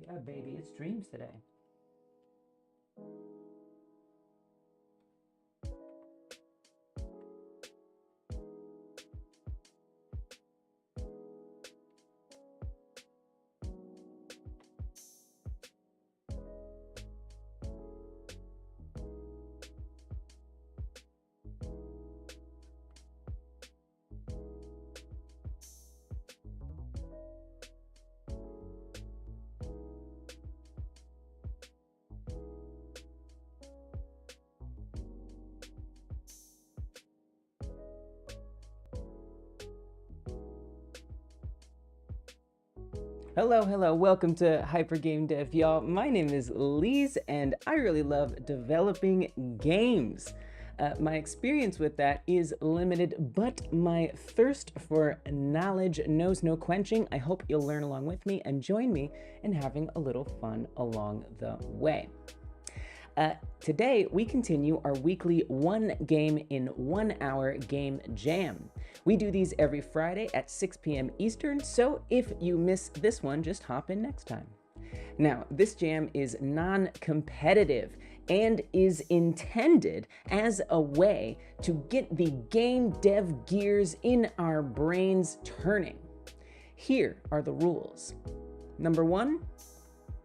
Yeah, baby, it's dreams today. Hello, welcome to Hyper Game Dev, y'all. My name is Liz, and I really love developing games. My experience with that is limited, but my thirst for knowledge knows no quenching. I hope you'll learn along with me and join me in having a little fun along the way. Today, we continue our weekly one game in 1 hour game jam. We do these every Friday at 6 p.m. Eastern, so if you miss this one, just hop in next time. Now, this jam is non-competitive and is intended as a way to get the game dev gears in our brains turning. Here are the rules. Number 1,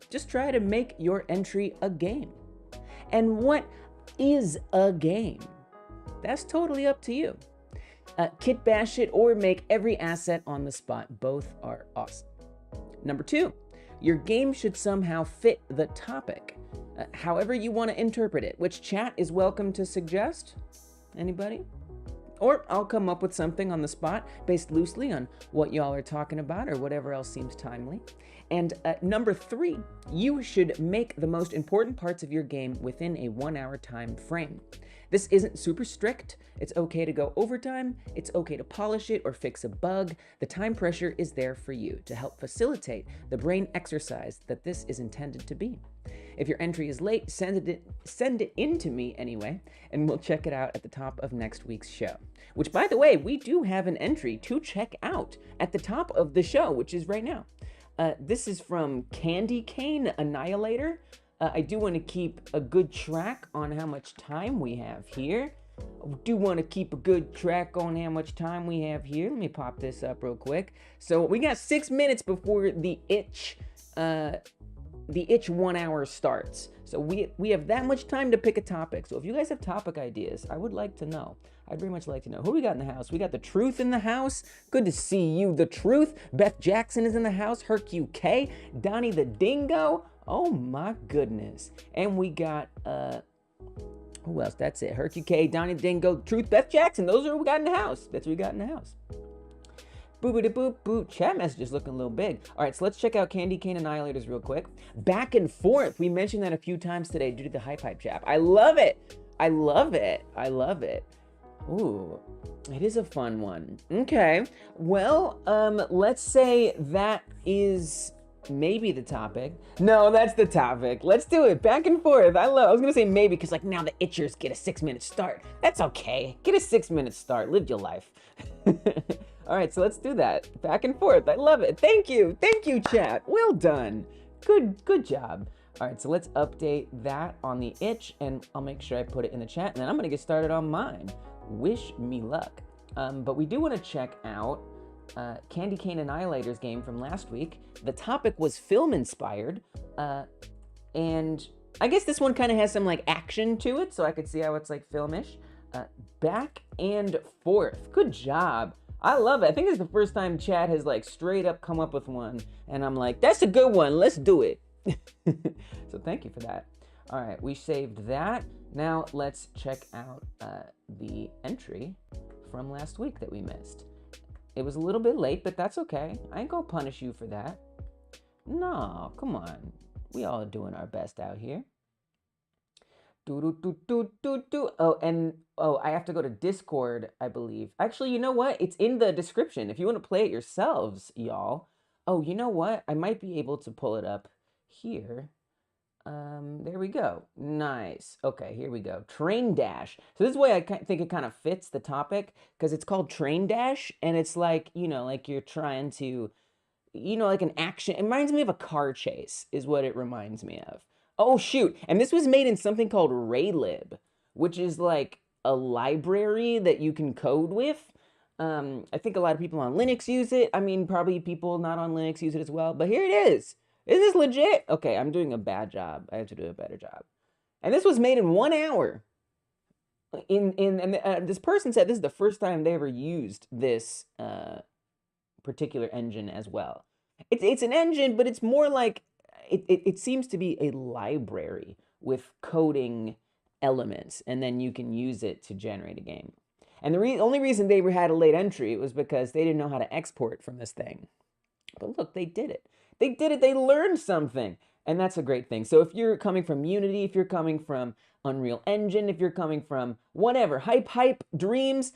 just try to make your entry a game. And what is a game? That's totally up to you. Kit bash it or make every asset on the spot. Both are awesome. Number 2, your game should somehow fit the topic, however you want to interpret it, which chat is welcome to suggest. Anybody? Or I'll come up with something on the spot based loosely on what y'all are talking about or whatever else seems timely. And number 3, you should make the most important parts of your game within a 1 hour time frame. This isn't super strict. It's okay to go overtime. It's okay to polish it or fix a bug. The time pressure is there for you to help facilitate the brain exercise that this is intended to be. If your entry is late, send it in to me anyway, and we'll check it out at the top of next week's show. Which, by the way, we do have an entry to check out at the top of the show, which is right now. This is from Candy Cane Annihilator. I do want to keep a good track on how much time we have here. Let me pop this up real quick. So we got 6 minutes before the itch 1 hour starts. So we have that much time to pick a topic. So if you guys have topic ideas, I would like to know. I'd very much like to know. Who we got in the house? We got the Truth in the house. Good to see you, the Truth. Beth Jackson is in the house. Herc UK. Donnie the Dingo. Oh my goodness. And we got who else? That's it. Herc UK, Donnie the Dingo, Truth, Beth Jackson. Those are what we got in the house. That's what we got in the house. Boopity boop boop. Chat messages looking a little big. All right, so let's check out Candy Cane Annihilators real quick. Back and forth. We mentioned that a few times today due to the Hype Chap. I love it. I love it. I love it. Ooh, it is a fun one. Okay. Well, let's say that is maybe the topic. No, that's the topic. Let's do it. Back and forth. I was gonna say maybe because like now the itchers get a 6-minute start. That's okay. Get a 6-minute start. Live your life. All right, so let's do that. Back and forth. I love it. Thank you, chat. Well done. Good job. All right, so let's update that on the itch, and I'll make sure I put it in the chat, and then I'm gonna get started on mine. Wish me luck. But we do want to check out Candy Cane Annihilator's game from last week. The topic was film inspired, and I guess this one kind of has some like action to it, so I could see how it's like filmish. Back and forth. Good job. I love it. I think it's the first time chat has like straight up come up with one, and I'm like, that's a good one. Let's do it. So thank you for that. All right, we saved that. Now let's check out the entry from last week that we missed. It was a little bit late, but that's okay. I ain't gonna punish you for that. No, come on. We all are doing our best out here. Oh, I have to go to Discord, I believe. Actually, you know what? It's in the description. If you want to play it yourselves, y'all. Oh, you know what? I might be able to pull it up here. There we go. Nice. Okay, here we go. Train Dash. So this way I think it kind of fits the topic because it's called Train Dash, and it's like, you know, like you're trying to you know, like an action. It reminds me of a car chase is what it reminds me of. Oh shoot. And this was made in something called Raylib, which is like a library that you can code with. I think a lot of people on Linux use it. I mean, probably people not on Linux use it as well, but here it is. Is this legit? Okay, I'm doing a bad job. I have to do a better job. And this was made in 1 hour. This person said this is the first time they ever used this particular engine as well. It's an engine, but it's more like it seems to be a library with coding elements, and then you can use it to generate a game. And the only reason they had a late entry was because they didn't know how to export from this thing. But look, they did it. They did it. They learned something. And that's a great thing. So if you're coming from Unity, if you're coming from Unreal Engine, if you're coming from whatever, Hype, Dreams,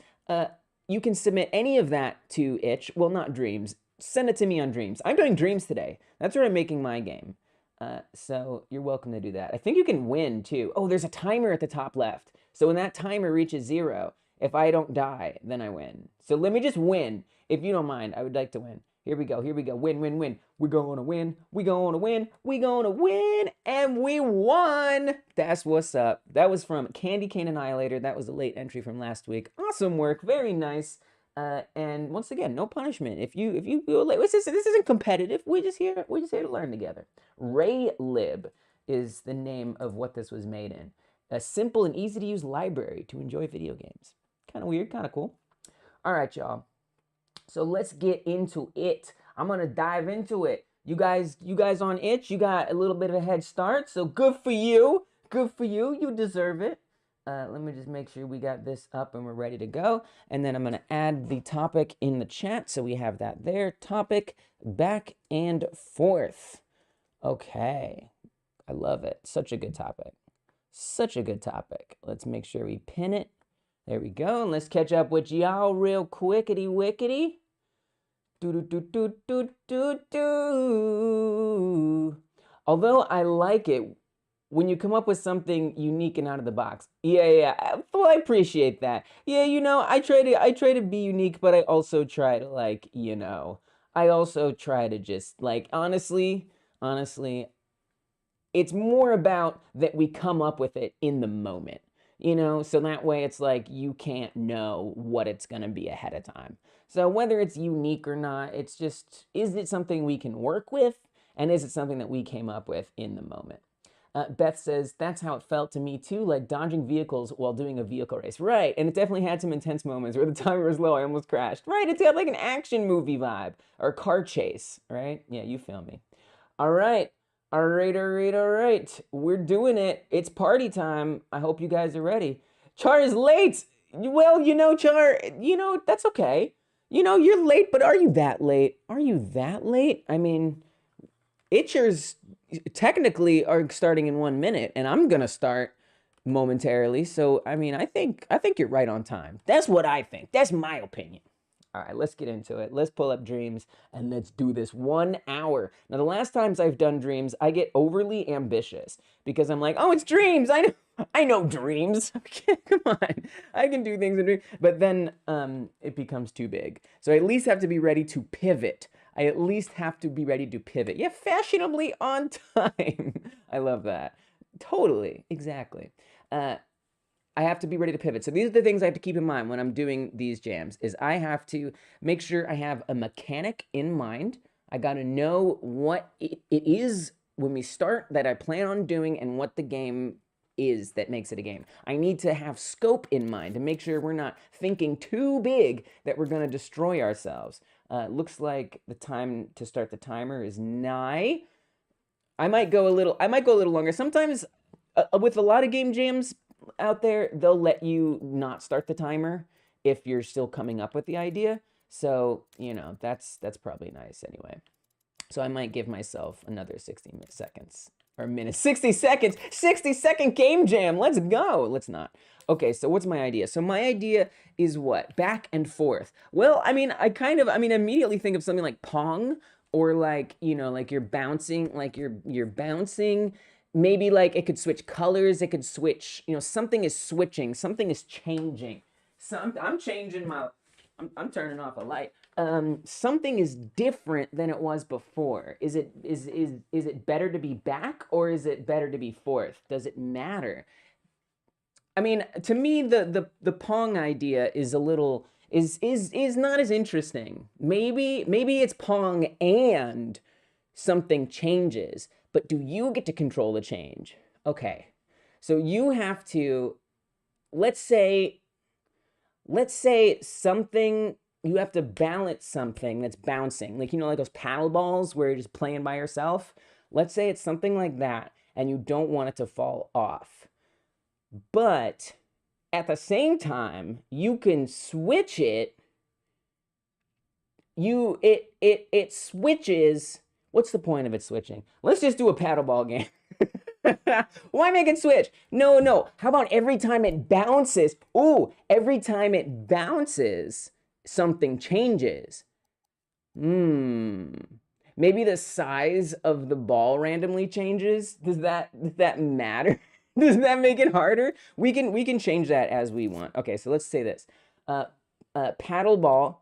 you can submit any of that to itch. Well, not Dreams. Send it to me on Dreams. I'm doing Dreams today. That's where I'm making my game. So you're welcome to do that. I think you can win too. Oh, there's a timer at the top left. So when that timer reaches 0, if I don't die, then I win. So let me just win. If you don't mind, I would like to win. Here we go. Here we go. Win, win, win. We're going to win. We're going to win. We're going to win. And we won. That's what's up. That was from Candy Cane Annihilator. That was a late entry from last week. Awesome work. Very nice. And once again, no punishment. If you feel late, this isn't competitive. We're just here to learn together. Raylib is the name of what this was made in. A simple and easy to use library to enjoy video games. Kind of weird, kind of cool. All right, y'all. So let's get into it. I'm gonna dive into it. You guys on itch, you got a little bit of a head start, so good for you. Good for you. You deserve it. Let me just make sure we got this up and we're ready to go. And then I'm gonna add the topic in the chat, so we have that there. Topic back and forth. Okay, I love it. Such a good topic. Such a good topic. Let's make sure we pin it. There we go. And let's catch up with y'all real quickity wickety. Although I like it when you come up with something unique and out of the box. Yeah. Well, I appreciate that. Yeah, you know, I try to be unique, but I also try to, like, you know, I also try to just, like, honestly, it's more about that we come up with it in the moment. You know, so that way it's like you can't know what it's going to be ahead of time. So whether it's unique or not, it's just, is it something we can work with? And is it something that we came up with in the moment? Beth says, that's how it felt to me too, like dodging vehicles while doing a vehicle race. Right, and it definitely had some intense moments where the timer was low, I almost crashed. Right, it's got like an action movie vibe, or car chase, right? Yeah, you feel me. All right. All right. We're doing it. It's party time. I hope you guys are ready. Char is late. Well, you know, Char, you know, that's okay. You know, you're late, but are you that late? Are you that late? I mean, itchers technically are starting in 1 minute, and I'm gonna start momentarily. So, I mean, I think you're right on time. That's what I think. That's my opinion. All right, let's get into it. Let's pull up Dreams and let's do this 1 hour. Now, the last times I've done Dreams, I get overly ambitious because I'm like, oh, it's Dreams. I know Dreams. Okay, come on. I can do things in Dreams. But then it becomes too big. So I at least have to be ready to pivot. Yeah, fashionably on time. I love that. Totally. Exactly. I have to be ready to pivot. So these are the things I have to keep in mind when I'm doing these jams, is I have to make sure I have a mechanic in mind. I got to know what it is when we start that I plan on doing and what the game is that makes it a game. I need to have scope in mind to make sure we're not thinking too big that we're going to destroy ourselves. Looks like the time to start the timer is nigh. I might go a little longer. Sometimes with a lot of game jams out there, they'll let you not start the timer if you're still coming up with the idea. So, you know, that's probably nice anyway. So I might give myself another 60 seconds or minutes. 60 seconds, 60-second game jam. Let's go. Let's not. Okay, so what's my idea? So my idea is what? Back and forth. Well, I mean, I immediately think of something like Pong, or like, you know, like you're bouncing, maybe like it could switch colors, it could switch, you know, something is switching, something is changing. I'm changing I'm turning off a light. something is different than it was before. Is it better to be back, or is it better to be forth? Does it matter? I mean, to me, the Pong idea is a little is not as interesting. Maybe it's Pong and something changes, but do you get to control the change? Okay, so you have to, let's say something, you have to balance something that's bouncing, like, you know, like those paddle balls where you're just playing by yourself. Let's say it's something like that, and you don't want it to fall off. But at the same time, you can switch it. It switches. What's the point of it switching? Let's just do a paddleball game. Why make it switch? No. How about every time it bounces? Ooh, every time it bounces, something changes. Maybe the size of the ball randomly changes. Does that matter? Does that make it harder? We can change that as we want. Okay, so let's say this. Paddle ball,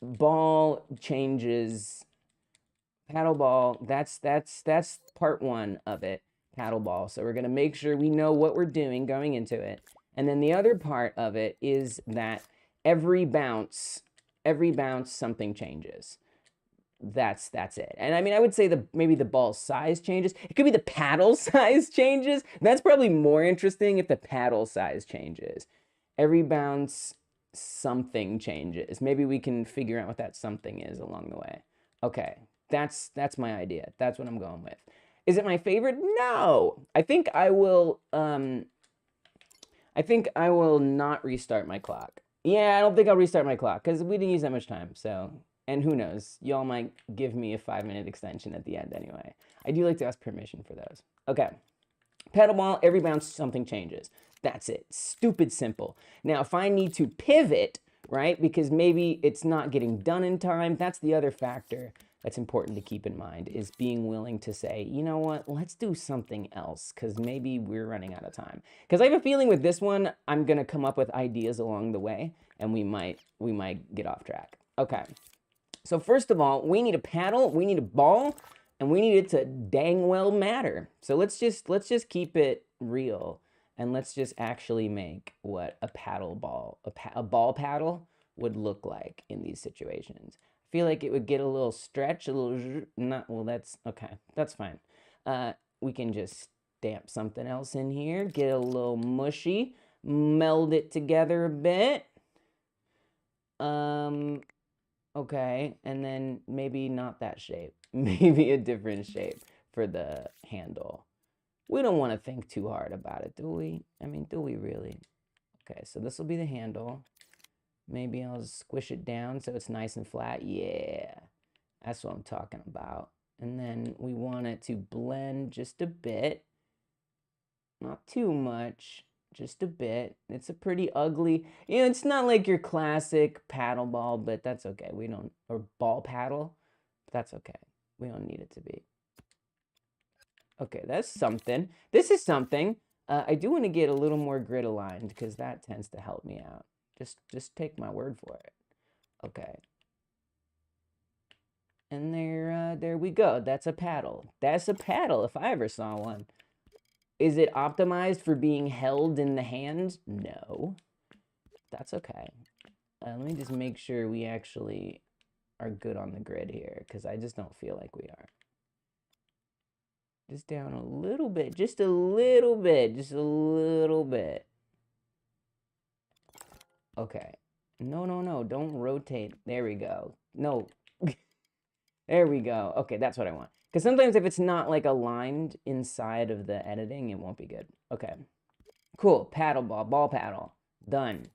ball changes. Paddle ball, that's part one of it. Paddle ball. So we're gonna make sure we know what we're doing going into it. And then the other part of it is that every bounce something changes. That's it. And I mean, I would say maybe the ball size changes. It could be the paddle size changes. That's probably more interesting if the paddle size changes. Every bounce something changes. Maybe we can figure out what that something is along the way. Okay, that's my idea. That's what I'm going with. Is it my favorite? No. I think I will not restart my clock. Yeah, I don't think I'll restart my clock because we didn't use that much time. So, and who knows? Y'all might give me a 5-minute extension at the end anyway. I do like to ask permission for those. Okay. Paddle ball, every bounce, something changes. That's it. Stupid simple. Now, if I need to pivot, right, because maybe it's not getting done in time, that's the other factor that's important to keep in mind, is being willing to say, you know what, let's do something else, because maybe we're running out of time. Because I have a feeling with this one, I'm going to come up with ideas along the way, and we might get off track. Okay. So first of all, we need a paddle, we need a ball, and we need it to dang well matter. So let's just keep it real, and let's just actually make what a paddle ball, a ball paddle would look like in these situations. I feel like it would get a little stretch, a little, not, well, that's, okay, that's fine. We can just stamp something else in here, get a little mushy, meld it together a bit. Okay, and then maybe not that shape. Maybe a different shape for the handle. We don't want to think too hard about it, do we? I mean, do we really? Okay, so this will be the handle. Maybe I'll squish it down so it's nice and flat. Yeah, that's what I'm talking about. And then we want it to blend just a bit. Not too much. Just a bit. It's a pretty ugly, you know, it's not like your classic paddle ball, but that's okay. We don't, or ball paddle, that's okay. We don't need it to be. Okay, that's something. This is something. I do want to get a little more grid aligned because that tends to help me out. Just take my word for it. Okay. And there we go. That's a paddle. That's a paddle if I ever saw one. Is it optimized for being held in the hand? No. That's okay. Let me just make sure we actually are good on the grid here, because I just don't feel like we are. Just down a little bit. Just a little bit. Just a little bit. Okay. No. Don't rotate. There we go. No. There we go. Okay, that's what I want. Because sometimes if it's not like aligned inside of the editing, it won't be good. Okay. Cool. Paddle ball. Ball paddle. Done.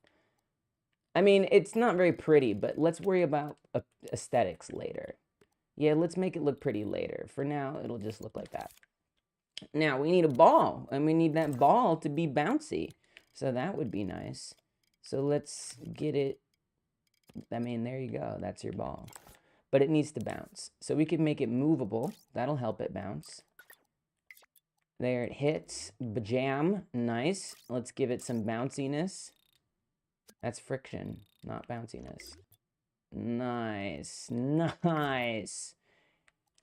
I mean, it's not very pretty, but let's worry about aesthetics later. Yeah, let's make it look pretty later. For now, it'll just look like that. Now, we need a ball, and we need that ball to be bouncy. So that would be nice. So let's get it. I mean, there you go. That's your ball. But it needs to bounce. So we can make it movable. That'll help it bounce. There it hits. Bajam. Nice. Let's give it some bounciness. That's friction, not bounciness. Nice, nice.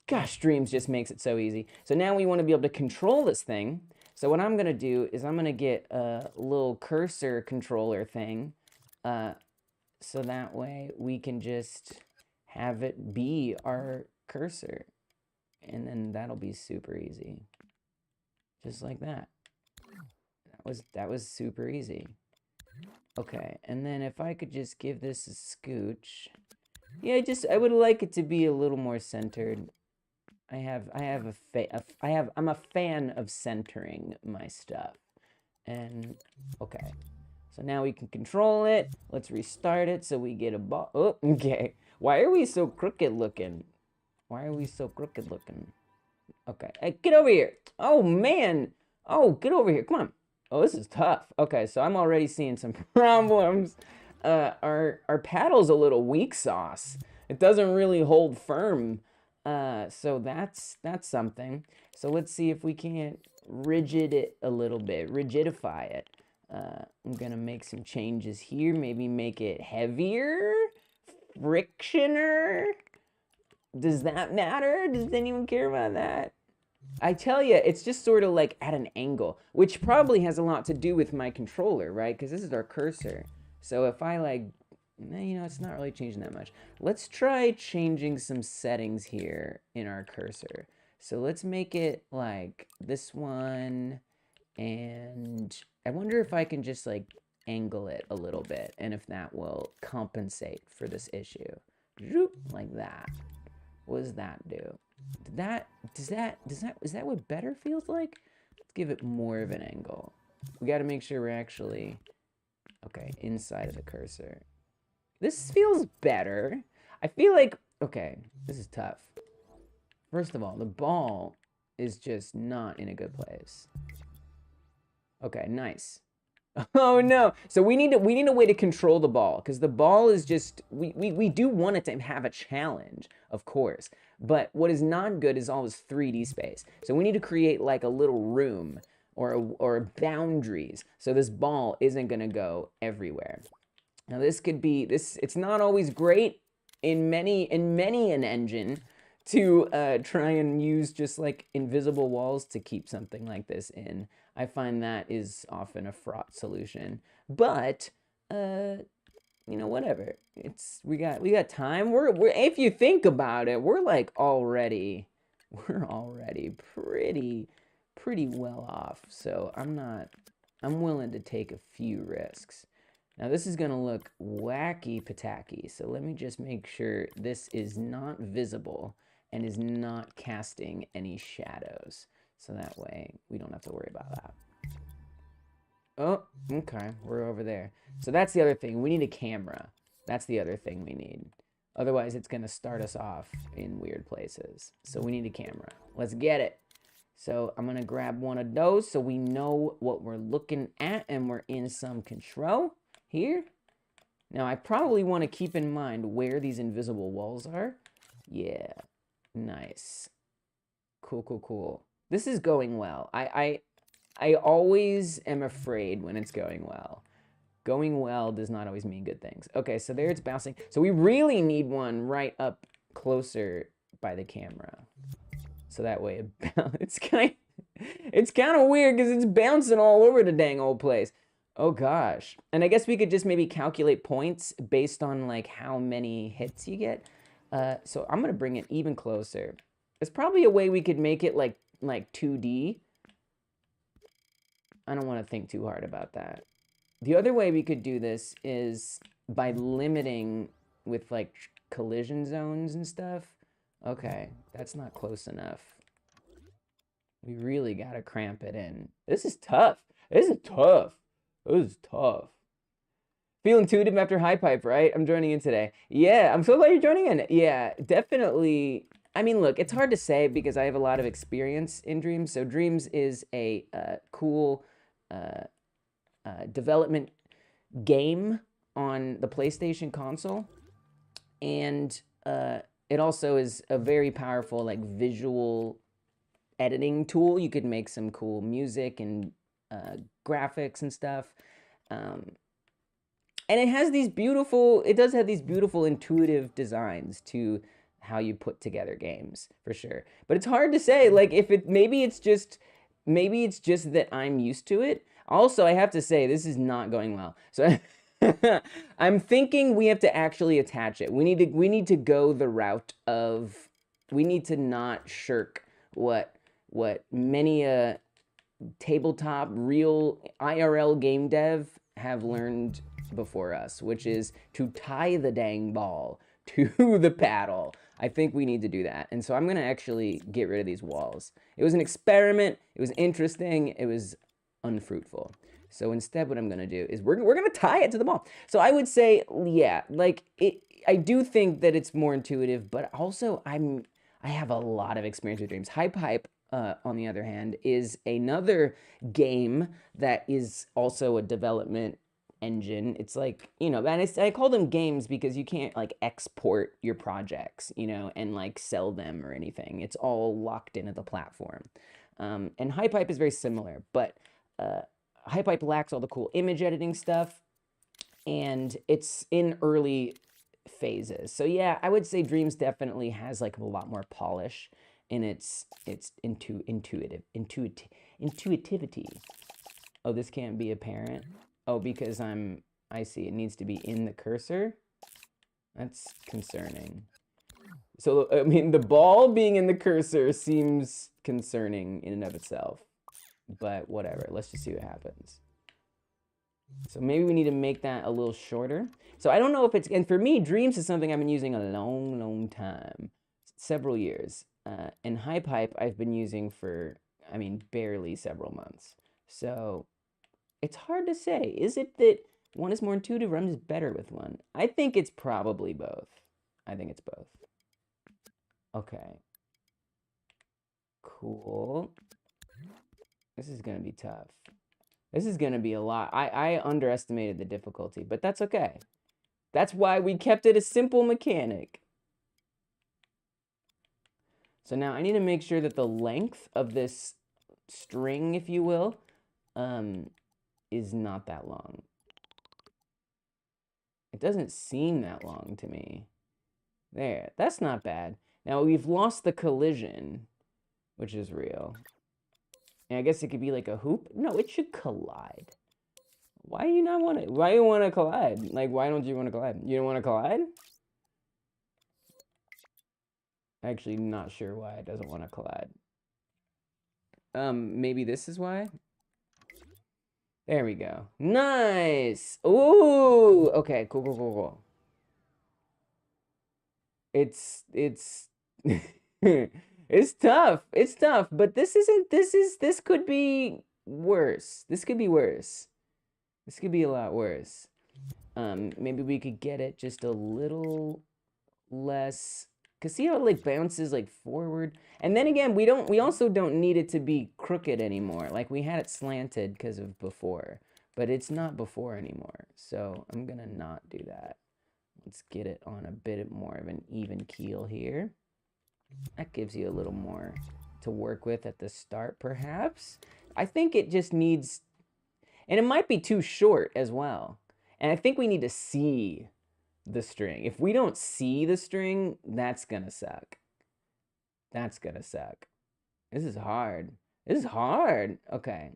Gosh, Dreams just makes it so easy. So now we want to be able to control this thing. So what I'm going to do is I'm going to get a little cursor controller thing. So that way we can just have it be our cursor. And then that'll be super easy. Just like that. That was super easy. Okay, and then if I could just give this a scooch. Yeah, I would like it to be a little more centered. I'm a fan of centering my stuff. And okay. So now we can control it. Let's restart it so we get a ball. Oh, okay. Why are we so crooked looking? Why are we so crooked looking? Okay. Hey, get over here. Oh, man. Oh, get over here. Come on. Oh, this is tough. Okay, so I'm already seeing some problems. Our paddle's a little weak sauce. It doesn't really hold firm. So that's something. So let's see if we can't rigid it a little bit, rigidify it. I'm gonna make some changes here. Maybe make it heavier, frictioner. Does that matter? Does anyone care about that? I tell you, it's just sort of like at an angle, which probably has a lot to do with my controller, right? Because this is our cursor. So if I like, you know, it's not really changing that much. Let's try changing some settings here in our cursor. So let's make it like this one. And I wonder if I can just like angle it a little bit and if that will compensate for this issue. Like that. What does that do? Is that what better feels like? Let's give it more of an angle. We got to make sure we're actually, okay, inside of the cursor. This feels better. I feel like, okay, this is tough. First of all, the ball is just not in a good place. Okay, nice. Oh no. So we need a way to control the ball, because the ball is just, we do want it to have a challenge, of course. But what is not good is all this 3D space. So we need to create like a little room or boundaries so this ball isn't gonna go everywhere. Now this could be, it's not always great in many an engine to try and use just like invisible walls to keep something like this in. I find that is often a fraught solution, but you know, whatever. We got time. We're if you think about it, we're already pretty well off. So I'm willing to take a few risks. Now this is gonna look wacky patacky. So let me just make sure this is not visible and is not casting any shadows. So that way we don't have to worry about that. Oh, okay, we're over there. So that's the other thing. We need a camera. That's the other thing we need. Otherwise, it's gonna start us off in weird places. So we need a camera. Let's get it. So I'm gonna grab one of those so we know what we're looking at and we're in some control here. Now I probably want to keep in mind where these invisible walls are. Yeah, nice. Cool. This is going well. I always am afraid when it's going well. Going well does not always mean good things. Okay, so there it's bouncing. So we really need one right up closer by the camera. So that way it's kind of weird because it's bouncing all over the dang old place. Oh gosh. And I guess we could just maybe calculate points based on like how many hits you get. So I'm gonna bring it even closer. There's probably a way we could make it like 2D. I don't want to think too hard about that. The other way we could do this is by limiting with like collision zones and stuff. Okay, that's not close enough. We really gotta cramp it in. This is tough. This is tough. Feel intuitive after High Pipe, right? I'm joining in today. Yeah, I'm so glad you're joining in. Yeah, definitely. I mean, look, it's hard to say because I have a lot of experience in Dreams. So Dreams is a cool development game on the PlayStation console. And it also is a very powerful like visual editing tool. You could make some cool music and graphics and stuff. And it has these beautiful, it does have these beautiful intuitive designs to how you put together games, for sure. But it's hard to say, like, if it, maybe it's just that I'm used to it. Also, I have to say, this is not going well. So I'm thinking we have to actually attach it. We need to go the route of, we need to not shirk what many a tabletop real IRL game dev have learned before us, which is to tie the dang ball to the paddle. I think we need to do that. And so I'm going to actually get rid of these walls. It was an experiment. It was interesting. It was unfruitful. So instead, what I'm going to do is we're going to tie it to the ball. So I would say, yeah, like I do think that it's more intuitive, but also I have a lot of experience with dreams. Hype, on the other hand, is another game that is also a development engine. It's like, you know, and I call them games because you can't like export your projects, you know, and like sell them or anything. It's all locked into the platform. And Hype is very similar, but Hype lacks all the cool image editing stuff, and it's in early phases. So yeah, I would say Dreams definitely has like a lot more polish in its intuitivity. Oh, this can't be apparent. Oh, because I see it needs to be in the cursor. That's concerning. So, I mean, the ball being in the cursor seems concerning in and of itself. But whatever, let's just see what happens. So maybe we need to make that a little shorter. So I don't know if it's, and for me, Dreams is something I've been using a long time. Several years. And Hype I've been using for, I mean, barely several months. So it's hard to say. Is it that one is more intuitive or I'm just better with one? I think it's probably both. I think it's both. Okay. Cool. This is going to be tough. This is going to be a lot. I underestimated the difficulty, but that's okay. That's why we kept it a simple mechanic. So now I need to make sure that the length of this string, if you will, is not that long. It doesn't seem that long to me. There, that's not bad. Now we've lost the collision, which is real. And I guess it could be like a hoop. No, it should collide. Why do you not want it? Why do you want to collide? Like, why don't you want to collide? You don't want to collide? Actually, not sure why it doesn't want to collide. Maybe this is why? There we go. Nice! Ooh! Okay, cool. It's it's tough. It's tough, but this could be worse. This could be worse. This could be a lot worse. Maybe we could get it just a little less, cause see how it like bounces like forward, and then again we also don't need it to be crooked anymore. Like we had it slanted because of before, but it's not before anymore. So I'm gonna not do that. Let's get it on a bit more of an even keel here. That gives you a little more to work with at the start, perhaps. I think it just needs, and it might be too short as well. And I think we need to see the string. If we don't see the string, that's gonna suck. That's gonna suck. This is hard. This is hard. Okay.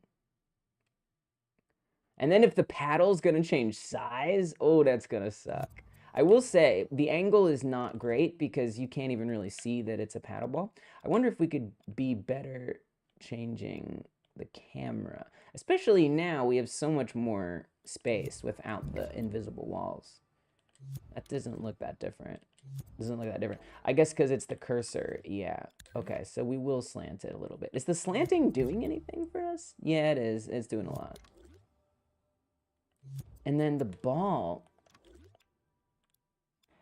And then if the paddle's gonna change size, oh, that's gonna suck. I will say the angle is not great because you can't even really see that it's a paddle ball. I wonder if we could be better changing the camera, especially now we have so much more space without the invisible walls. That doesn't look that different. Doesn't look that different. I guess because it's the cursor. Yeah. Okay, so we will slant it a little bit. Is the slanting doing anything for us? Yeah, it is. It's doing a lot. And then the ball,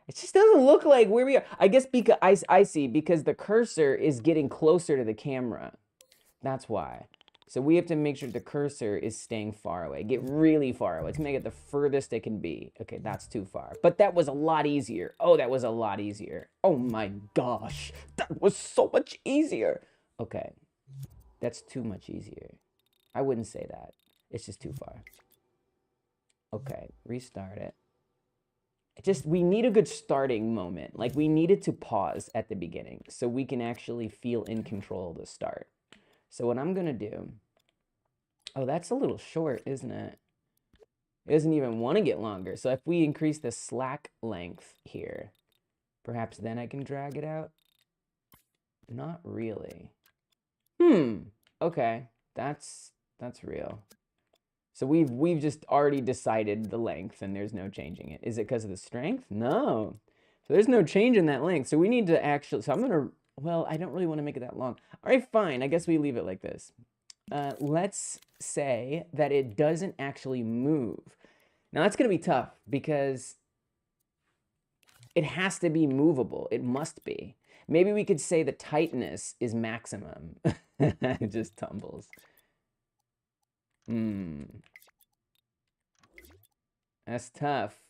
it just doesn't look like where we are. I guess because I see, because the cursor is getting closer to the camera. That's why. So we have to make sure the cursor is staying far away. Get really far away to make it the furthest it can be. Okay, that's too far. But that was a lot easier. Oh, that was a lot easier. Oh my gosh. That was so much easier. Okay. That's too much easier. I wouldn't say that. It's just too far. Okay, restart it. we need a good starting moment. Like, we needed to pause at the beginning so we can actually feel in control of the start. So what I'm gonna do, oh, that's a little short, isn't it? It doesn't even want to get longer. So if we increase the slack length here, perhaps then I can drag it out. Not really. Okay, that's real. So we've just already decided the length and there's no changing it. Is it because of the strength? No. So there's no change in that length. So we need to actually, so I'm gonna, well, I don't really want to make it that long. All right, fine. I guess we leave it like this. Let's say that it doesn't actually move. Now that's gonna be tough because it has to be movable. It must be. Maybe we could say the tightness is maximum. It just tumbles. That's tough.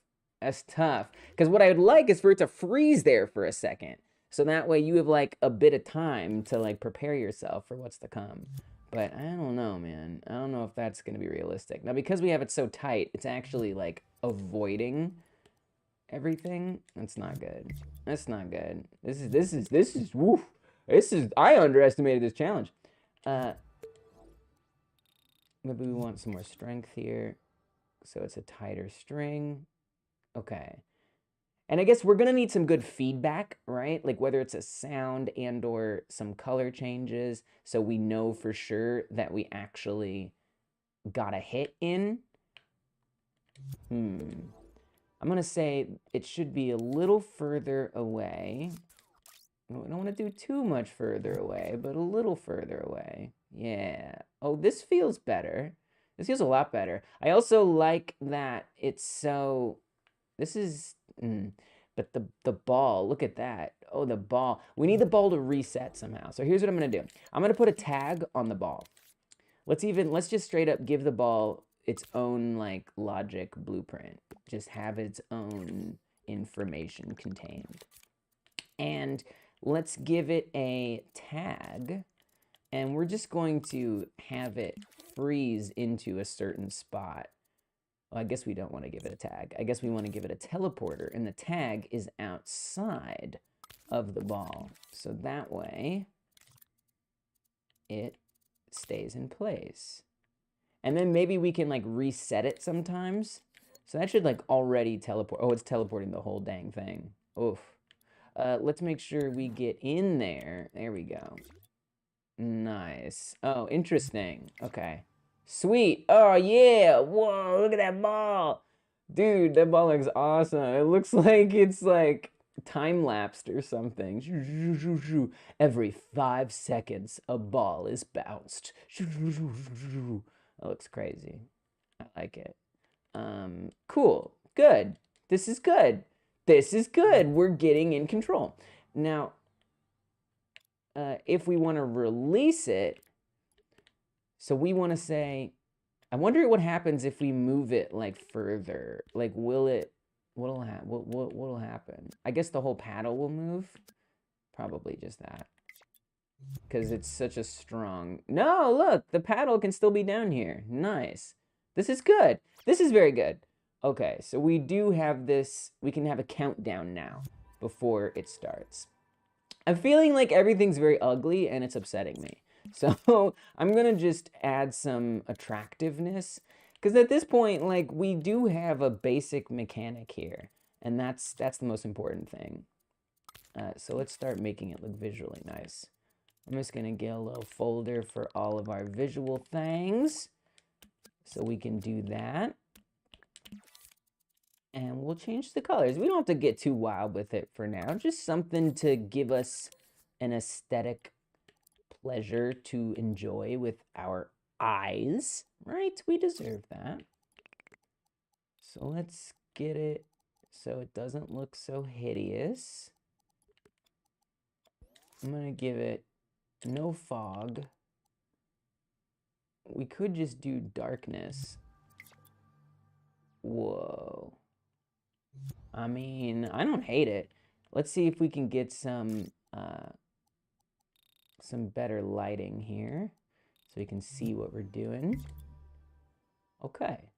That's tough. Because what I would like is for it to freeze there for a second. So that way you have like a bit of time to like prepare yourself for what's to come. But I don't know, man. I don't know if that's going to be realistic. Now, because we have it so tight, it's actually like avoiding everything. That's not good. That's not good. This is woof. I underestimated this challenge. Maybe we want some more strength here. So it's a tighter string. Okay. And I guess we're going to need some good feedback, right? Like whether it's a sound and or some color changes so we know for sure that we actually got a hit in. I'm going to say it should be a little further away. We don't want to do too much further away, but a little further away. Yeah. Oh, this feels better. This feels a lot better. I also like that it's so... This is... But the ball, look at that. Oh, the ball. We need the ball to reset somehow. So here's what I'm going to do. I'm going to put a tag on the ball. Let's just straight up give the ball its own, like, logic blueprint. Just have its own information contained. And let's give it a tag. And we're just going to have it freeze into a certain spot. Well, I guess we don't want to give it a tag. I guess we want to give it a teleporter, and the tag is outside of the ball. So that way, it stays in place. And then maybe we can, like, reset it sometimes. So that should, like, already teleport. Oh, it's teleporting the whole dang thing. Oof. Let's make sure we get in there. There we go. Nice. Oh, interesting. Okay. Sweet. Oh, yeah. Whoa, look at that ball. Dude, that ball looks awesome. It looks like it's like time-lapsed or something. Every 5 seconds, a ball is bounced. That looks crazy. I like it. Cool. Good. This is good. This is good. We're getting in control. Now, if we want to release it, so we want to say, I wonder what happens if we move it like further. Like, what'll happen? I guess the whole paddle will move. Probably just that. Because it's such a strong... No, look, the paddle can still be down here. Nice. This is good. This is very good. Okay, so we do have this, we can have a countdown now before it starts. I'm feeling like everything's very ugly and it's upsetting me. So I'm gonna just add some attractiveness, because at this point, like, we do have a basic mechanic here, and that's the most important thing. So let's start making it look visually nice. I'm just gonna get a little folder for all of our visual things, so we can do that. And we'll change the colors. We don't have to get too wild with it for now. Just something to give us an aesthetic pleasure to enjoy with our eyes, right? We deserve that. So let's get it so it doesn't look so hideous. I'm gonna give it no fog. We could just do darkness. Whoa. I mean, I don't hate it. Let's see if we can get some better lighting here so we can see what we're doing. Okay.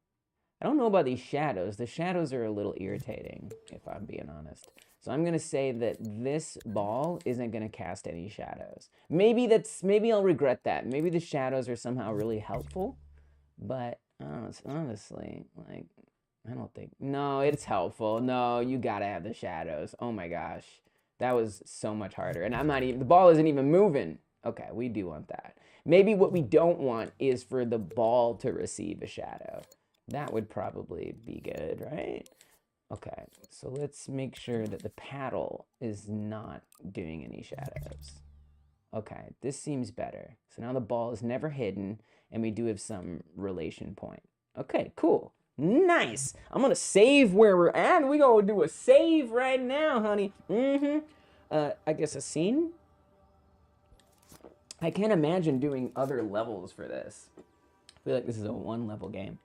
I don't know about these shadows. The shadows are a little irritating, if I'm being honest. So I'm gonna say that this ball isn't gonna cast any shadows. Maybe I'll regret that. Maybe the shadows are somehow really helpful, but honestly, like, I don't think, no, it's helpful. No, you gotta have the shadows. Oh my gosh. That was so much harder. And the ball isn't even moving. Okay, we do want that. Maybe what we don't want is for the ball to receive a shadow. That would probably be good, right? Okay, so let's make sure that the paddle is not doing any shadows. Okay, this seems better. So now the ball is never hidden, and we do have some relation point. Okay, cool. Nice. I'm gonna save where we're at. We gonna do a save right now, honey. I guess a scene? I can't imagine doing other levels for this. I feel like this is a one-level game.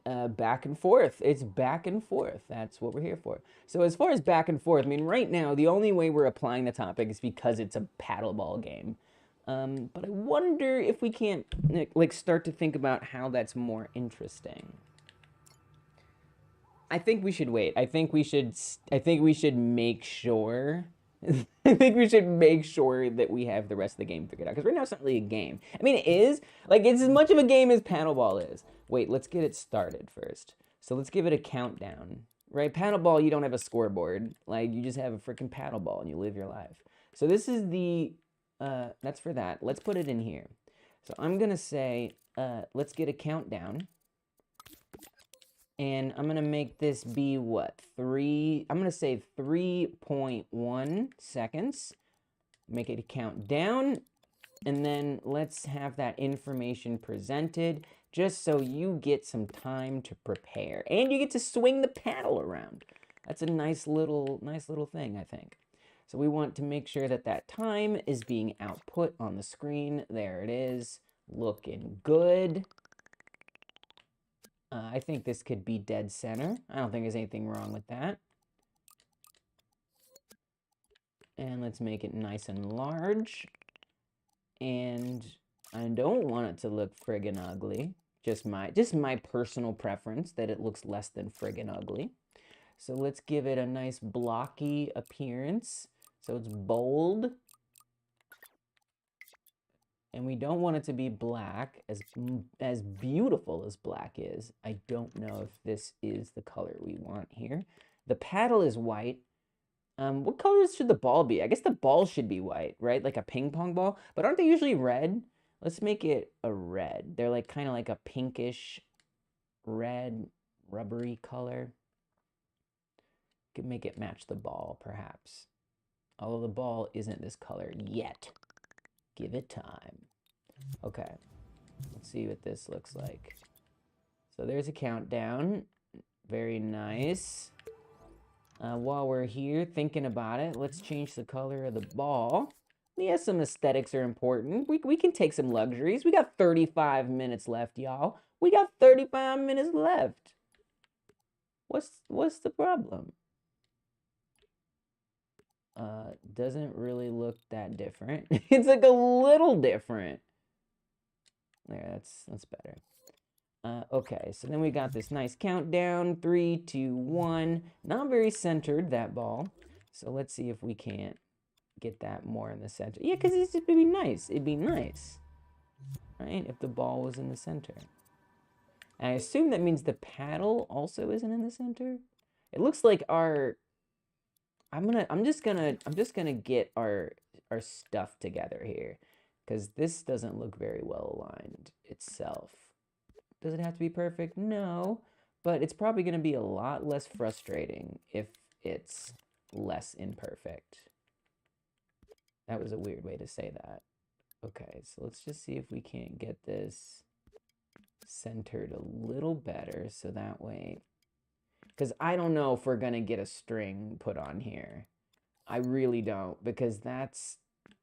Back and forth. It's back and forth. That's what we're here for. So as far as back and forth, I mean, right now, the only way we're applying the topic is because it's a paddleball game. But I wonder if we can't, like, start to think about how that's more interesting. I think we should wait. I think we should make sure I think we should make sure that we have the rest of the game figured out. Because right now it's not really a game. I mean, it is. Like, it's as much of a game as paddleball is. Wait, let's get it started first. So let's give it a countdown. Right? Paddleball, you don't have a scoreboard. Like, you just have a freaking paddleball and you live your life. So this is the, that's for that. Let's put it in here. So I'm going to say, let's get a countdown. And I'm going to make this be what? I'm going to say 3.1 seconds. Make it a countdown. And then let's have that information presented just so you get some time to prepare. And you get to swing the paddle around. That's a nice little thing, I think. So we want to make sure that that time is being output on the screen. There it is. Looking good. I think this could be dead center. I don't think there's anything wrong with that. And let's make it nice and large. And I don't want it to look friggin' ugly. Just my personal preference that it looks less than friggin' ugly. So let's give it a nice blocky appearance. So it's bold. And we don't want it to be black, as beautiful as black is. I don't know if this is the color we want here. The paddle is white. What colors should the ball be? I guess the ball should be white, right? Like a ping pong ball. But aren't they usually red? Let's make it a red. They're like kind of like a pinkish red rubbery color. Could make it match the ball, perhaps. Although the ball isn't this color yet. Give it time. Okay, let's see what this looks like. So there's a countdown. Very nice. While we're here thinking about it, let's change the color of the ball. Yes, some aesthetics are important. We can take some luxuries. We got 35 minutes left, y'all. We got 35 minutes left. What's the problem? Doesn't really look that different. It's like a little different. There, that's better. Okay, so then we got this nice countdown. 3, 2, 1. Not very centered, that ball. So let's see if we can't get that more in the center. Yeah, because it'd be nice. It'd be nice, right, if the ball was in the center. And I assume that means the paddle also isn't in the center. It looks like our... I'm just gonna get our stuff together here, because this doesn't look very well aligned itself. Does it have to be perfect? No, but it's probably gonna be a lot less frustrating if it's less imperfect. That was a weird way to say that. Okay, so let's just see if we can't get this centered a little better, so that way... Because I don't know if we're going to get a string put on here. I really don't, because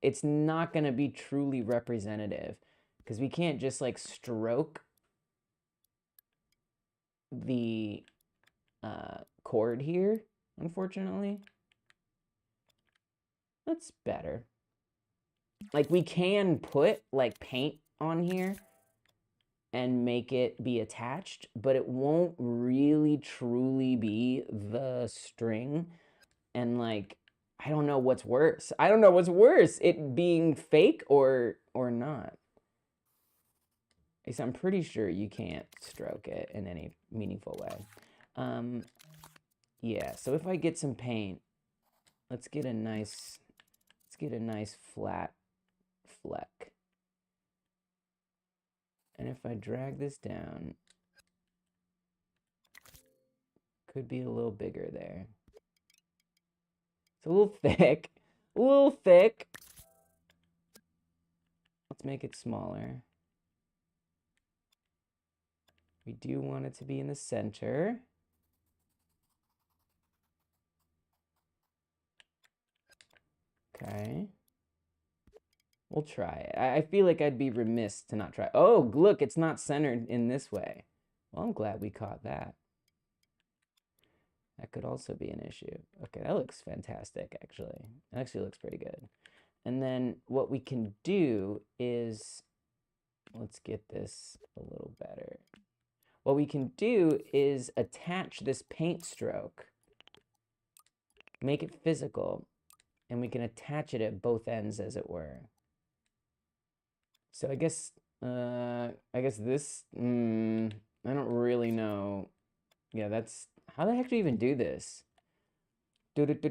it's not going to be truly representative. Because we can't just like stroke the chord here, unfortunately. That's better. Like, we can put like paint on here and make it be attached, but it won't really truly be the string. And like, I don't know what's worse. I don't know what's worse, it being fake or not. I'm pretty sure you can't stroke it in any meaningful way. Yeah, so if I get some paint, let's get a nice flat fleck. And if I drag this down, could be a little bigger there. It's a little thick, a little thick. Let's make it smaller. We do want it to be in the center. Okay. We'll try it. I feel like I'd be remiss to not try. Oh, look, it's not centered in this way. Well, I'm glad we caught that. That could also be an issue. Okay, that looks fantastic, actually. It actually looks pretty good. And then what we can do is, let's get this a little better. What we can do is attach this paint stroke, make it physical, and we can attach it at both ends, as it were. So I guess this, I don't really know. Yeah, that's, how the heck do you even do this? You couldn't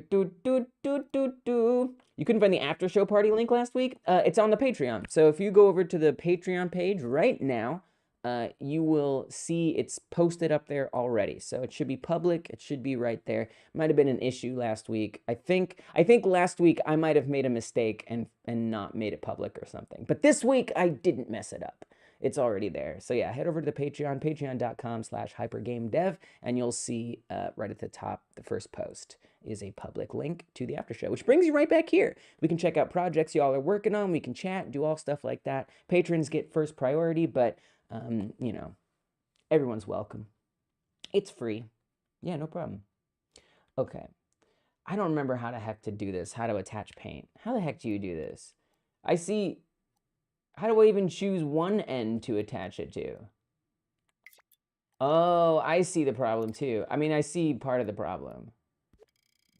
find the after show party link last week? It's on the Patreon. So if you go over to the Patreon page right now, you will see it's posted up there already. So it should be public. It should be right there. Might have been an issue last week. I think last week I might have made a mistake and not made it public or something. But this week I didn't mess it up. It's already there. So yeah, head over to the Patreon, patreon.com/hypergamedev, and you'll see right at the top, the first post is a public link to the after show, which brings you right back here. We can check out projects y'all are working on. We can chat, do all stuff like that. Patrons get first priority, but you know, everyone's welcome. It's free. Yeah, no problem. Okay. I don't remember how the heck to do this, how to attach paint. How the heck do you do this? I see, how do I even choose one end to attach it to? Oh, I see the problem too. I mean, I see part of the problem.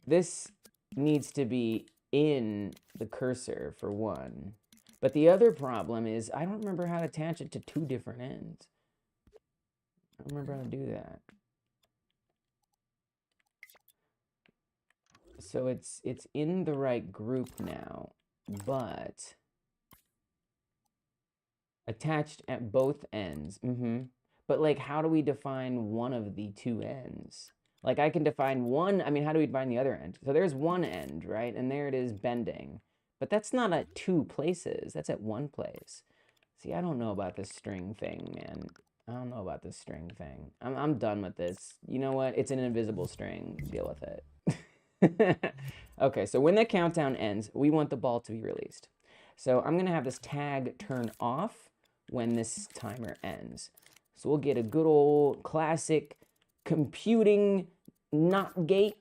This needs to be in the cursor for one. But the other problem is I don't remember how to attach it to two different ends. I don't remember how to do that. So it's in the right group now, but attached at both ends. But like, how do we define one of the two ends? Like, I can define one, I mean, how do we define the other end? So there's one end, right? And there it is bending. But that's not at two places. That's at one place. See, I don't know about this string thing, man. I don't know about this string thing. I'm done with this. You know what? It's an invisible string. Deal with it. Okay, so when the countdown ends, we want the ball to be released. So I'm going to have this tag turn off when this timer ends. So we'll get a good old classic computing not gate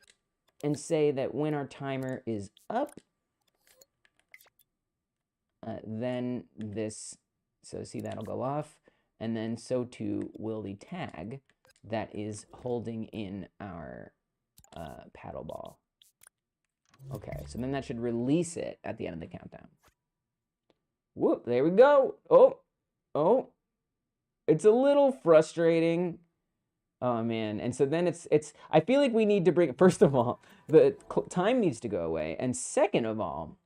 and say that when our timer is up, then this, so see, that'll go off, and then so too will the tag that is holding in our paddle ball. Okay, so then that should release it at the end of the countdown. Whoop, there we go. Oh, it's a little frustrating. Oh man, and so then it's I feel like we need to bring, first of all, the time needs to go away, and second of all,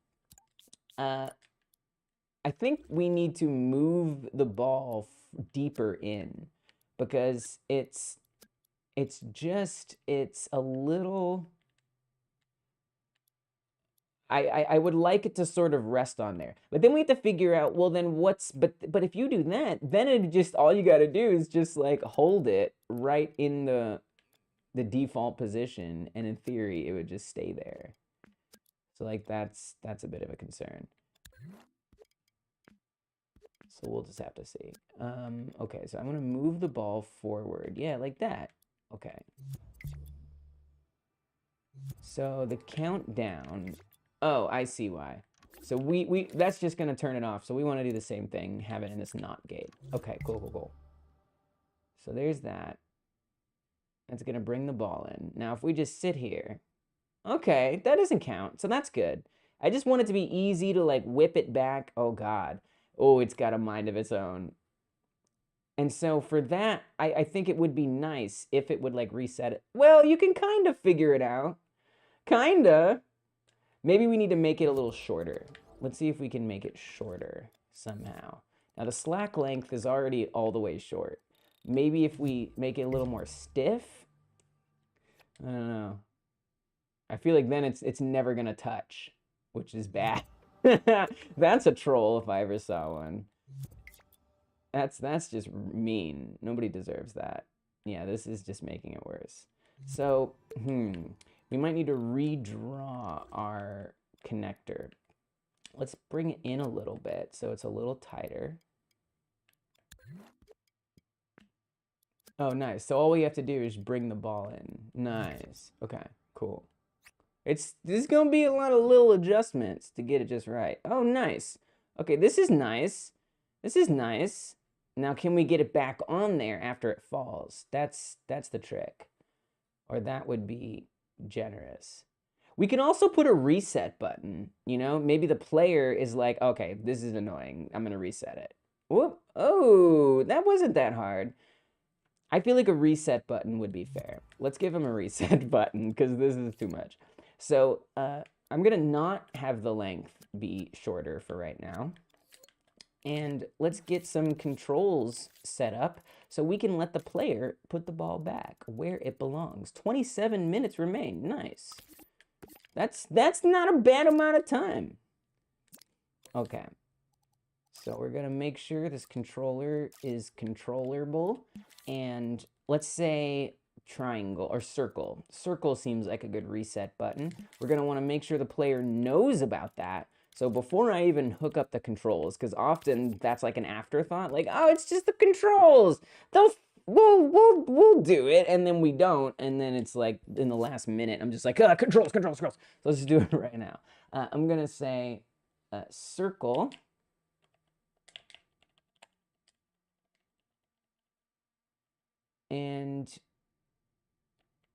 I think we need to move the ball deeper in, because it's a little, I would like it to sort of rest on there. But then we have to figure out, well, then what's, but if you do that, then it just, all you got to do is just like hold it right in the default position, and in theory it would just stay there. So like that's a bit of a concern. So we'll just have to see. Okay, so I'm gonna move the ball forward. Yeah, like that. Okay. So the countdown, oh, I see why. So we that's just gonna turn it off. So we wanna do the same thing, have it in this NOT gate. Okay, cool. So there's that. That's going to bring the ball in. Now, if we just sit here, okay, that doesn't count. So that's good. I just want it to be easy to like whip it back. Oh God. Oh, it's got a mind of its own. And so for that, I think it would be nice if it would like reset it. Well, you can kind of figure it out. Kinda. Maybe we need to make it a little shorter. Let's see if we can make it shorter somehow. Now the slack length is already all the way short. Maybe if we make it a little more stiff. I don't know. I feel like then it's never gonna touch, which is bad. That's a troll if I ever saw one. That's just mean. Nobody deserves that. Yeah, this is just making it worse. So, we might need to redraw our connector. Let's bring it in a little bit so it's a little tighter. Oh, nice. So all we have to do is bring the ball in. Nice. Okay, cool. This is gonna be a lot of little adjustments to get it just right. Oh, nice. Okay, this is nice. This is nice. Now, can we get it back on there after it falls? That's the trick. Or that would be generous. We can also put a reset button, you know? Maybe the player is like, okay, this is annoying. I'm gonna reset it. Whoop. Oh, that wasn't that hard. I feel like a reset button would be fair. Let's give him a reset button because this is too much. So I'm gonna not have the length be shorter for right now. And let's get some controls set up so we can let the player put the ball back where it belongs. 27 minutes remain. Nice. That's not a bad amount of time. Okay. So we're going to make sure this controller is controllable. And let's say triangle or circle. Circle seems like a good reset button. We're going to want to make sure the player knows about that. So before I even hook up the controls, because often that's like an afterthought, like, oh, it's just the controls. We'll do it, and then we don't, and then it's like in the last minute, I'm just like, controls. So let's do it right now. I'm gonna say circle. And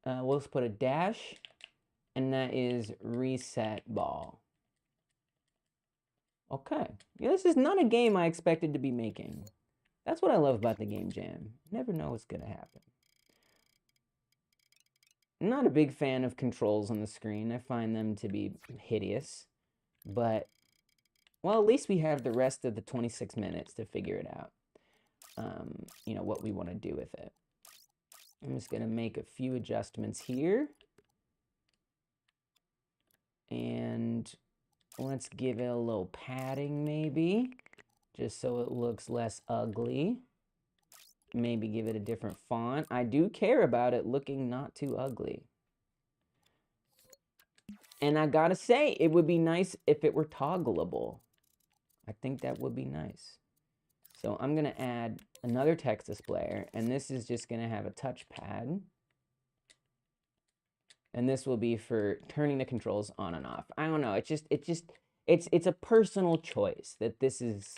we'll just put a dash, and that is reset ball. Okay. Yeah, this is not a game I expected to be making. That's what I love about the game jam. Never know what's going to happen. I'm not a big fan of controls on the screen. I find them to be hideous. But, well, at least we have the rest of the 26 minutes to figure it out. You know, what we want to do with it. I'm just going to make a few adjustments here. And let's give it a little padding maybe, just so it looks less ugly. Maybe give it a different font. I do care about it looking not too ugly. And I gotta say, it would be nice if it were toggleable. I think that would be nice. So I'm gonna add another text displayer, and this is just gonna have a touchpad. And this will be for turning the controls on and off. I don't know. It's a personal choice that this is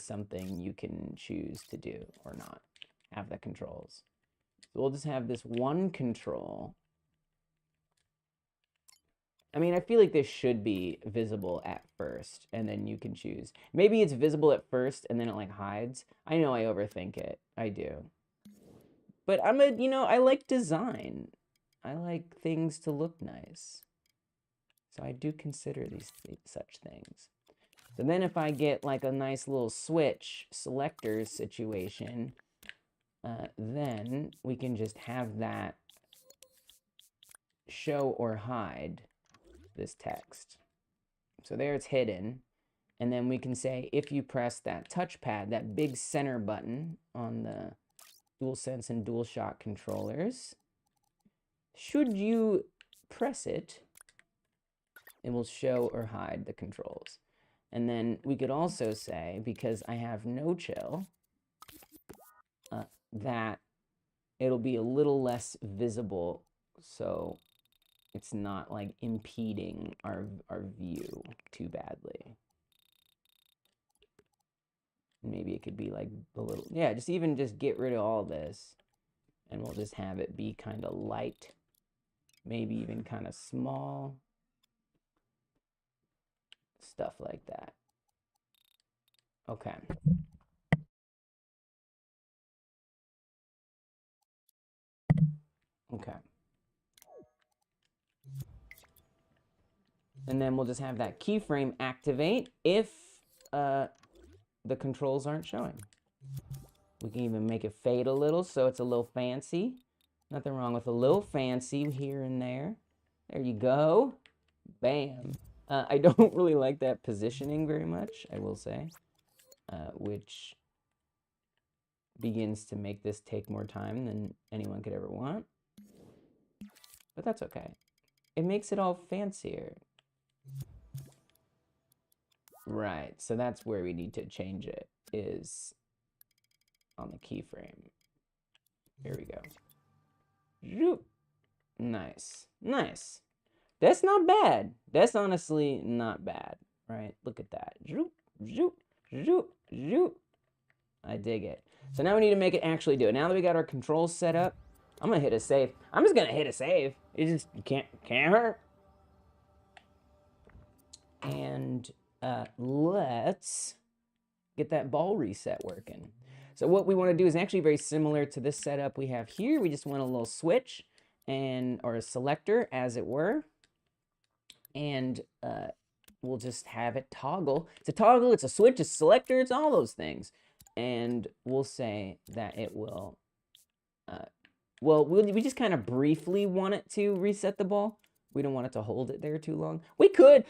something you can choose to do or not. Have the controls. So we'll just have this one control. I mean, I feel like this should be visible at first, and then you can choose. Maybe it's visible at first, and then it like hides. I know I overthink it. I do. But I like design. I like things to look nice. So I do consider such things. So then if I get like a nice little switch selectors situation, then we can just have that show or hide this text. So there it's hidden. And then we can say, if you press that touchpad, that big center button on the DualSense and DualShock controllers, should you press it, it will show or hide the controls. And then we could also say, because I have no chill, that it'll be a little less visible, so it's not like impeding our view too badly. Maybe it could be like a little, yeah, just even just get rid of all this. And we'll just have it be kind of light. Maybe even kind of small. Stuff like that. Okay. Okay. And then we'll just have that keyframe activate if the controls aren't showing. We can even make it fade a little so it's a little fancy. Nothing wrong with a little fancy here and there. There you go. Bam. I don't really like that positioning very much, I will say, which begins to make this take more time than anyone could ever want. But that's okay. It makes it all fancier. Right, so that's where we need to change it, is on the keyframe. Here we go. Zoop. Nice, nice. That's not bad. That's honestly not bad, right? Look at that. Zoop, zoop, zoop, zoop. I dig it. So now we need to make it actually do it. Now that we got our controls set up, I'm gonna hit a save. I'm just gonna hit a save. It just can't hurt. And let's get that ball reset working. So what we want to do is actually very similar to this setup we have here. We just want a little switch or a selector, as it were. And we'll just have it toggle. It's a toggle, it's a switch, it's a selector, it's all those things. And we'll say that it will, we just kind of briefly want it to reset the ball. We don't want it to hold it there too long. We could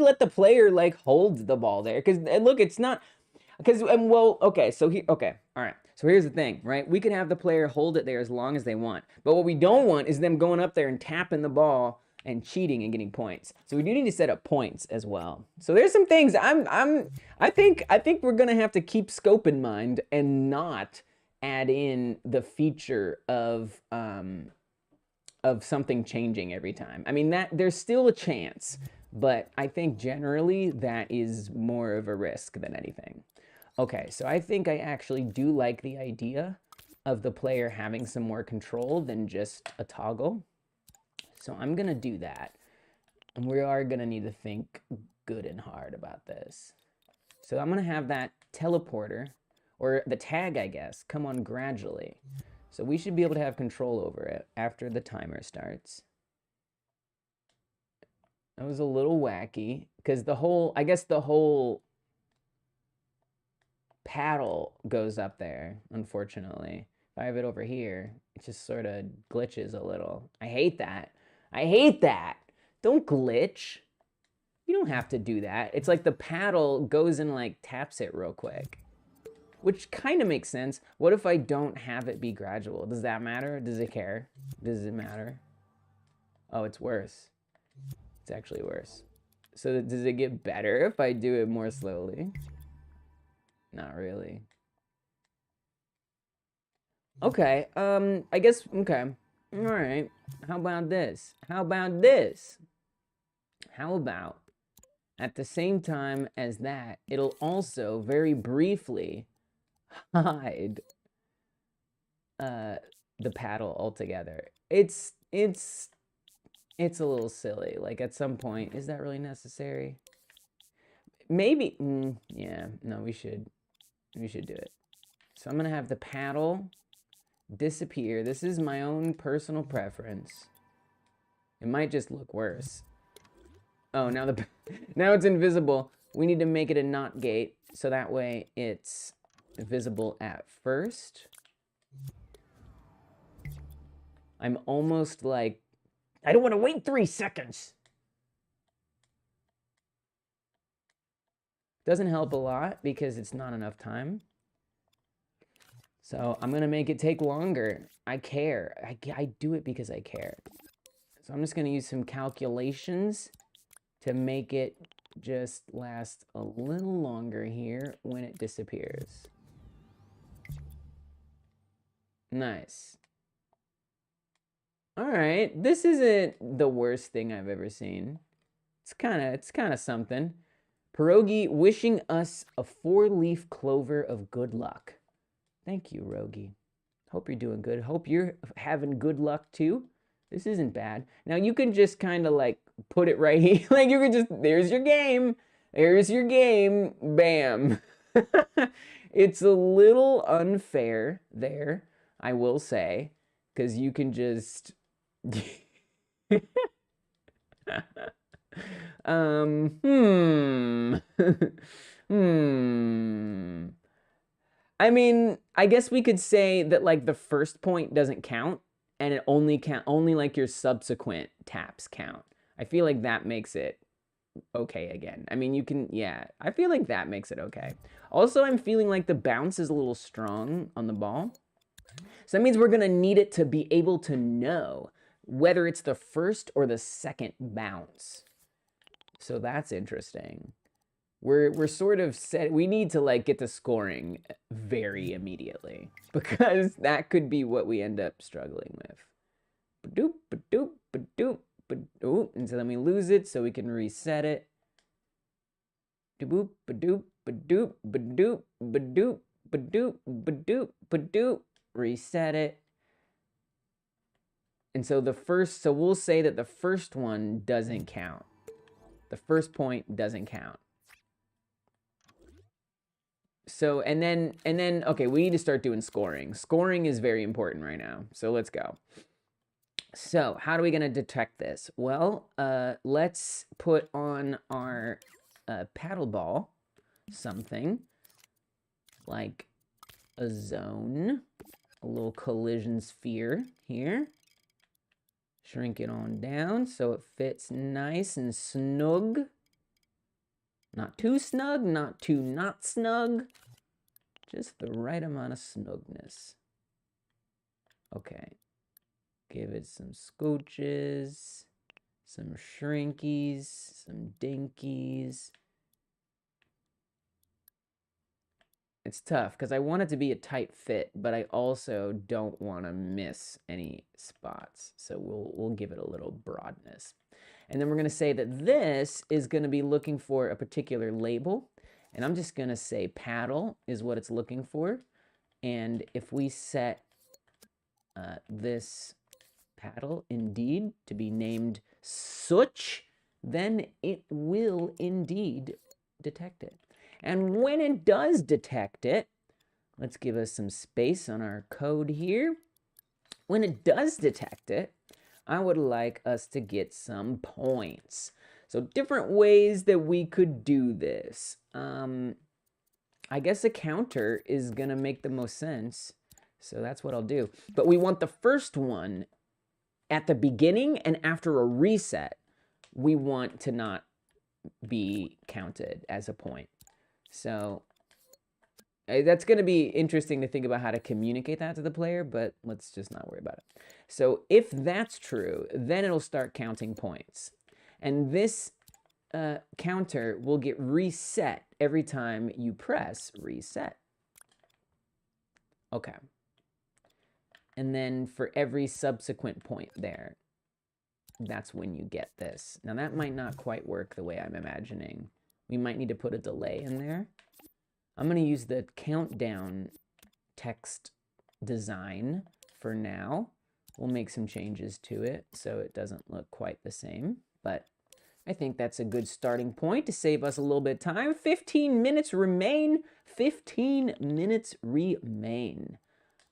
let the player like hold the ball there, because look, it's not, because well, okay, so here, okay, all right. So here's the thing, right? We can have the player hold it there as long as they want, but what we don't want is them going up there and tapping the ball and cheating and getting points. So we do need to set up points as well. So there's some things I think we're gonna have to keep scope in mind and not add in the feature of something changing every time. I mean, that there's still a chance, but I think generally that is more of a risk than anything. Okay, so I think I actually do like the idea of the player having some more control than just a toggle. So I'm gonna do that. And we are gonna need to think good and hard about this. So I'm gonna have that teleporter, or the tag, I guess, come on gradually. So we should be able to have control over it after the timer starts. That was a little wacky, because I guess the whole paddle goes up there, unfortunately. If I have it over here, it just sort of glitches a little. I hate that. I hate that. Don't glitch. You don't have to do that. It's like the paddle goes and like taps it real quick, which kind of makes sense. What if I don't have it be gradual? Does that matter? Does it care? Does it matter? Oh, it's worse. It's actually worse. So does it get better if I do it more slowly? Not really. Okay, I guess, okay. All right, how about this? How about this? How about at the same time as that, it'll also very briefly hide the paddle altogether. It's a little silly. Like at some point, is that really necessary? Maybe, yeah, no, we should do it. So I'm gonna have the paddle disappear. This is my own personal preference. It might just look worse. Oh, now now it's invisible. We need to make it a not gate so that way it's visible at first. I'm almost like, I don't want to wait 3 seconds. Doesn't help a lot because it's not enough time. So I'm gonna make it take longer. I care. I do it because I care. So I'm just gonna use some calculations to make it just last a little longer here when it disappears. Nice. All right, this isn't the worst thing I've ever seen. It's kind of something. Pierogi wishing us a 4-leaf clover of good luck. Thank you, Rogi. Hope you're doing good. Hope you're having good luck too. This isn't bad. Now you can just kind of like put it right here. Like you can just, there's your game. There's your game. Bam. It's a little unfair there, I will say, because you can just... I mean, I guess we could say that like the first point doesn't count, and it only like your subsequent taps count. I feel like that makes it okay again. I mean, you can, yeah, I feel like that makes it okay. Also, I'm feeling like the bounce is a little strong on the ball. So that means we're gonna need it to be able to know whether it's the first or the second bounce. So that's interesting. We're sort of set, we need to like get to scoring very immediately, because that could be what we end up struggling with. Ba-doop, ba-doop, ba-doop, ba-doop. And so then we lose it, so we can reset it. Ba-doop, ba-doop, ba-doop, ba-doop, ba-doop, ba-doop, ba-doop, ba-doop. Reset it. And so so we'll say that the first one doesn't count. The first point doesn't count. So, and then, okay, we need to start doing scoring. Scoring is very important right now. So let's go. So how are we going to detect this? Well, let's put on our paddle ball something like a zone, a little collision sphere here. Shrink it on down so it fits nice and snug. Not too snug, not too not snug. Just the right amount of snugness. Okay. Give it some scooches, some shrinkies, some dinkies. It's tough because I want it to be a tight fit, but I also don't want to miss any spots. So we'll give it a little broadness. And then we're going to say that this is going to be looking for a particular label. And I'm just going to say paddle is what it's looking for. And if we set this paddle indeed to be named such, then it will indeed detect it. And when it does detect it, let's give us some space on our code here. When it does detect it, I would like us to get some points. So different ways that we could do this. I guess a counter is going to make the most sense. So that's what I'll do. But we want the first one at the beginning, and after a reset, we want to not be counted as a point. So that's going to be interesting to think about how to communicate that to the player, but let's just not worry about it. So if that's true, then it'll start counting points. And this counter will get reset every time you press reset. Okay. And then for every subsequent point there, that's when you get this. Now that might not quite work the way I'm imagining. We might need to put a delay in there. I'm going to use the countdown text design for now. We'll make some changes to it so it doesn't look quite the same, but I think that's a good starting point to save us a little bit of time. 15 minutes remain. 15 minutes remain.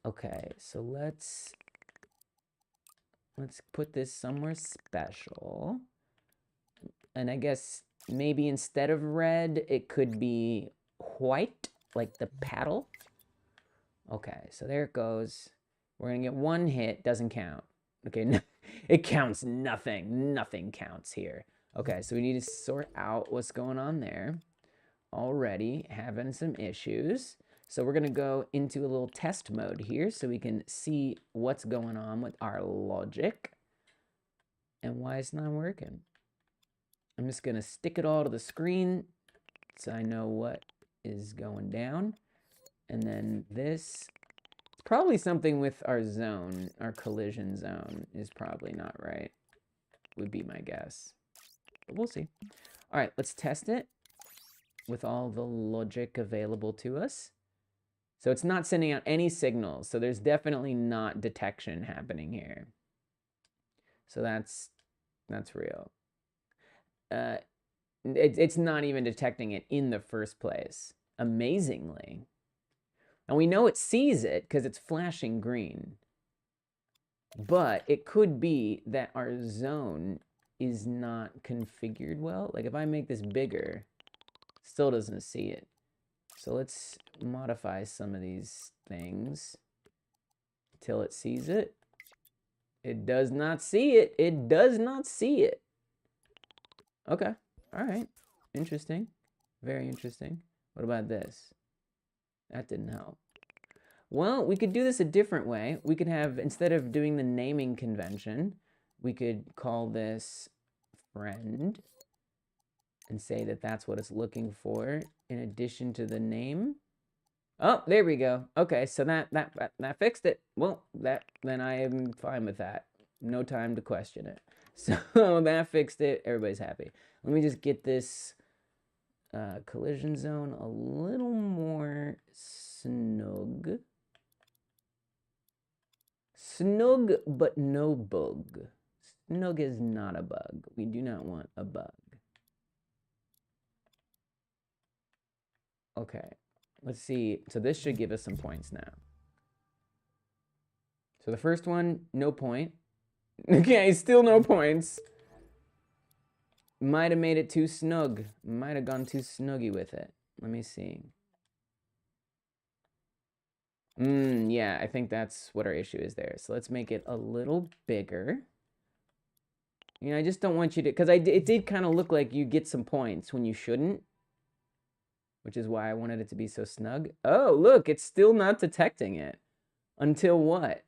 Okay, so let's put this somewhere special. And I guess maybe instead of red, it could be white, like the paddle. Okay, so there it goes. We're gonna get one hit, doesn't count. Okay, it counts nothing. Nothing counts here. Okay, so we need to sort out what's going on there. Already having some issues. So we're gonna go into a little test mode here so we can see what's going on with our logic and why it's not working. I'm just gonna stick it all to the screen so I know what is going down. And then this, it's probably something with our zone, our collision zone is probably not right, would be my guess. But we'll see. All right, let's test it. with all the logic available to us. So it's not sending out any signals. So there's definitely not detection happening here. So that's real. It's not even detecting it in the first place, amazingly. And we know it sees it because it's flashing green. But it could be that our zone is not configured well. Like if I make this bigger, still doesn't see it. So let's modify some of these things till it sees it. It does not see it. It does not see it. Okay. All right. Interesting. Very interesting. What about this? That didn't help. Well, we could do this a different way. We could have, instead of doing the naming convention, we could call this friend and say that that's what it's looking for in addition to the name. Oh, there we go. Okay, so that fixed it. Well, then I am fine with that. No time to question it. So that fixed it. Everybody's happy. Let me just get this collision zone a little more snug. Snug, but no bug. Snug is not a bug. We do not want a bug. Okay, let's see. So this should give us some points now. So the first one, no point. Okay, still no points. Might have made it too snug. Might have gone too snuggy with it. Let me see. Yeah, I think that's what our issue is there. So let's make it a little bigger. You know, I just don't want you to, because it did kind of look like you get some points when you shouldn't, which is why I wanted it to be so snug. Oh, look, it's still not detecting it. Until what?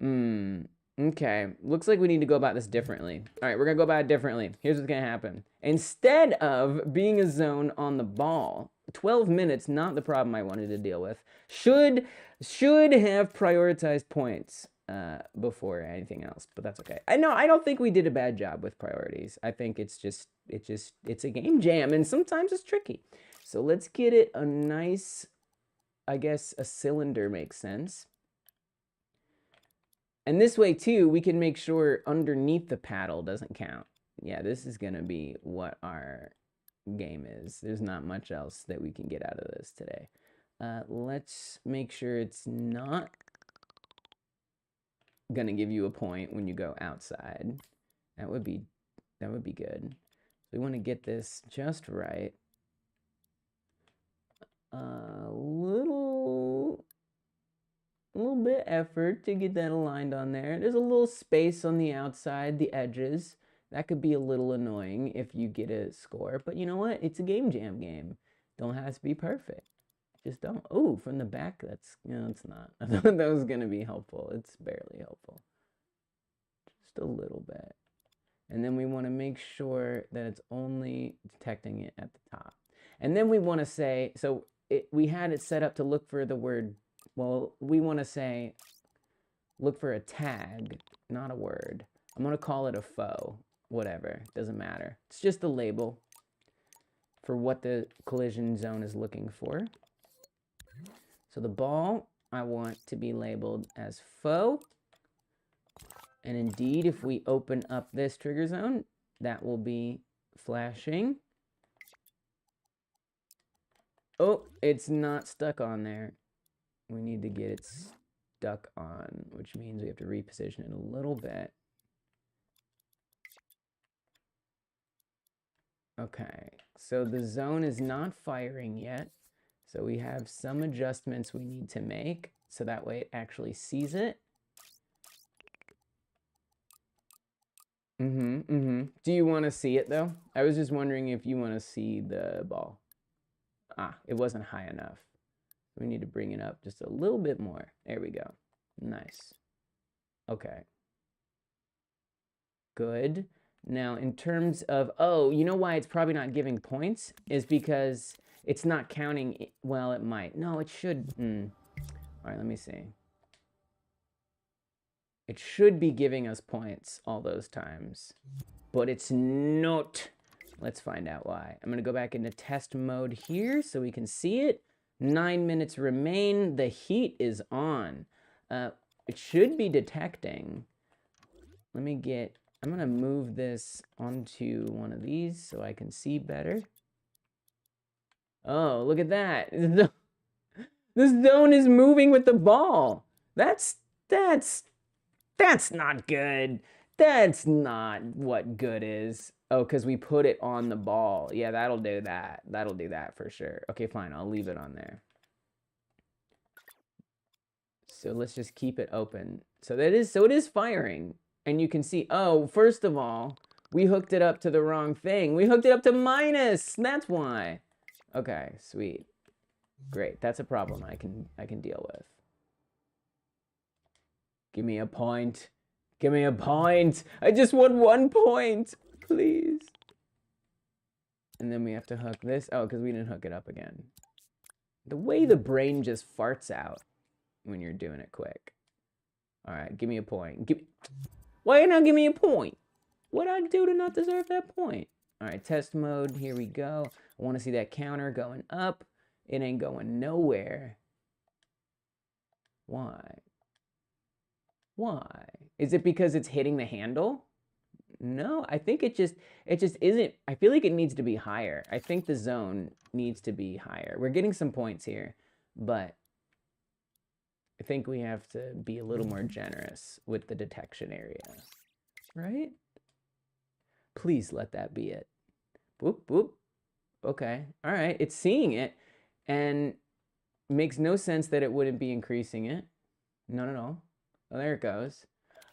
Okay, looks like we need to go about this differently. All right, we're gonna go about it differently. Here's what's gonna happen. Instead of being a zone on the ball, 12 minutes, not the problem I wanted to deal with, should have prioritized points before anything else, but that's okay. I don't think we did a bad job with priorities. I think it's a game jam, and sometimes it's tricky. So let's get it a nice, I guess a cylinder makes sense. And this way, too, we can make sure underneath the paddle doesn't count. Yeah, this is going to be what our game is. There's not much else that we can get out of this today. Let's make sure it's not going to give you a point when you go outside. That would be good. We want to get this just right. Little bit effort to get that aligned on there. There's a little space on the outside, the edges. That could be a little annoying if you get a score, but you know what? It's a game jam game. Don't have to be perfect. Just don't. Oh, from the back, that's, it's not. I thought that was going to be helpful. It's barely helpful. Just a little bit. And then we want to make sure that it's only detecting it at the top. And then we want to say, so we had it set up to look for the word. Well, we want to say, look for a tag, not a word. I'm going to call it a faux, whatever, doesn't matter. It's just a label for what the collision zone is looking for. So the ball, I want to be labeled as faux. And indeed, if we open up this trigger zone, that will be flashing. Oh, it's not stuck on there. We need to get it stuck on, which means we have to reposition it a little bit. Okay, so the zone is not firing yet. So we have some adjustments we need to make so that way it actually sees it. Do you want to see it though? I was just wondering if you want to see the ball. Ah, it wasn't high enough. We need to bring it up just a little bit more. There we go. Nice. Okay. Good. Now, in terms of, oh, you know why it's probably not giving points? Is because it's not counting. Well, it might. No, it should. All right, let me see. It should be giving us points all those times, but it's not Let's find out why. I'm gonna go back into test mode here so we can see it. 9 minutes remain. The heat is on. It should be detecting. I'm gonna move this onto one of these so I can see better. Oh, look at that. The zone is moving with the ball. That's not good. That's not what good is. Oh, because we put it on the ball. Yeah, that'll do that. That'll do that for sure. Okay, fine. I'll leave it on there. So let's just keep it open. So it is firing. And you can see, oh, first of all, we hooked it up to the wrong thing. We hooked it up to minus. That's why. Okay, sweet. Great. That's a problem I can deal with. Give me a point. Give me a point. I just want 1 point. Please. And then we have to hook this. Oh, because we didn't hook it up again. The way the brain just farts out when you're doing it quick. All right, give me a point. Why not give me a point? What'd I do to not deserve that point? All right, test mode. Here we go. I want to see that counter going up. It ain't going nowhere. Why? Why? Is it because it's hitting the handle? No, I think it just isn't. I feel like it needs to be higher. I think the zone needs to be higher. We're getting some points here, but I think we have to be a little more generous with the detection area, right? Please let that be it. Boop, boop. Okay, all right, it's seeing it, and it makes no sense that it wouldn't be increasing it. Not at all. Oh, there it goes.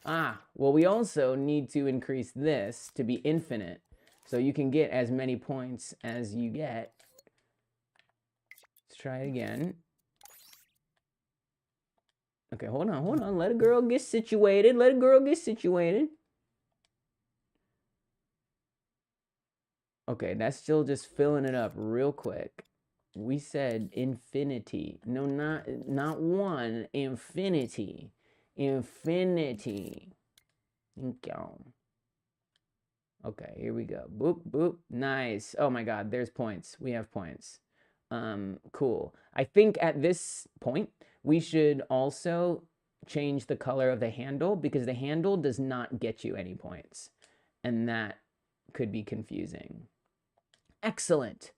Ah, well, we also need to increase this to be infinite, so you can get as many points as you get. Let's try it again. Okay, hold on. Let a girl get situated. Let a girl get situated. Okay, that's still just filling it up real quick. We said infinity. No, not one. Infinity. Infinity. Thank you. Okay, here we go. Boop, boop. Nice. Oh my God, there's points. We have points. Cool. I think at this point, we should also change the color of the handle because the handle does not get you any points. And that could be confusing. Excellent.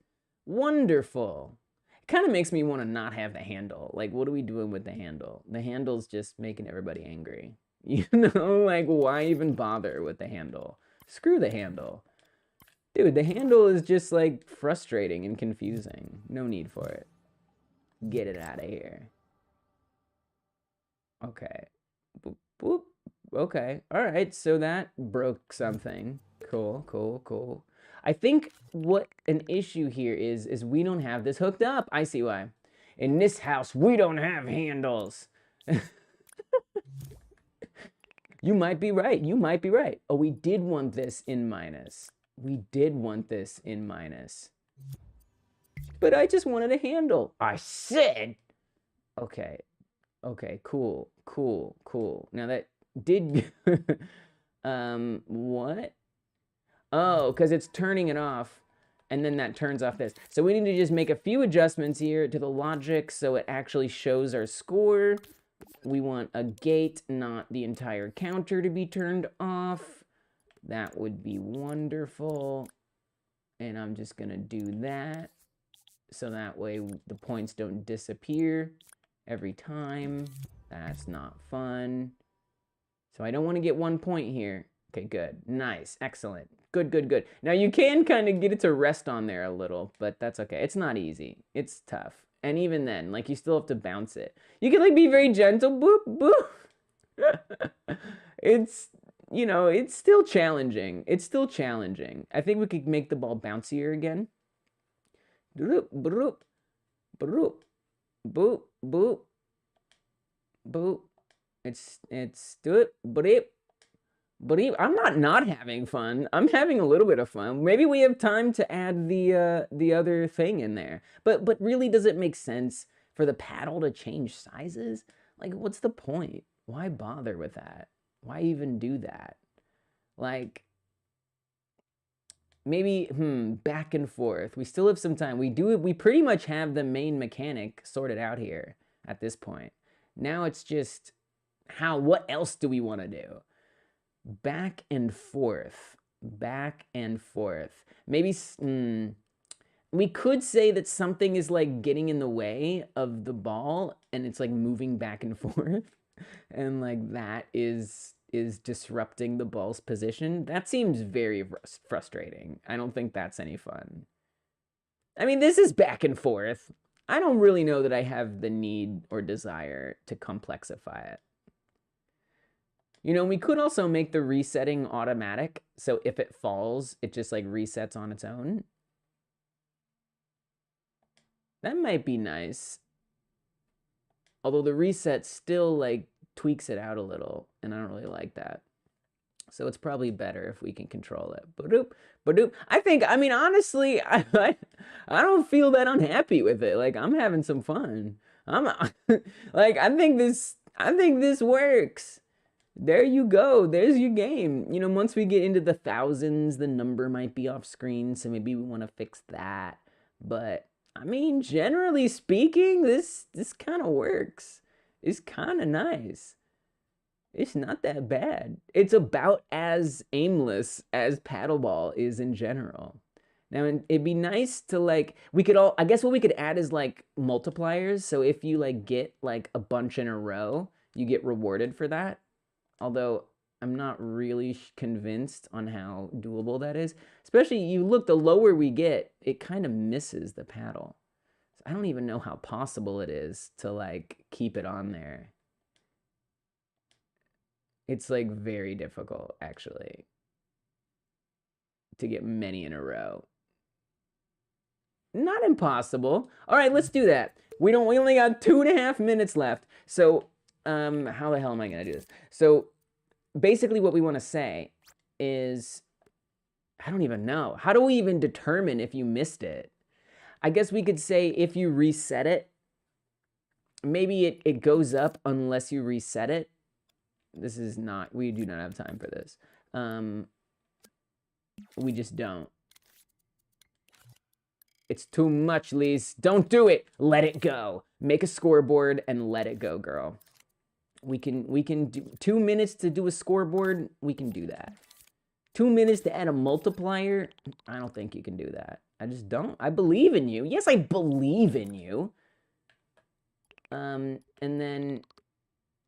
Wonderful. It kind of makes me want to not have the handle. Like, what are we doing with the handle? The handle's just making everybody angry. You know, like, why even bother with the handle? Screw the handle. Dude, the handle is just, like, frustrating and confusing. No need for it. Get it out of here. Okay. Boop, boop. Okay. All right, so that broke something. Cool, cool, cool. I think what an issue here is we don't have this hooked up. I see why. In this house, we don't have handles. You might be right. You might be right. Oh, we did want this in minus. We did want this in minus. But I just wanted a handle. I said. Okay. Okay, cool, cool, cool. Now that did, what? Oh, because it's turning it off, and then that turns off this. So we need to just make a few adjustments here to the logic so it actually shows our score. We want a gate, not the entire counter to be turned off. That would be wonderful. And I'm just gonna do that. So that way the points don't disappear every time. That's not fun. So I don't want to get 1 point here. Okay, good. Nice. Excellent. Good, good, good. Now you can kind of get it to rest on there a little, but that's okay. It's not easy. It's tough. And even then, like, you still have to bounce it. You can, like, be very gentle. Boop, boop. It's, you know, it's still challenging. It's still challenging. I think we could make the ball bouncier again. Boop, boop, boop, boop, boop, boop. It's do it, boop. But I'm not having fun. I'm having a little bit of fun. Maybe we have time to add the other thing in there. But really, does it make sense for the paddle to change sizes? Like, what's the point? Why bother with that? Why even do that? Like, Maybe, back and forth. We still have some time. We pretty much have the main mechanic sorted out here at this point. Now it's just what else do we want to do? Back and forth. Back and forth. Maybe, we could say that something is like getting in the way of the ball and it's like moving back and forth. And like that is disrupting the ball's position. That seems very frustrating. I don't think that's any fun. I mean, this is back and forth. I don't really know that I have the need or desire to complexify it. You know, we could also make the resetting automatic. So if it falls, it just like resets on its own. That might be nice. Although the reset still like tweaks it out a little, and I don't really like that. So it's probably better if we can control it. Ba-doop, ba-doop. I mean, honestly, I don't feel that unhappy with it. Like, I'm having some fun. Like, I think this works. There you go. There's your game. You know, once we get into the thousands, the number might be off screen, so maybe we want to fix that. But I mean, generally speaking, this kind of works. It's kind of nice. It's not that bad. It's about as aimless as paddleball is in general. Now, it'd be nice to like, I guess what we could add is like multipliers. So if you like get like a bunch in a row, you get rewarded for that. Although I'm not really convinced on how doable that is. Especially you look, the lower we get, it kind of misses the paddle. So I don't even know how possible it is to like keep it on there. It's like very difficult actually to get many in a row. Not impossible. All right, let's do that. We only got 2.5 minutes left. So how the hell am I gonna do this? So basically what we want to say is, I don't even know. How do we even determine if you missed it? I guess we could say if you reset it, maybe it goes up unless you reset it. This is not, we do not have time for this. We just don't. It's too much, Liz. Don't do it. Let it go. Make a scoreboard and let it go, girl. We can do 2 minutes to do a scoreboard. We can do that. 2 minutes to add a multiplier. I don't think you can do that. I just don't. I believe in you. Yes, I believe in you. And then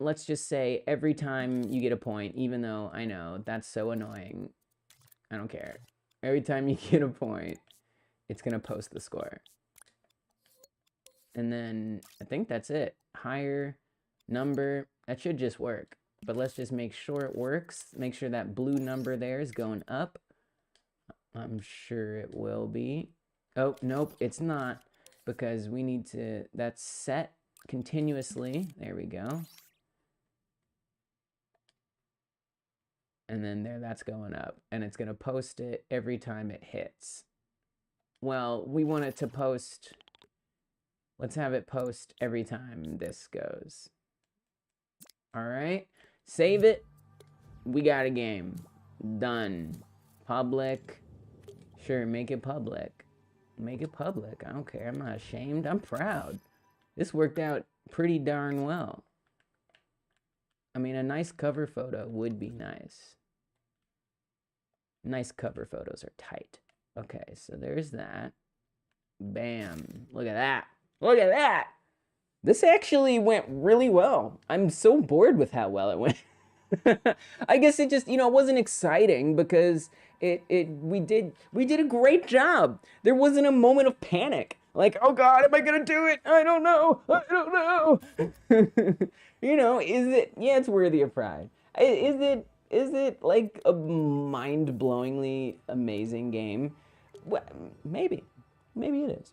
let's just say every time you get a point, even though I know that's so annoying. I don't care. Every time you get a point, it's going to post the score. And then I think that's it. Higher number. That should just work. But let's just make sure it works. Make sure that blue number there is going up. I'm sure it will be. Oh, nope, it's not. Because we need to, that's set continuously. There we go. And then there, that's going up. And it's going to post it every time it hits. Well, we want it to post. Let's have it post every time this goes. All right. Save it. We got a game. Done. Public. Sure, make it public. Make it public. I don't care. I'm not ashamed. I'm proud. This worked out pretty darn well. I mean, a nice cover photo would be nice. Nice cover photos are tight. Okay, so there's that. Bam. Look at that. Look at that. This actually went really well. I'm so bored with how well it went. I guess it just, you know, it wasn't exciting because we did a great job. There wasn't a moment of panic. Like, oh God, am I gonna do it? I don't know. I don't know. You know, yeah, it's worthy of pride. Is it like a mind-blowingly amazing game? Well, maybe it is.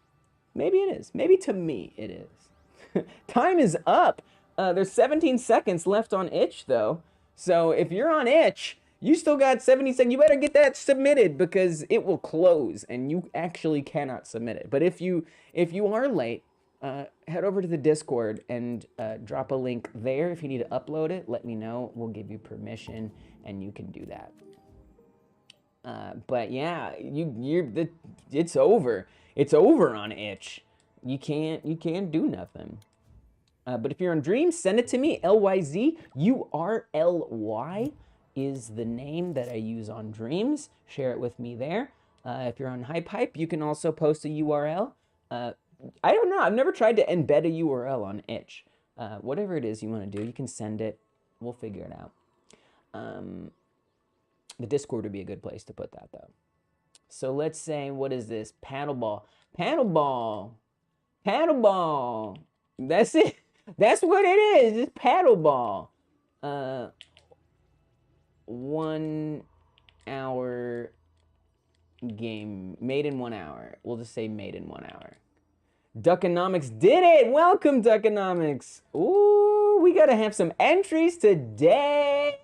Maybe it is. Maybe to me it is. Time is up. There's 17 seconds left on itch though. So if you're on itch, you still got 70 seconds. You better get that submitted because it will close and you actually cannot submit it. But if you are late, head over to the Discord and drop a link there. If you need to upload it, let me know. We'll give you permission and you can do that. But yeah, it's over. It's over on itch. You can't do nothing. But if you're on Dreams, send it to me. LYZ URLY is the name that I use on Dreams. Share it with me there. If you're on HypeHype, you can also post a URL. I don't know. I've never tried to embed a URL on itch. Whatever it is you want to do, you can send it. We'll figure it out. The Discord would be a good place to put that, though. So let's say, what is this? Paddleball. Paddleball. Paddleball. That's it. That's what it is. It's paddleball. 1 hour game. Made in 1 hour. We'll just say made in 1 hour. Duckonomics did it! Welcome, Duckonomics! Ooh, we gotta have some entries today!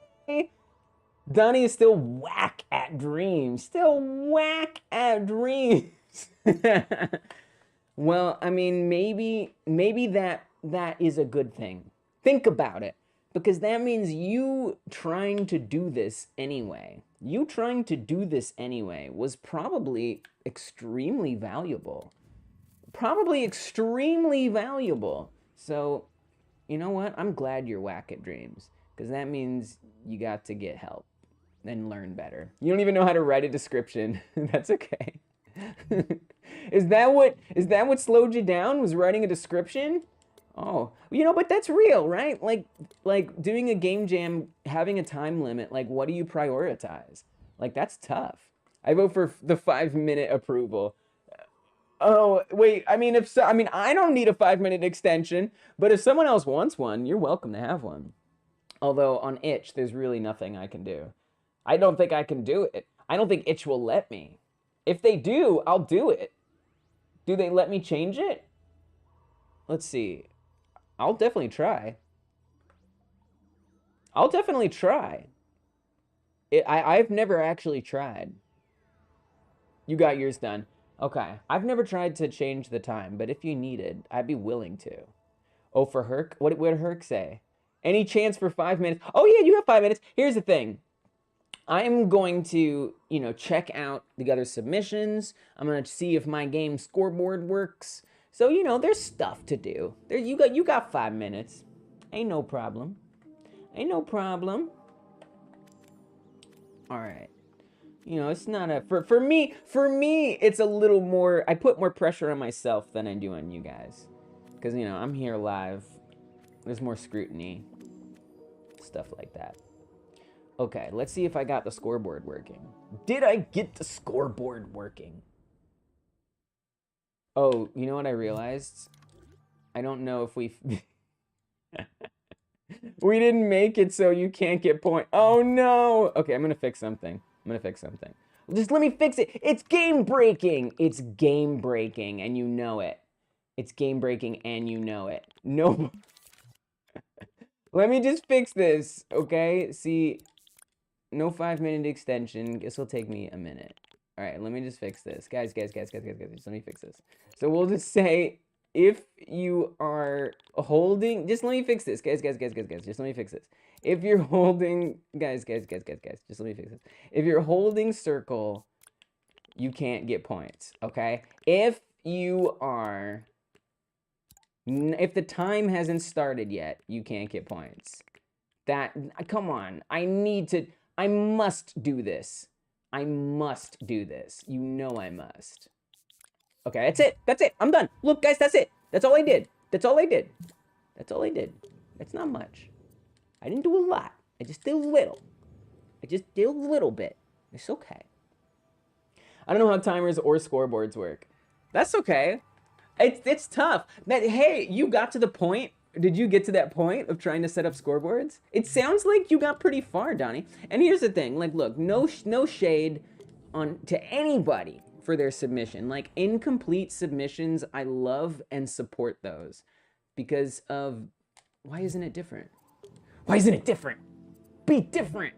Donnie is still whack at Dreams. Still whack at Dreams. Well, I mean, maybe that is a good thing. Think about it. Because that means you trying to do this anyway. You trying to do this anyway was probably extremely valuable. Probably extremely valuable. So, you know what? I'm glad you're whack at Dreams. Because that means you got to get help and learn better. You don't even know how to write a description. That's okay. Is that what slowed you down? Was writing a description? Oh, you know, but that's real, right? Like doing a game jam, having a time limit, like what do you prioritize? Like that's tough. I vote for the 5-minute approval. Oh, wait, I mean, I don't need a 5-minute extension, but if someone else wants one, you're welcome to have one. Although on itch, there's really nothing I can do. I don't think I can do it. I don't think itch will let me. If they do, I'll do it. Do they let me change it? Let's see. I'll definitely try. I'll definitely try. I've never actually tried. You got yours done. Okay. I've never tried to change the time, but if you needed, I'd be willing to. Oh, for Herc? What did Herc say? Any chance for 5 minutes? Oh, yeah, you have 5 minutes. Here's the thing. I'm going to, you know, check out the other submissions. I'm going to see if my game scoreboard works. So, you know, there's stuff to do. You got 5 minutes. Ain't no problem. Ain't no problem. All right. You know, it's not a for me, it's a little more, I put more pressure on myself than I do on you guys. Cuz you know, I'm here live. There's more scrutiny. Stuff like that. Okay, let's see if I got the scoreboard working. Did I get the scoreboard working? Oh, you know what I realized? I don't know if we we didn't make it so you can't get point. Oh no. Okay, I'm going to fix something. Just let me fix it. It's game breaking. It's game breaking and you know it. It's game breaking and you know it. No. Let me just fix this, okay? See, no 5-minute extension. Guess it'll take me a minute. All right, let me just fix this. Guys, just let me fix this. So we'll just say if you are holding, just let me fix this. Guys, just let me fix this. If you're holding, guys, just let me fix this. If you're holding circle, you can't get points, okay? If you are, if the time hasn't started yet, you can't get points. Come on, I must do this. I must do this. You know I must. Okay, that's it. I'm done. Look, guys, that's it. That's all I did. That's all I did. It's not much. I didn't do a lot. I just did a little. Bit. It's okay. I don't know how timers or scoreboards work. That's okay. It's tough. Hey, you got to the point. Did you get to that point of trying to set up scoreboards? It sounds like you got pretty far, Donnie. And here's the thing. Like, look, no shade to anybody for their submission. Like, incomplete submissions, I love and support those. Because of, why isn't it different? Why isn't it different? Be different.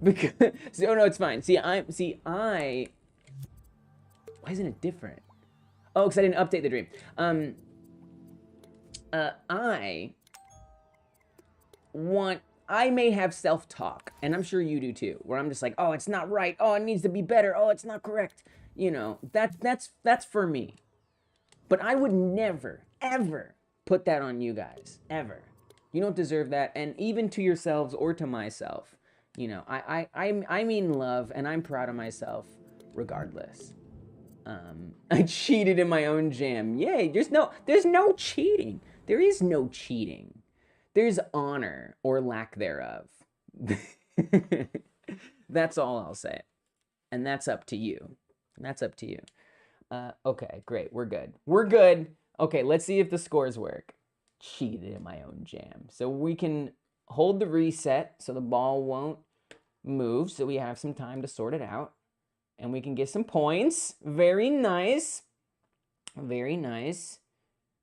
Because, oh no, it's fine. Why isn't it different? Oh, because I didn't update the dream. I want I may have self-talk, and I'm sure you do too, where I'm just like, oh, it's not right. Oh, it needs to be better. Oh, it's not correct. You know, that's for me. But I would never, ever put that on you guys, ever. You don't deserve that, and even to yourselves or to myself. You know, I mean love, and I'm proud of myself, regardless. I cheated in my own jam. Yay! There's no cheating. There is no cheating. There's honor or lack thereof. That's all I'll say, and that's up to you. That's up to you. Okay, great. We're good. We're good. Okay, let's see if the scores work. Cheated in my own jam. So we can hold the reset so the ball won't move, so we have some time to sort it out. And we can get some points. Very nice. Very nice.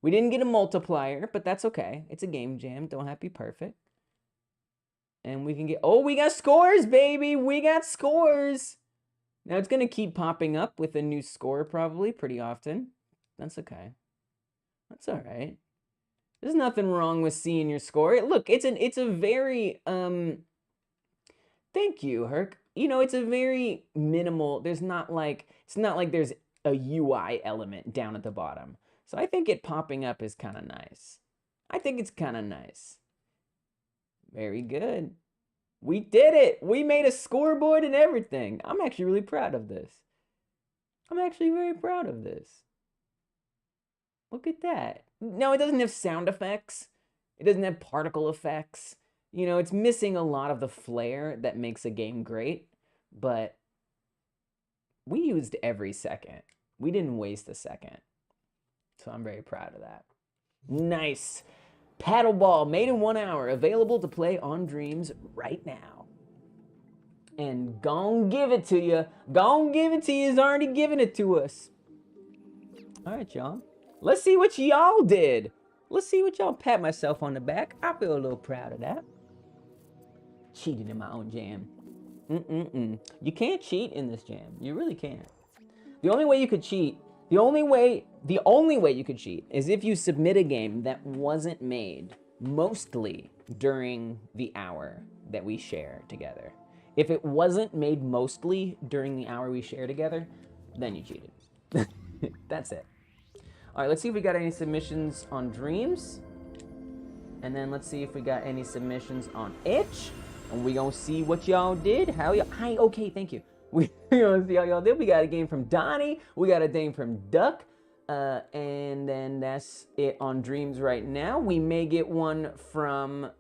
We didn't get a multiplier, but that's okay. It's a game jam. Don't have to be perfect. And we can get... Oh, we got scores, baby! We got scores! Now, it's going to keep popping up with a new score, probably, pretty often. That's okay. That's all right. There's nothing wrong with seeing your score. Look, it's a very... Thank you, Herc. You know, it's a very minimal... It's not like there's a UI element down at the bottom. So I think it popping up is kind of nice. I think it's kind of nice. Very good. We did it! We made a scoreboard and everything. I'm actually really proud of this. I'm actually very proud of this. Look at that. No, it doesn't have sound effects. It doesn't have particle effects. You know, it's missing a lot of the flair that makes a game great, but we used every second. We didn't waste a second. So I'm very proud of that. Nice. Paddleball, made in 1 hour, available to play on Dreams right now. And gon' give it to you. Gon' give it to you. He's already giving it to us. All right, y'all. Let's see what y'all did. Let's see what y'all. Pat myself on the back. I feel a little proud of that. Cheated in my own jam. You can't cheat in this jam. You really can't. The only way you could cheat, the only way you could cheat is if you submit a game that wasn't made mostly during the hour that we share together. If it wasn't made mostly during the hour we share together, then you cheated. That's it. All right, let's see if we got any submissions on Dreams. And then let's see if we got any submissions on Itch. And we gonna see what y'all did. How y'all, hi, okay, thank you. We gonna see how y'all did. We got a game from Donnie. We got a game from Duck. And then that's it on Dreams right now. We may get one from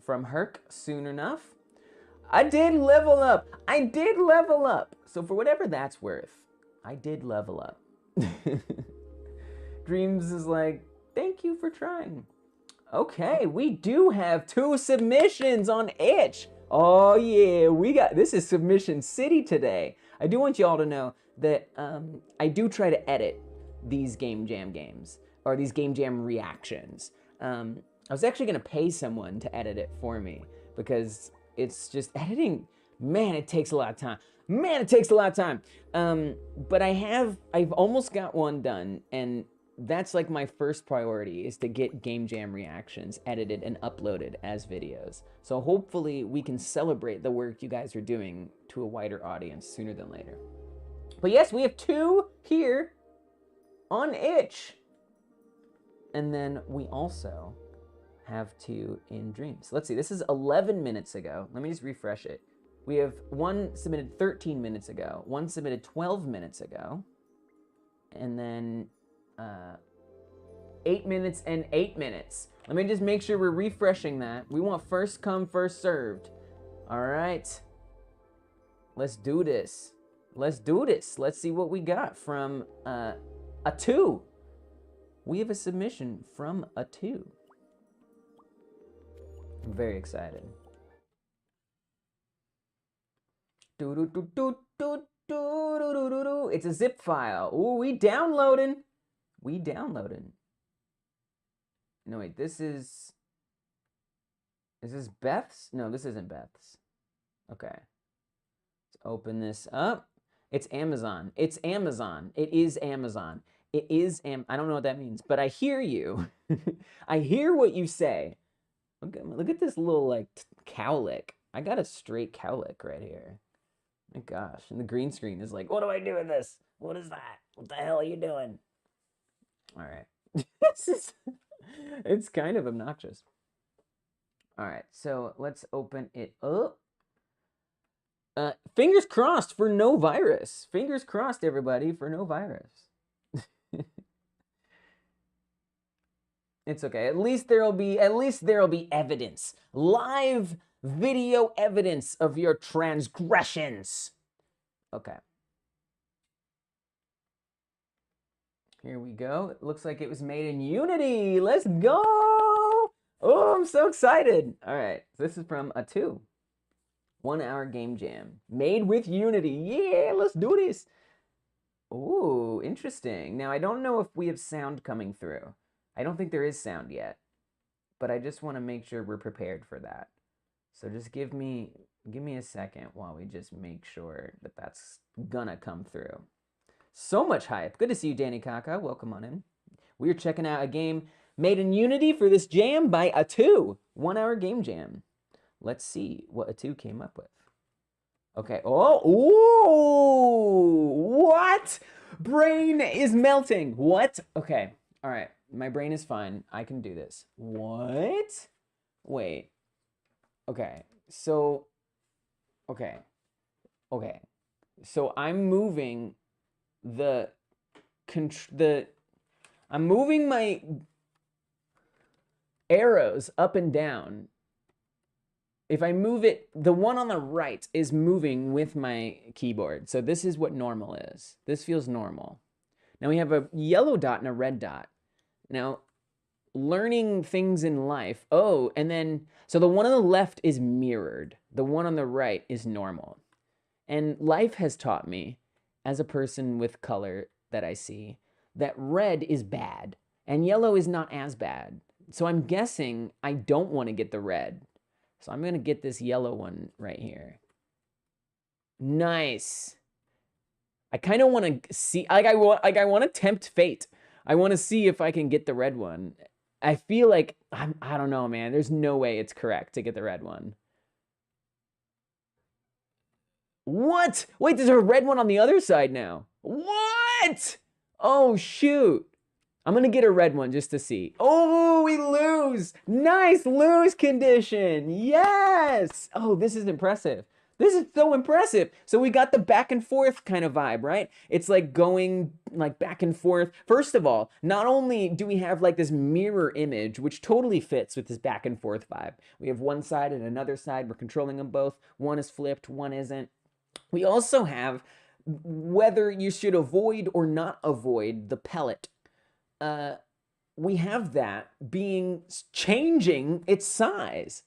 Herc soon enough. I did level up. I did level up. So for whatever that's worth, I did level up. Dreams is like, thank you for trying. Okay, we do have 2 submissions on Itch. Oh yeah, this is submission city today. I do want y'all to know that I do try to edit these Game Jam games, or these Game Jam reactions. I was actually gonna pay someone to edit it for me, because it's just editing, man, it takes a lot of time. Man, it takes a lot of time. But I've almost got one done, and that's like my first priority, is to get Game Jam reactions edited and uploaded as videos. So hopefully we can celebrate the work you guys are doing to a wider audience sooner than later. But yes, we have 2 here on Itch. And then we also have 2 in Dreams. Let's see, this is 11 minutes ago. Let me just refresh it. We have one submitted 13 minutes ago, one submitted 12 minutes ago, and then 8 minutes and 8 minutes. Let me just make sure we're refreshing that. We want first come, first served. All right. Let's do this. Let's do this. Let's see what we got from a 2. We have a submission from a 2. I'm very excited. It's a zip file. Ooh, we downloading. We downloading. No, wait, is this Beth's? No, this isn't Beth's. Okay. Let's open this up. It's Amazon. It's Amazon. It is Amazon. I don't know what that means, but I hear you. I hear what you say. Look at this little like cowlick. I got a straight cowlick right here. My gosh, and the green screen is like, what do I do with this? What is that? What the hell are you doing? All right. It's kind of obnoxious. All right, so let's open it up. Fingers crossed for no virus. Fingers crossed, everybody, for no virus. It's okay. At least there'll be evidence. Live video evidence of your transgressions. Okay. Here we go. It looks like it was made in Unity. Let's go. Oh, I'm so excited. All right. This is from a 2. 1 hour game jam. Made with Unity. Yeah, let's do this. Ooh, interesting. Now, I don't know if we have sound coming through. I don't think there is sound yet. But I just want to make sure we're prepared for that. So just give me a second while we just make sure that that's gonna come through. So much hype. Good to see you, Danny Kaka. Welcome on in. We're checking out a game made in Unity for this jam by a 2. 1 hour game jam. Let's see what a 2 came up with. Okay. Oh, ooh, what? Brain is melting. What? Okay. All right. My brain is fine. I can do this. What? Wait. Okay. So, okay. So I'm moving I'm moving my arrows up and down. If I move it, the one on the right is moving with my keyboard. So this is what normal is. This feels normal. Now we have a yellow dot and a red dot. Now, learning things in life. Oh, and then, so the one on the left is mirrored. The one on the right is normal. And life has taught me, as a person with color that I see, that red is bad and yellow is not as bad. So I'm guessing I don't want to get the red. So I'm going to get this yellow one right here. Nice. I kind of want to see, I want to tempt fate. I want to see if I can get the red one. I feel like, I don't know, man. There's no way it's correct to get the red one. What? Wait, there's a red one on the other side now. What? Oh, shoot. I'm going to get a red one just to see. Oh, we lose. Nice lose condition. Yes. Oh, this is impressive. This is so impressive. So we got the back and forth kind of vibe, right? It's like going like back and forth. First of all, not only do we have like this mirror image, which totally fits with this back and forth vibe. We have one side and another side. We're controlling them both. One is flipped, one isn't. We also have whether you should avoid or not avoid the pellet. We have that being changing its size.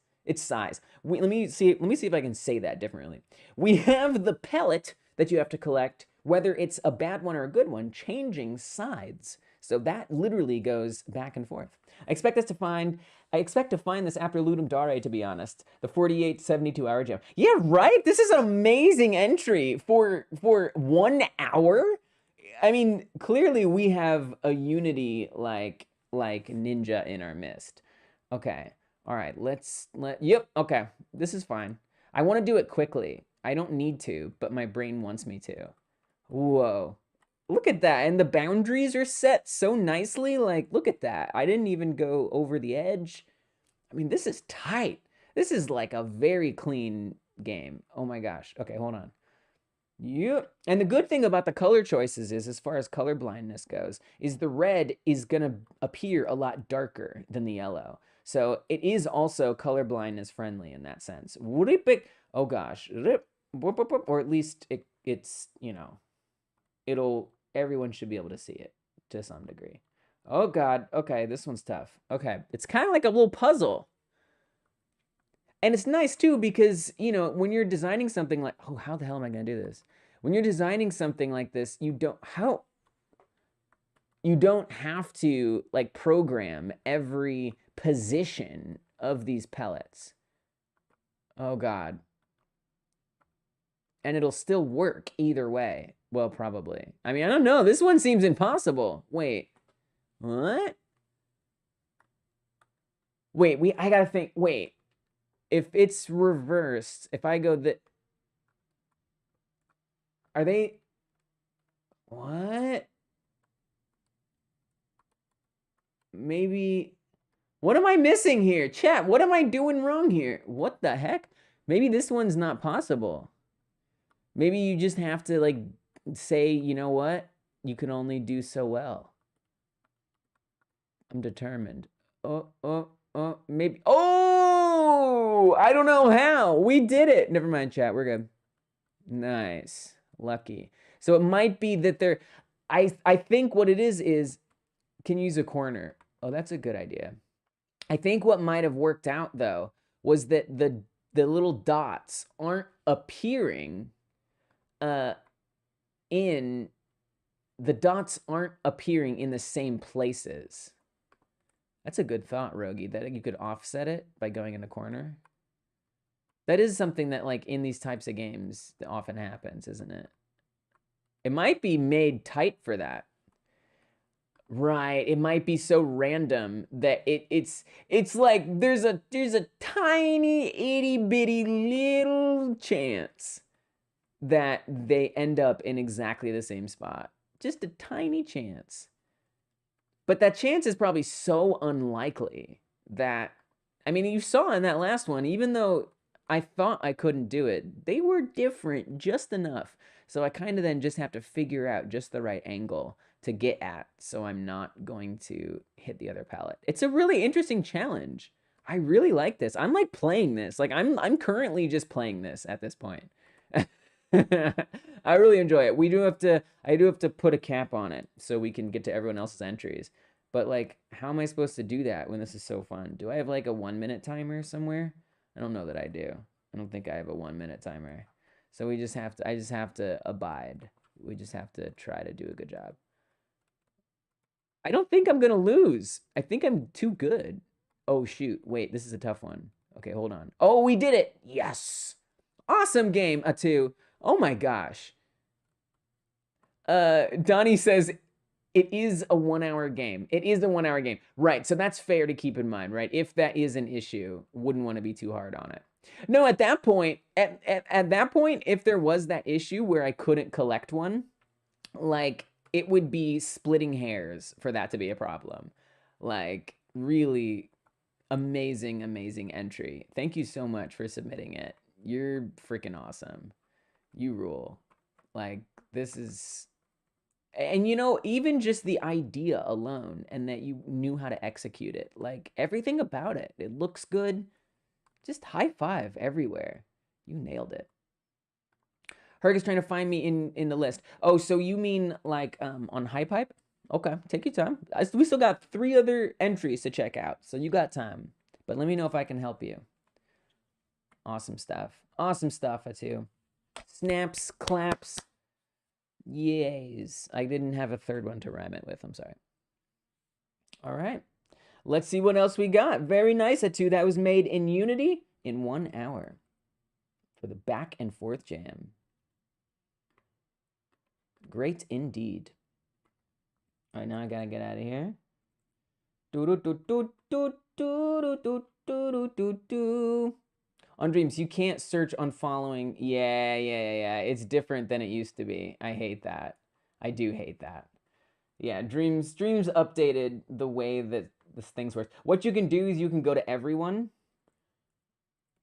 Let me see if I can say that differently. We have the pellet that you have to collect, whether it's a bad one or a good one, changing sides. So that literally goes back and forth. I expect to find this after Ludum Dare, to be honest. The 48-72 hour jam. Yeah, right? This is an amazing entry for 1 hour. I mean, clearly we have a Unity like ninja in our midst. Okay. All right, yep, okay. This is fine. I want to do it quickly. I don't need to, but my brain wants me to. Whoa. Look at that. And the boundaries are set so nicely. Like, look at that. I didn't even go over the edge. I mean, this is tight. This is like a very clean game. Oh my gosh. Okay, hold on. Yep. And the good thing about the color choices is, as far as color blindness goes, is the red is going to appear a lot darker than the yellow. So it is also color blindness friendly in that sense. Oh gosh. Or at least it's, you know, everyone should be able to see it to some degree. Oh God. Okay, this one's tough. Okay, it's kind of like a little puzzle. And it's nice too because, you know, when you're designing something like, oh, how the hell am I going to do this? When you're designing something like this, you don't have to like program every position of these pellets. Oh God. And it'll still work either way. Well, probably. I mean, I don't know. This one seems impossible. Wait. What? Wait, I gotta think. Wait, if it's reversed, if I go that, are they? What? Maybe. What am I missing here? Chat, what am I doing wrong here? What the heck? Maybe this one's not possible. Maybe you just have to like say, you know what? You can only do so well. I'm determined. Maybe. Oh, I don't know how. We did it. Never mind, chat. We're good. Nice. Lucky. So it might be that they're, I think what it is, can use a corner. Oh, that's a good idea. I think what might have worked out though was that the little dots aren't appearing in the same places. That's a good thought, Rogi, that you could offset it by going in a corner. That is something that, like, in these types of games often happens, isn't it? It might be made tight for that. Right, it might be so random that it's like there's a tiny itty bitty little chance that they end up in exactly the same spot. Just a tiny chance. But that chance is probably so unlikely that, I mean, you saw in that last one, even though I thought I couldn't do it, they were different just enough. So I kind of then just have to figure out just the right angle to get at so I'm not going to hit the other pallet. It's a really interesting challenge. I really like this. I'm like playing this. Like I'm currently just playing this at this point. I really enjoy it. I do have to put a cap on it so we can get to everyone else's entries. But like, how am I supposed to do that when this is so fun? Do I have like a 1-minute timer somewhere? I don't know that I do. I don't think I have a 1-minute timer. So I just have to abide. We just have to try to do a good job. I don't think I'm gonna lose. I think I'm too good. Oh shoot, wait, this is a tough one. Okay, hold on. Oh, we did it! Yes! Awesome game, Atu. Oh my gosh. Donnie says it is a 1-hour game. It is a 1-hour game. Right, so that's fair to keep in mind, right? If that is an issue, wouldn't want to be too hard on it. No, at that point, at that point, if there was that issue where I couldn't collect one, like, it would be splitting hairs for that to be a problem. Like, really amazing, amazing entry. Thank you so much for submitting it. You're freaking awesome. You rule. Like, this is... And you know, even just the idea alone and that you knew how to execute it, like everything about it, it looks good. Just high five everywhere. You nailed it. Herc is trying to find me in the list. Oh, so you mean like on High Pipe? Okay, take your time. We still got 3 other entries to check out, so you got time. But let me know if I can help you. Awesome stuff. Awesome stuff, Atu. Snaps, claps, yays. I didn't have a third one to rhyme it with. I'm sorry. All right. Let's see what else we got. Very nice, Atu. That was made in Unity in 1 hour for the back and forth jam. Great indeed. All right, now I gotta get out of here. On Dreams, you can't search on following. Yeah. It's different than it used to be. I hate that. I do hate that. Yeah, Dreams updated the way that this things work. What you can do is you can go to everyone,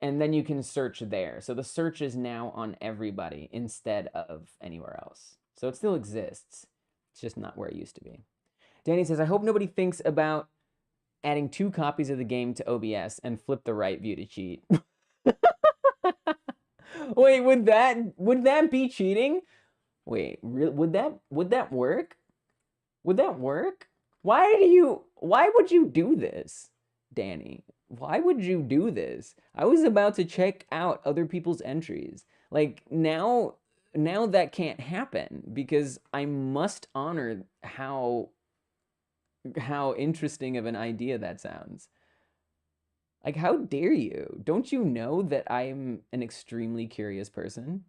and then you can search there. So the search is now on everybody instead of anywhere else. So it still exists. It's just not where it used to be. Danny says, I hope nobody thinks about adding 2 copies of the game to OBS and flip the right view to cheat. Wait, would that be cheating? Wait, would that work? Would that work? Why would you do this, Danny? Why would you do this? I was about to check out other people's entries. Like, now that can't happen because I must honor how interesting of an idea that sounds. Like, how dare you? Don't you know that I'm an extremely curious person?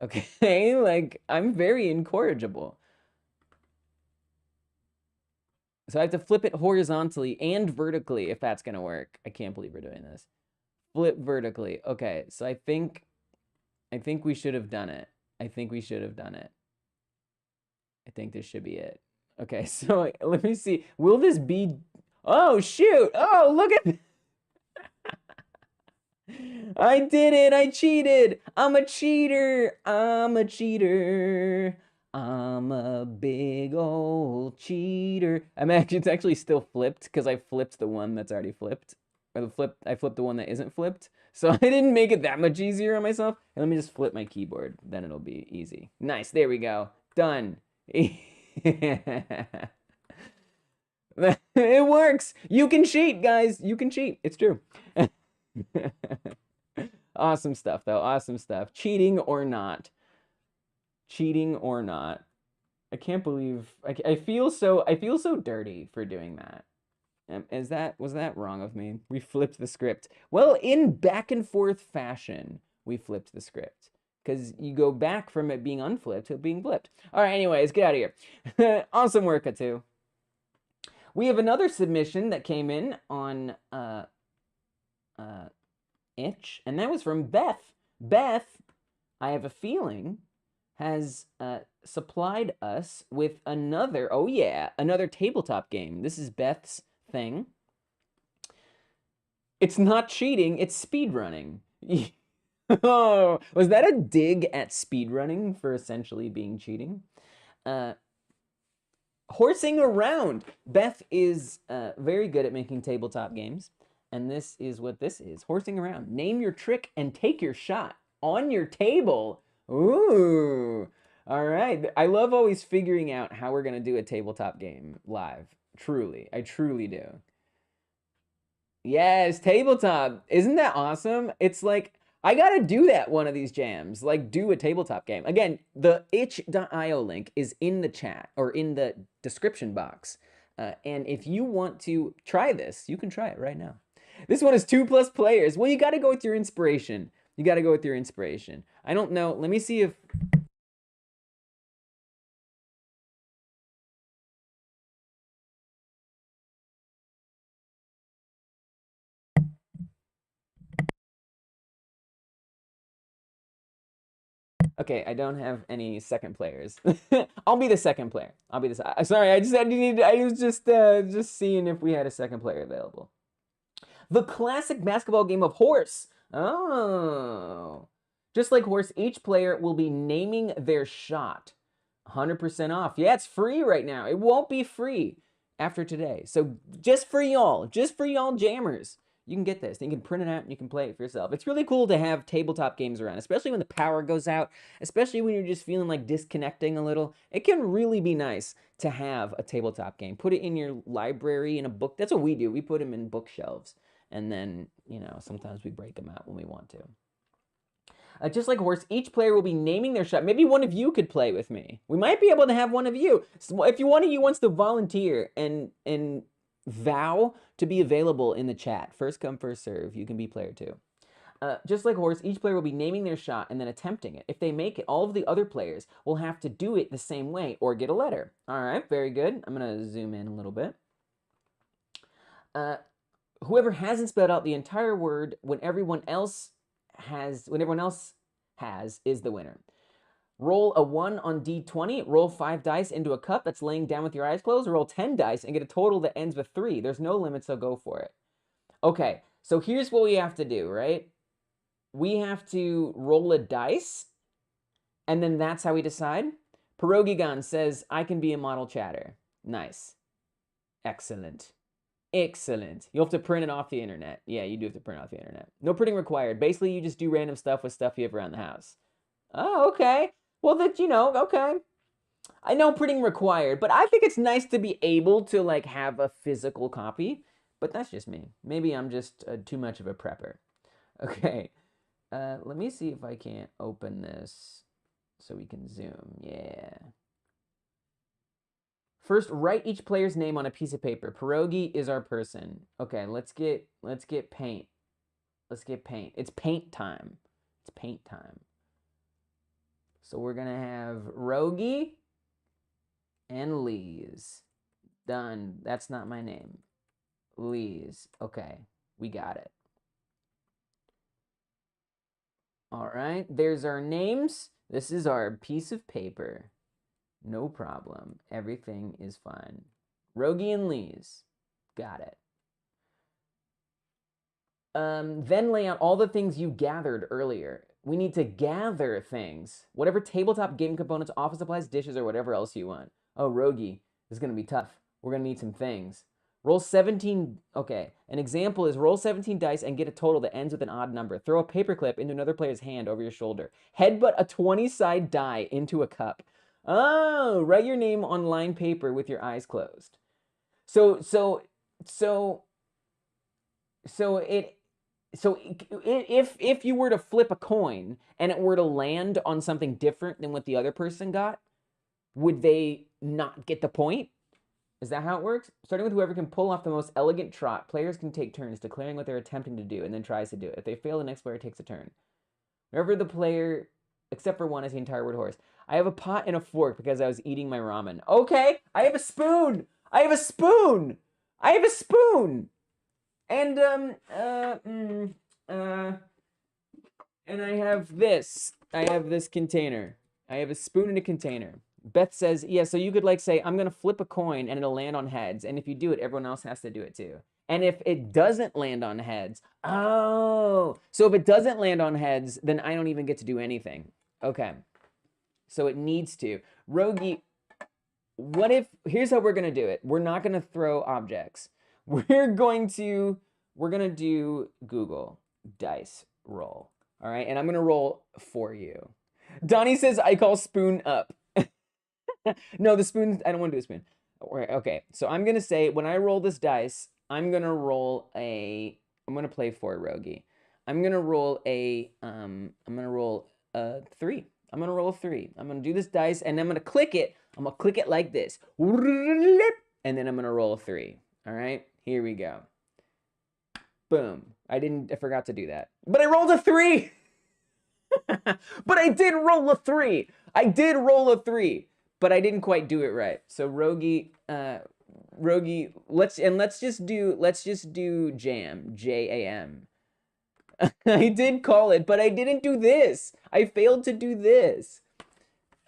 Okay, like, I'm very incorrigible. So I have to flip it horizontally and vertically if that's gonna work. I can't believe we're doing this. Flip vertically. Okay, so I think we should have done it. I think we should have done it. I think this should be it. Okay, so let me see. Will this be... Oh, shoot! Oh, look at... I did it! I cheated! I'm a cheater! I'm a cheater! I'm a big old cheater. It's actually still flipped because I flipped the one that's already flipped. Or I flipped the one that isn't flipped. So I didn't make it that much easier on myself. And let me just flip my keyboard. Then it'll be easy. Nice. There we go. Done. It works. You can cheat, guys. You can cheat. It's true. Awesome stuff, though. Awesome stuff. Cheating or not. Cheating or not. I can't believe I feel so dirty for doing that. Was that wrong of me? We flipped the script. Well, in back and forth fashion, we flipped the script. Because you go back from it being unflipped to it being flipped. All right, anyways, get out of here. Awesome work, Atu. We have another submission that came in on Itch, and that was from Beth. Beth, I have a feeling, has supplied us with another, another tabletop game. This is Beth's thing. It's not cheating, it's speedrunning. Oh, was that a dig at speedrunning for essentially being cheating? Horsing around. Beth is very good at making tabletop games, and this is what this is. Horsing around. Name your trick and take your shot on your table. Ooh. All right. I love always figuring out how we're going to do a tabletop game live. Truly. I truly do. Yes, tabletop. Isn't that awesome? It's like, I gotta do that one of these jams, like do a tabletop game. Again, the itch.io link is in the chat or in the description box. And if you want to try this, you can try it right now. This one is 2+ players. Well, you gotta go with your inspiration. You gotta go with your inspiration. I don't know. Let me see if... Okay, I don't have any second players. I'll be the second player. I'll be the... Sorry, I was just seeing if we had a second player available. The classic basketball game of horse. Oh. Just like horse, each player will be naming their shot. 100% off. Yeah, it's free right now. It won't be free after today. So just for y'all jammers, you can get this. You can print it out and you can play it for yourself. It's really cool to have tabletop games around, especially when the power goes out, especially when you're just feeling like disconnecting a little. It can really be nice to have a tabletop game. Put it in your library, in a book. That's what we do. We put them in bookshelves. And then, you know, sometimes we break them out when we want to. Just like horse, each player will be naming their shot. Maybe one of you could play with me. We might be able to have one of you. So if one of you wants to volunteer and vow to be available in the chat, first come, first serve, you can be player 2. Just like horse, each player will be naming their shot and then attempting it. If they make it, all of the other players will have to do it the same way or get a letter. All right, very good. I'm going to zoom in a little bit. Whoever hasn't spelled out the entire word when everyone else has is the winner. Roll a 1 on D20, roll 5 dice into a cup that's laying down with your eyes closed, roll 10 dice and get a total that ends with 3. There's no limit, so go for it. Okay, so here's what we have to do, right? We have to roll a dice, and then that's how we decide. Pierogigon says, I can be a model chatter. Nice. Excellent. Excellent. You'll have to print it off the internet. Yeah, you do have to print it off the internet. No printing required. Basically, you just do random stuff with stuff you have around the house. Oh, okay. Well, that, you know, okay. I know printing required, but I think it's nice to be able to, like, have a physical copy. But that's just me. Maybe I'm just too much of a prepper. Okay. Let me see if I can't open this so we can zoom. Yeah. First, write each player's name on a piece of paper. Pierogi is our person. Okay, let's get paint. Let's get paint. It's paint time. It's paint time. So we're gonna have Rogi and Liz. Done. That's not my name. Lyz. Okay, we got it. All right, there's our names. This is our piece of paper. No problem. Everything is fine. Rogi and Lyz. Got it. Then lay out all the things you gathered earlier. We need to gather things. Whatever tabletop game components, office supplies, dishes, or whatever else you want. Oh, Rogi, this is going to be tough. We're going to need some things. Roll 17. Okay, an example is roll 17 dice and get a total that ends with an odd number. Throw a paperclip into another player's hand over your shoulder. Headbutt a 20-side die into a cup. Oh, write your name on lined paper with your eyes closed. So if you were to flip a coin and it were to land on something different than what the other person got, would they not get the point? Is that how it works? Starting with whoever can pull off the most elegant trot, players can take turns declaring what they're attempting to do and then tries to do it. If they fail, the next player takes a turn. Wherever the player, except for one, is the entire word horse. I have a pot and a fork because I was eating my ramen. Okay, I have a spoon. I have a spoon. I have a spoon. And and I have this. I have this container. I have a spoon in a container. Beth says, yeah, so you could like say, I'm gonna flip a coin and it'll land on heads. And if you do it, everyone else has to do it too. And if it doesn't land on heads, oh, so if it doesn't land on heads, then I don't even get to do anything. Okay, so it needs to. Rogi, what if, here's how we're gonna do it. We're not gonna throw objects. We're gonna do Google dice roll. All right, and I'm gonna roll for you. Donnie says, I call spoon up. No, the spoon, I don't want to do a spoon. Okay, so I'm gonna say, when I roll this dice, I'm gonna roll a, I'm gonna play for Rogi. I'm gonna roll a 3. I'm gonna roll a 3. I'm gonna do this dice, and I'm gonna click it. I'm gonna click it like this. And then I'm gonna roll a 3. All right, here we go. Boom. I forgot to do that. But I rolled a 3! But I did roll a 3! I did roll a 3! But I didn't quite do it right. So Rogi, let's just do jam, J-A-M. I did call it, but I didn't do this. I failed to do this.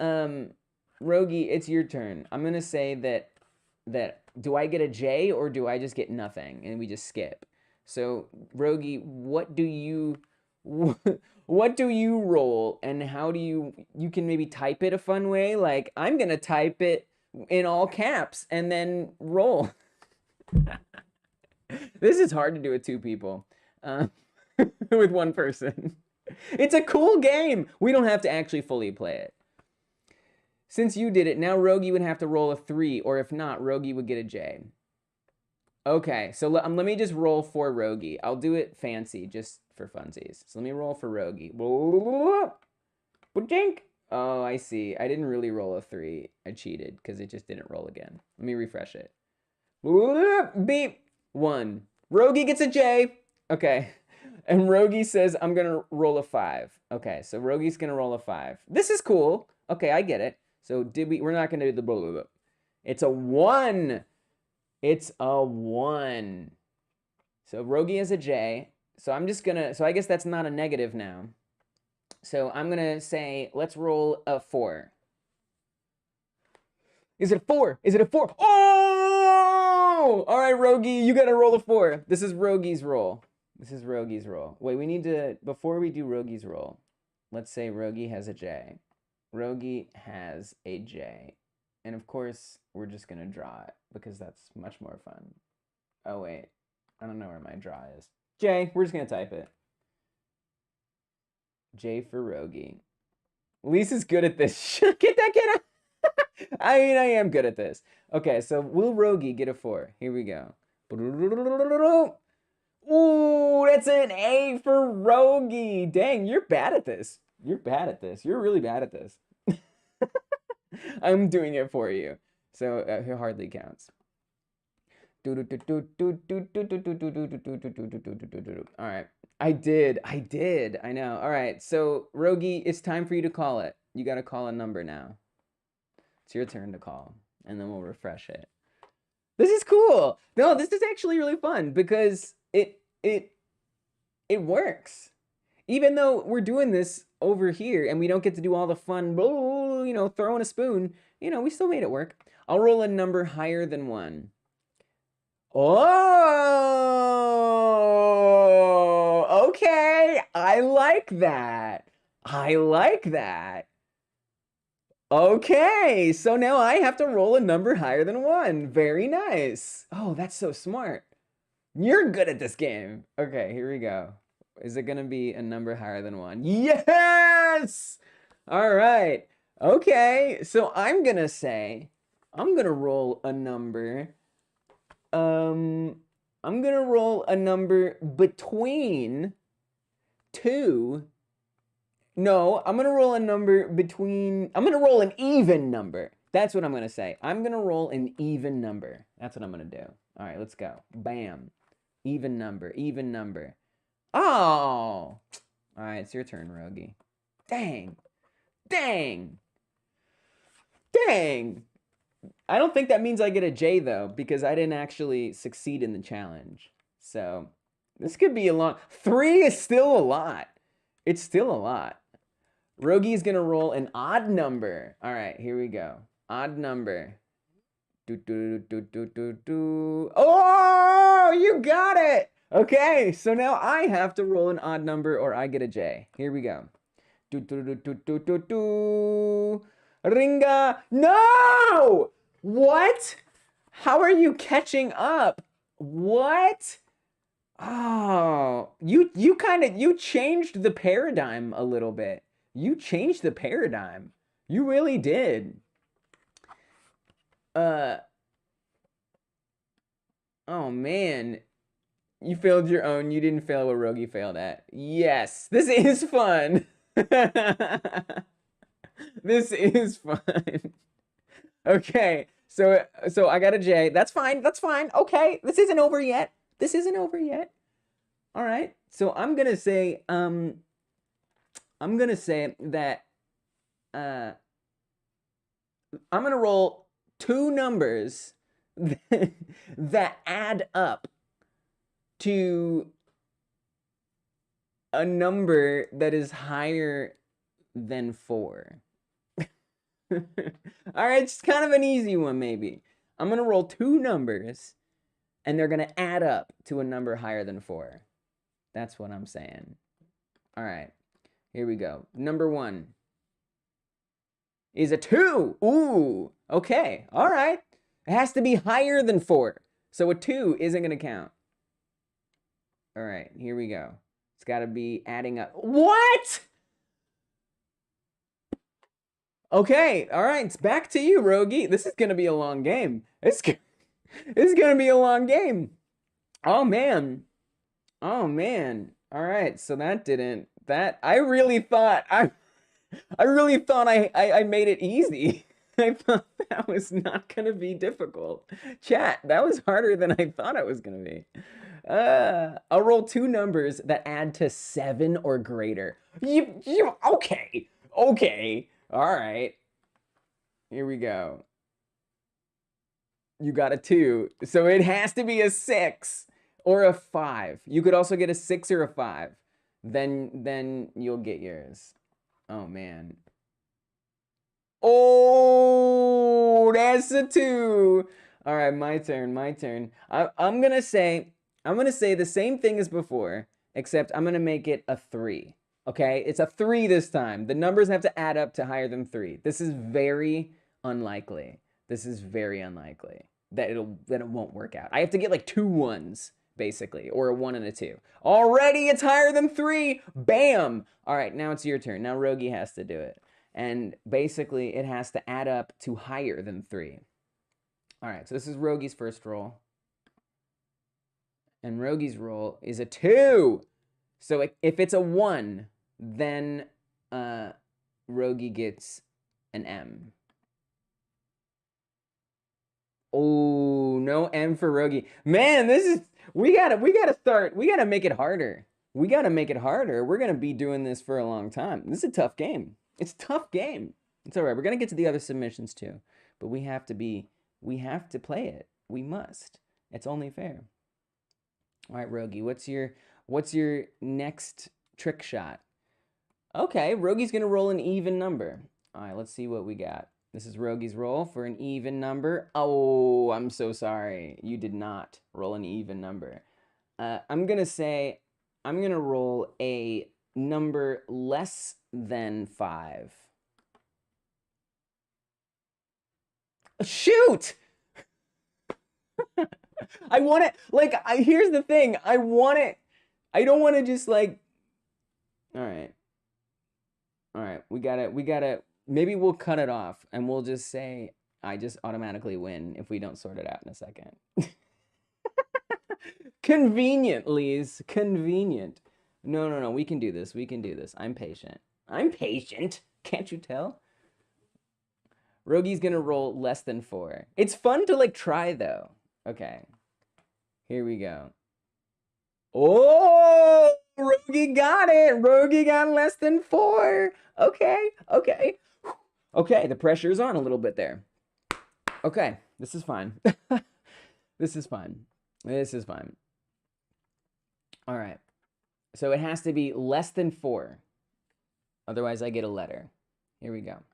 Rogi, it's your turn. I'm gonna say that do I get a J or do I just get nothing and we just skip? So Rogi, what do you roll, and how do you can maybe type it a fun way? Like, I'm gonna type it in all caps and then roll. This is hard to do with 2 people, with 1 person. It's a cool game. We don't have to actually fully play it. Since you did it, now Rogi would have to roll a 3, or if not, Rogi would get a J. Okay, so let me just roll for Rogi. I'll do it fancy, just for funsies. So let me roll for Rogi. Oh, I see. I didn't really roll a 3. I cheated, because it just didn't roll again. Let me refresh it. Beep. 1. Rogi gets a J. Okay. And Rogi says, I'm going to roll a 5. Okay, so Rogi's going to roll a 5. This is cool. Okay, I get it. So we're not going to do the blah, blah, blah. It's a 1. It's a 1. So Rogi has a J. So I'm just gonna, so I guess that's not a negative now. So I'm gonna say, let's roll a 4. Is it a 4? Is it a 4? Oh! All right, Rogi, you gotta roll a 4. This is Rogi's roll. This is Rogi's roll. Wait, we need to, before we do Rogi's roll, let's say Rogi has a J. Rogi has a J. And of course, we're just gonna draw it because that's much more fun. Oh wait, I don't know where my draw is. J, we're just gonna type it. J for Rogi. Lisa's good at this. Get that kid out. I mean, I am good at this. Okay, so will Rogi get a 4? Here we go. Ooh, that's an A for Rogi. Dang, you're bad at this. You're bad at this. You're really bad at this. I'm doing it for you. So it hardly counts. All right. I did. I know. All right. So Rogi, it's time for you to call it. You got to call a number now. It's your turn to call. And then we'll refresh it. This is cool. No, this is actually really fun because it works. Even though we're doing this over here and we don't get to do all the fun, you know, throwing a spoon, you know, we still made it work. I'll roll a number higher than 1. Oh, okay. I like that. I like that. Okay, so now I have to roll a number higher than 1. Very nice. Oh, that's so smart. You're good at this game. Okay, here we go. Is it gonna be a number higher than 1? Yes! All right. Okay, so I'm gonna roll a number. I'm gonna roll a number between 2. No, I'm gonna roll a number between. I'm gonna roll an even number. That's what I'm gonna say. I'm gonna roll an even number. That's what I'm gonna do. All right, let's go. Bam. Even number, even number. Oh! All right, it's your turn, Rogie. Dang. Dang. Dang. I don't think that means I get a J, though, because I didn't actually succeed in the challenge. So, this could be a long... 3 is still a lot. It's still a lot. Rogie's going to roll an odd number. All right, here we go. Odd number. Oh, you got it! Okay, so now I have to roll an odd number or I get a J. Here we go. Ringa. No! What? How are you catching up? What? Oh, you changed the paradigm a little bit. You changed the paradigm. You really did. Oh man. You failed your own. You didn't fail what Rogie failed at. Yes, this is fun. This is fun. Okay, so I got a J. That's fine. That's fine. Okay, this isn't over yet. This isn't over yet. All right. So I'm gonna say that I'm gonna roll 2 numbers that add up to a number that is higher than 4. All right, it's kind of an easy one, maybe. I'm going to roll 2 numbers, and they're going to add up to a number higher than 4. That's what I'm saying. All right, here we go. Number 1 is a 2. Ooh, okay, all right. It has to be higher than 4, so a 2 isn't going to count. All right, here we go. It's got to be adding up. What? Okay, all right, it's back to you, Rogie. This is going to be a long game. This is going to be a long game. Oh, man. Oh, man. All right, so I really thought I made it easy. I thought that was not going to be difficult. Chat, that was harder than I thought it was going to be. I'll roll 2 numbers that add to 7 or greater. Okay. Okay. All right. Here we go. You got a 2. So it has to be a 6 or a 5. You could also get a 6 or a 5. Then you'll get yours. Oh, man. Oh, that's a 2. All right, my turn. I'm going to say the same thing as before, except I'm going to make it a 3. Okay? It's a 3 this time. The numbers have to add up to higher than 3. This is very unlikely. This is very unlikely that it won't work out. I have to get like 2 1s, basically, or a 1 and a 2. Already it's higher than 3. Bam! All right, now it's your turn. Now Rogie has to do it. And basically, it has to add up to higher than 3. All right, so this is Rogie's first roll. And Rogie's roll is a 2. So if it's a 1, then Rogie gets an M. Oh, no M for Rogie. Man, we gotta make it harder. We gotta make it harder. We're gonna be doing this for a long time. This is a tough game. It's a tough game. It's all right. We're gonna get to the other submissions too, but we have to play it. We must. It's only fair. All right, Rogi, what's your next trick shot? Okay, Rogi's gonna roll an even number. All right, let's see what we got. This is Rogi's roll for an even number. Oh, I'm so sorry. You did not roll an even number. I'm gonna roll a number less than 5. Shoot! I want it, like, here's the thing. I want it. I don't want to just like, all right. All right, we gotta, maybe we'll cut it off and we'll just say, I just automatically win if we don't sort it out in a second. Convenient, Liz, convenient. No, we can do this, we can do this. I'm patient. I'm patient, can't you tell? Rogi's gonna roll less than 4. It's fun to like try though. Okay, here we go. Oh, Rogi got it. Rogi got less than 4. Okay. Okay, the pressure's on a little bit there. Okay, this is fine. This is fine. This is fine. All right. So it has to be less than 4. Otherwise, I get a letter. Here we go.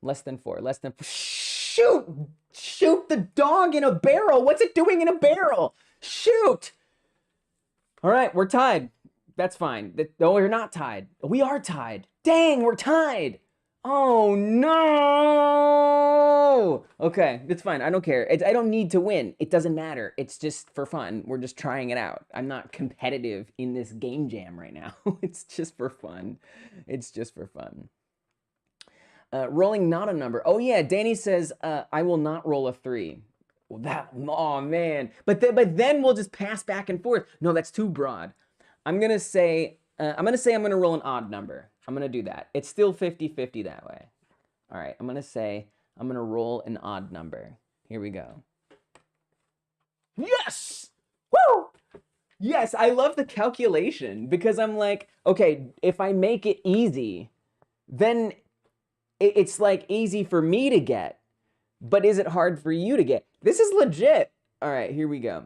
Less than 4. Less than 4. Shoot! Shoot the dog in a barrel. What's it doing in a barrel? Shoot! All right, we're tied. That's fine. No, we're not tied. We are tied. Dang, we're tied. Oh, no. Okay, it's fine. I don't care. I don't need to win. It doesn't matter. It's just for fun. We're just trying it out. I'm not competitive in this game jam right now. It's just for fun. It's just for fun. Rolling not a number. Oh, yeah, Danny says, I will not roll a 3. Well, oh man. But then we'll just pass back and forth. No, that's too broad. I'm gonna say I'm gonna roll an odd number. I'm gonna do that. It's still 50-50 that way. All right, I'm gonna roll an odd number. Here we go. Yes! Woo! Yes, I love the calculation because I'm like, okay, if I make it easy, then it's like easy for me to get. But is it hard for you to get? This is legit. All right, here we go.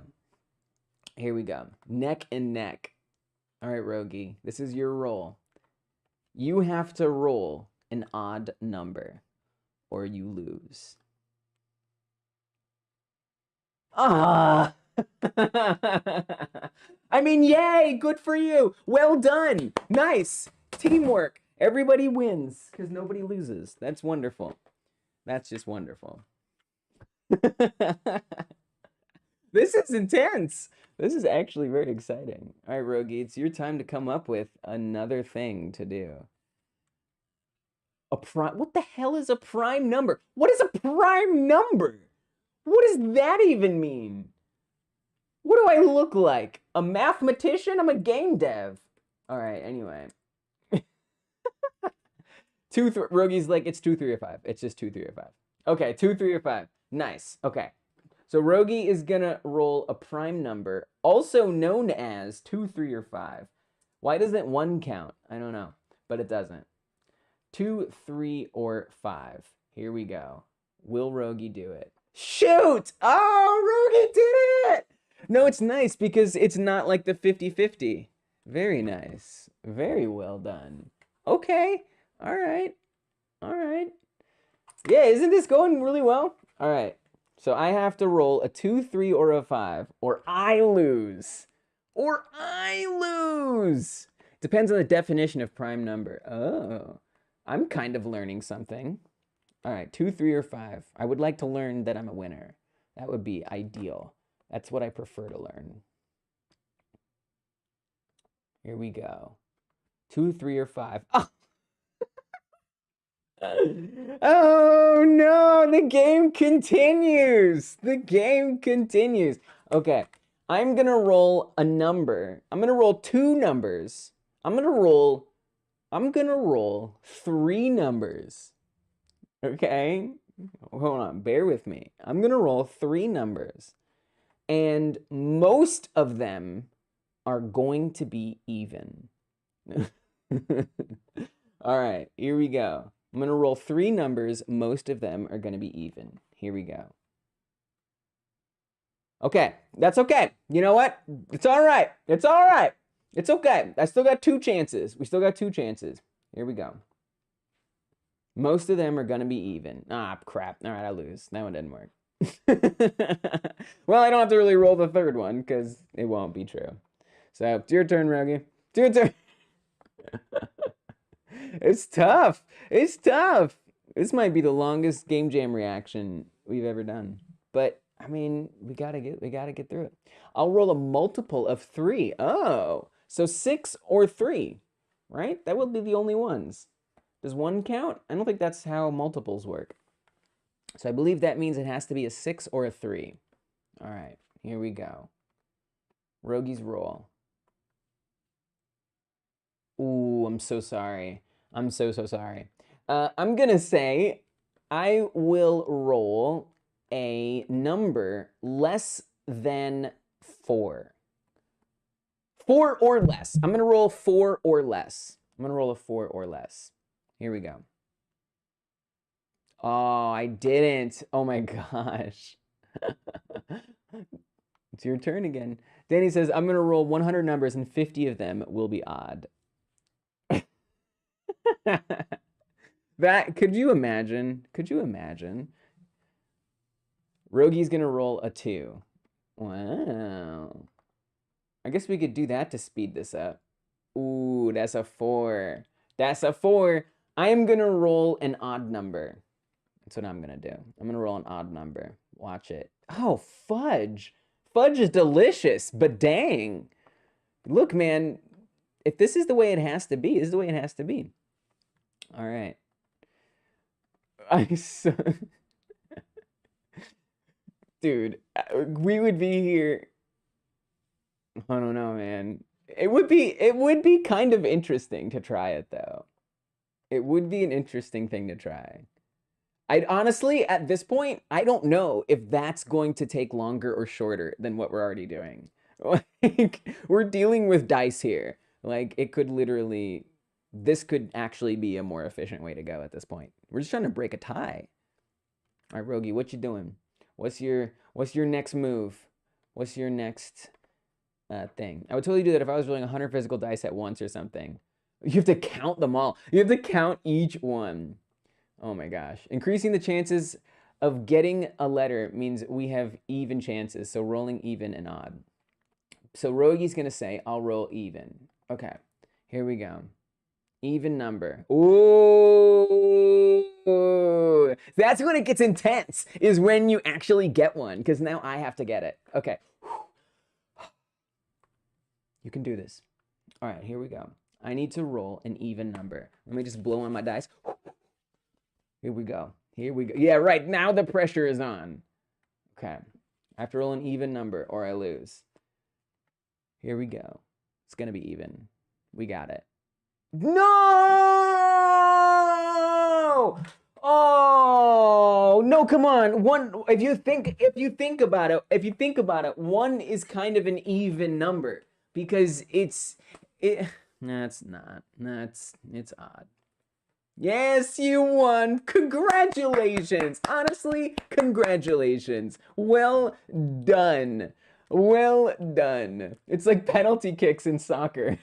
Here we go. Neck and neck. All right, Rogi, this is your roll. You have to roll an odd number or you lose. Ah! I mean, yay, good for you. Well done. Nice. Teamwork. Everybody wins because nobody loses. That's wonderful. That's just wonderful. This is intense. This is actually very exciting. All right, Rogi, it's your time to come up with another thing to do. What the hell is a prime number? What is a prime number? What does that even mean? What do I look like? A mathematician? I'm a game dev. All right, anyway. Rogi's like, it's 2, 3, or 5. It's just 2, 3, or 5. Okay, 2, 3, or 5. Nice. Okay. So Rogi is gonna roll a prime number, also known as 2, 3, or 5. Why doesn't 1 count? I don't know, but it doesn't. 2, 3, or 5. Here we go. Will Rogi do it? Shoot! Oh, Rogi did it! No, it's nice because it's not like the 50-50. Very nice. Very well done. Okay. All right. All right. Yeah, isn't this going really well? All right. So I have to roll a 2, 3, or a 5, or I lose. Or I lose. Depends on the definition of prime number. Oh, I'm kind of learning something. All right, 2, 3, or 5. I would like to learn that I'm a winner. That would be ideal. That's what I prefer to learn. Here we go. 2, 3, or 5. Oh! Oh no, the game continues. The game continues. Okay, I'm gonna roll a number. I'm gonna roll 2 numbers. I'm gonna roll 3 numbers. Okay, hold on, bear with me. I'm gonna roll 3 numbers, and most of them are going to be even. All right, here we go. I'm going to roll 3 numbers. Most of them are going to be even. Here we go. Okay, that's okay. You know what? It's all right. It's all right. It's okay. I still got 2 chances. We still got 2 chances. Here we go. Most of them are going to be even. Ah, crap. All right, I lose. That one didn't work. Well, I don't have to really roll the 3rd one because it won't be true. So, it's your turn, Rogi. It's your turn. It's tough. It's tough. This might be the longest game jam reaction we've ever done. But I mean, we gotta get through it. I'll roll a multiple of 3. Oh, so 6 or 3, right? That would be the only ones. Does 1 count? I don't think that's how multiples work. So I believe that means it has to be a 6 or a 3. All right, here we go. Rogi's roll. Ooh, I'm so sorry. I'm so sorry. I'm gonna say I will roll a number less than 4. 4 or less. I'm gonna roll 4 or less. I'm gonna roll a 4 or less. Here we go. Oh, I didn't. Oh my gosh. It's your turn again. Danny says, I'm gonna roll 100 numbers and 50 of them will be odd. That, could you imagine? Could you imagine? Rogi's gonna roll a 2. Wow. I guess we could do that to speed this up. Ooh, that's a 4. That's a 4. I am gonna roll an odd number. That's what I'm gonna do. I'm gonna roll an odd number. Watch it. Oh, fudge. Fudge is delicious, but dang. Look, man, if this is the way it has to be, this is the way it has to be. All right. Dude, we would be here. I don't know, man. It would be kind of interesting to try it though. It would be an interesting thing to try. I'd honestly, at this point, I don't know if that's going to take longer or shorter than what we're already doing. Like, we're dealing with dice here. Like, it could literally, this could actually be a more efficient way to go at this point. We're just trying to break a tie. All right, Rogi, what you doing? What's your next move? What's your next thing? I would totally do that if I was rolling 100 physical dice at once or something. You have to count them all. You have to count each one. Oh my gosh. Increasing the chances of getting a letter means we have even chances. So rolling even and odd. So Rogi's going to say, I'll roll even. Okay. Here we go. Even number. Ooh. That's when it gets intense, is when you actually get one. Because now I have to get it. Okay. You can do this. All right, here we go. I need to roll an even number. Let me just blow on my dice. Here we go. Here we go. Yeah, right. Now the pressure is on. Okay. I have to roll an even number or I lose. Here we go. It's going to be even. We got it. No! Oh, no, come on. One, if you think about it, 1 is kind of an even number because it's not. It's odd. Yes, you won. Congratulations. Honestly, congratulations. Well done. Well done. It's like penalty kicks in soccer.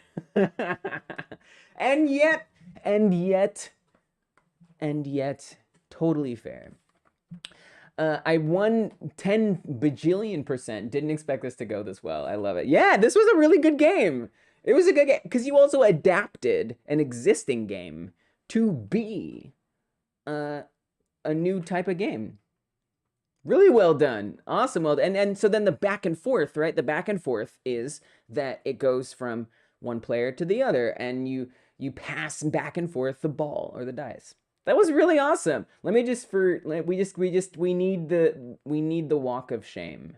And yet, totally fair. I won 10 bajillion%. Didn't expect this to go this well. I love it. Yeah, this was a really good game. It was a good game because you also adapted an existing game to be a new type of game. Really well done. Awesome. Well, and so then the back and forth, right? The back and forth is that it goes from one player to the other, and you pass back and forth the ball or the dice. That was really awesome. Let me just we need the walk of shame,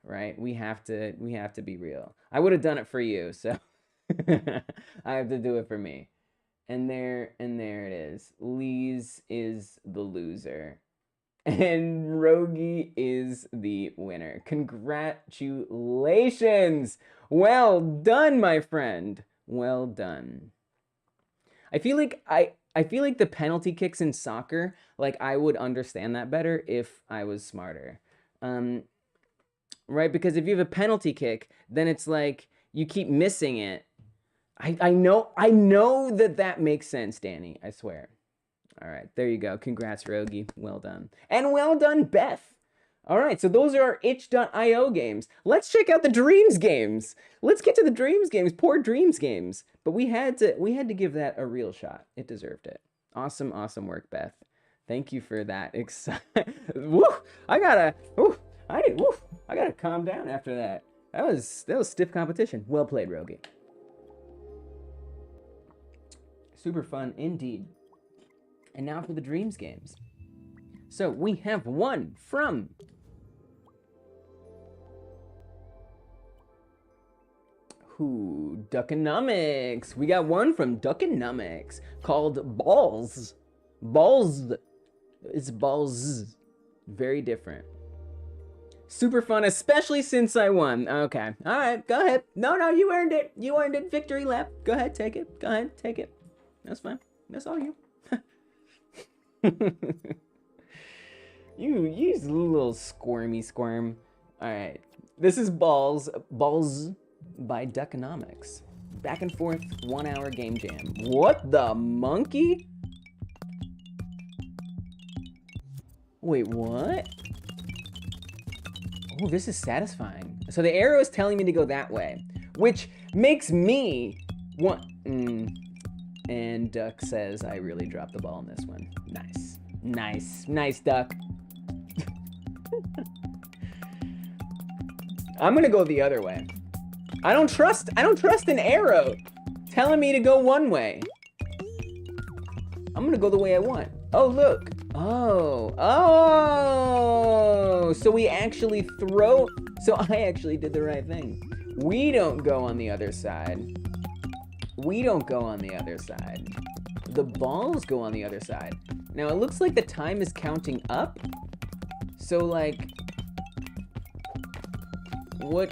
right? We have to be real. I would have done it for you, so I have to do it for me. And there it is. Lyz is the loser. And Rogi is the winner. Congratulations! Well done, my friend. Well done. I feel like the penalty kicks in soccer, like I would understand that better if I was smarter. right? Because if you have a penalty kick, then it's like you keep missing it. I know that makes sense, Danny. I swear. All right, there you go. Congrats, Rogi. Well done. And well done, Beth. All right, so those are our itch.io games. Let's check out the Dreams games. Let's get to the Dreams games. Poor Dreams games. But we had to give that a real shot. It deserved it. Awesome work, Beth. Thank you for that. Woo! I gotta calm down after that. That was stiff competition. Well played, Rogi. Super fun indeed. And now for the Dreams games. So we have one from Duckonomics. We got one from Duckonomics called Balls. Balls. It's balls. Very different. Super fun, especially since I won. Okay. All right. Go ahead. No, you earned it. You earned it. Victory lap. Go ahead. Take it. Go ahead. Take it. That's fine. That's all you. You little squirm. All right. This is Balls by Duckonomics. Back and forth 1 hour game jam. What the monkey? Wait, what? Oh, this is satisfying. So the arrow is telling me to go that way, which makes me want. And Duck says I really dropped the ball in this one. Nice, Duck. I'm gonna go the other way. I don't trust an arrow telling me to go one way. I'm gonna go the way I want. Oh, look. Oh, so we actually throw. So I actually did the right thing. We don't go on the other side. The balls go on the other side. Now it looks like the time is counting up. So like, what?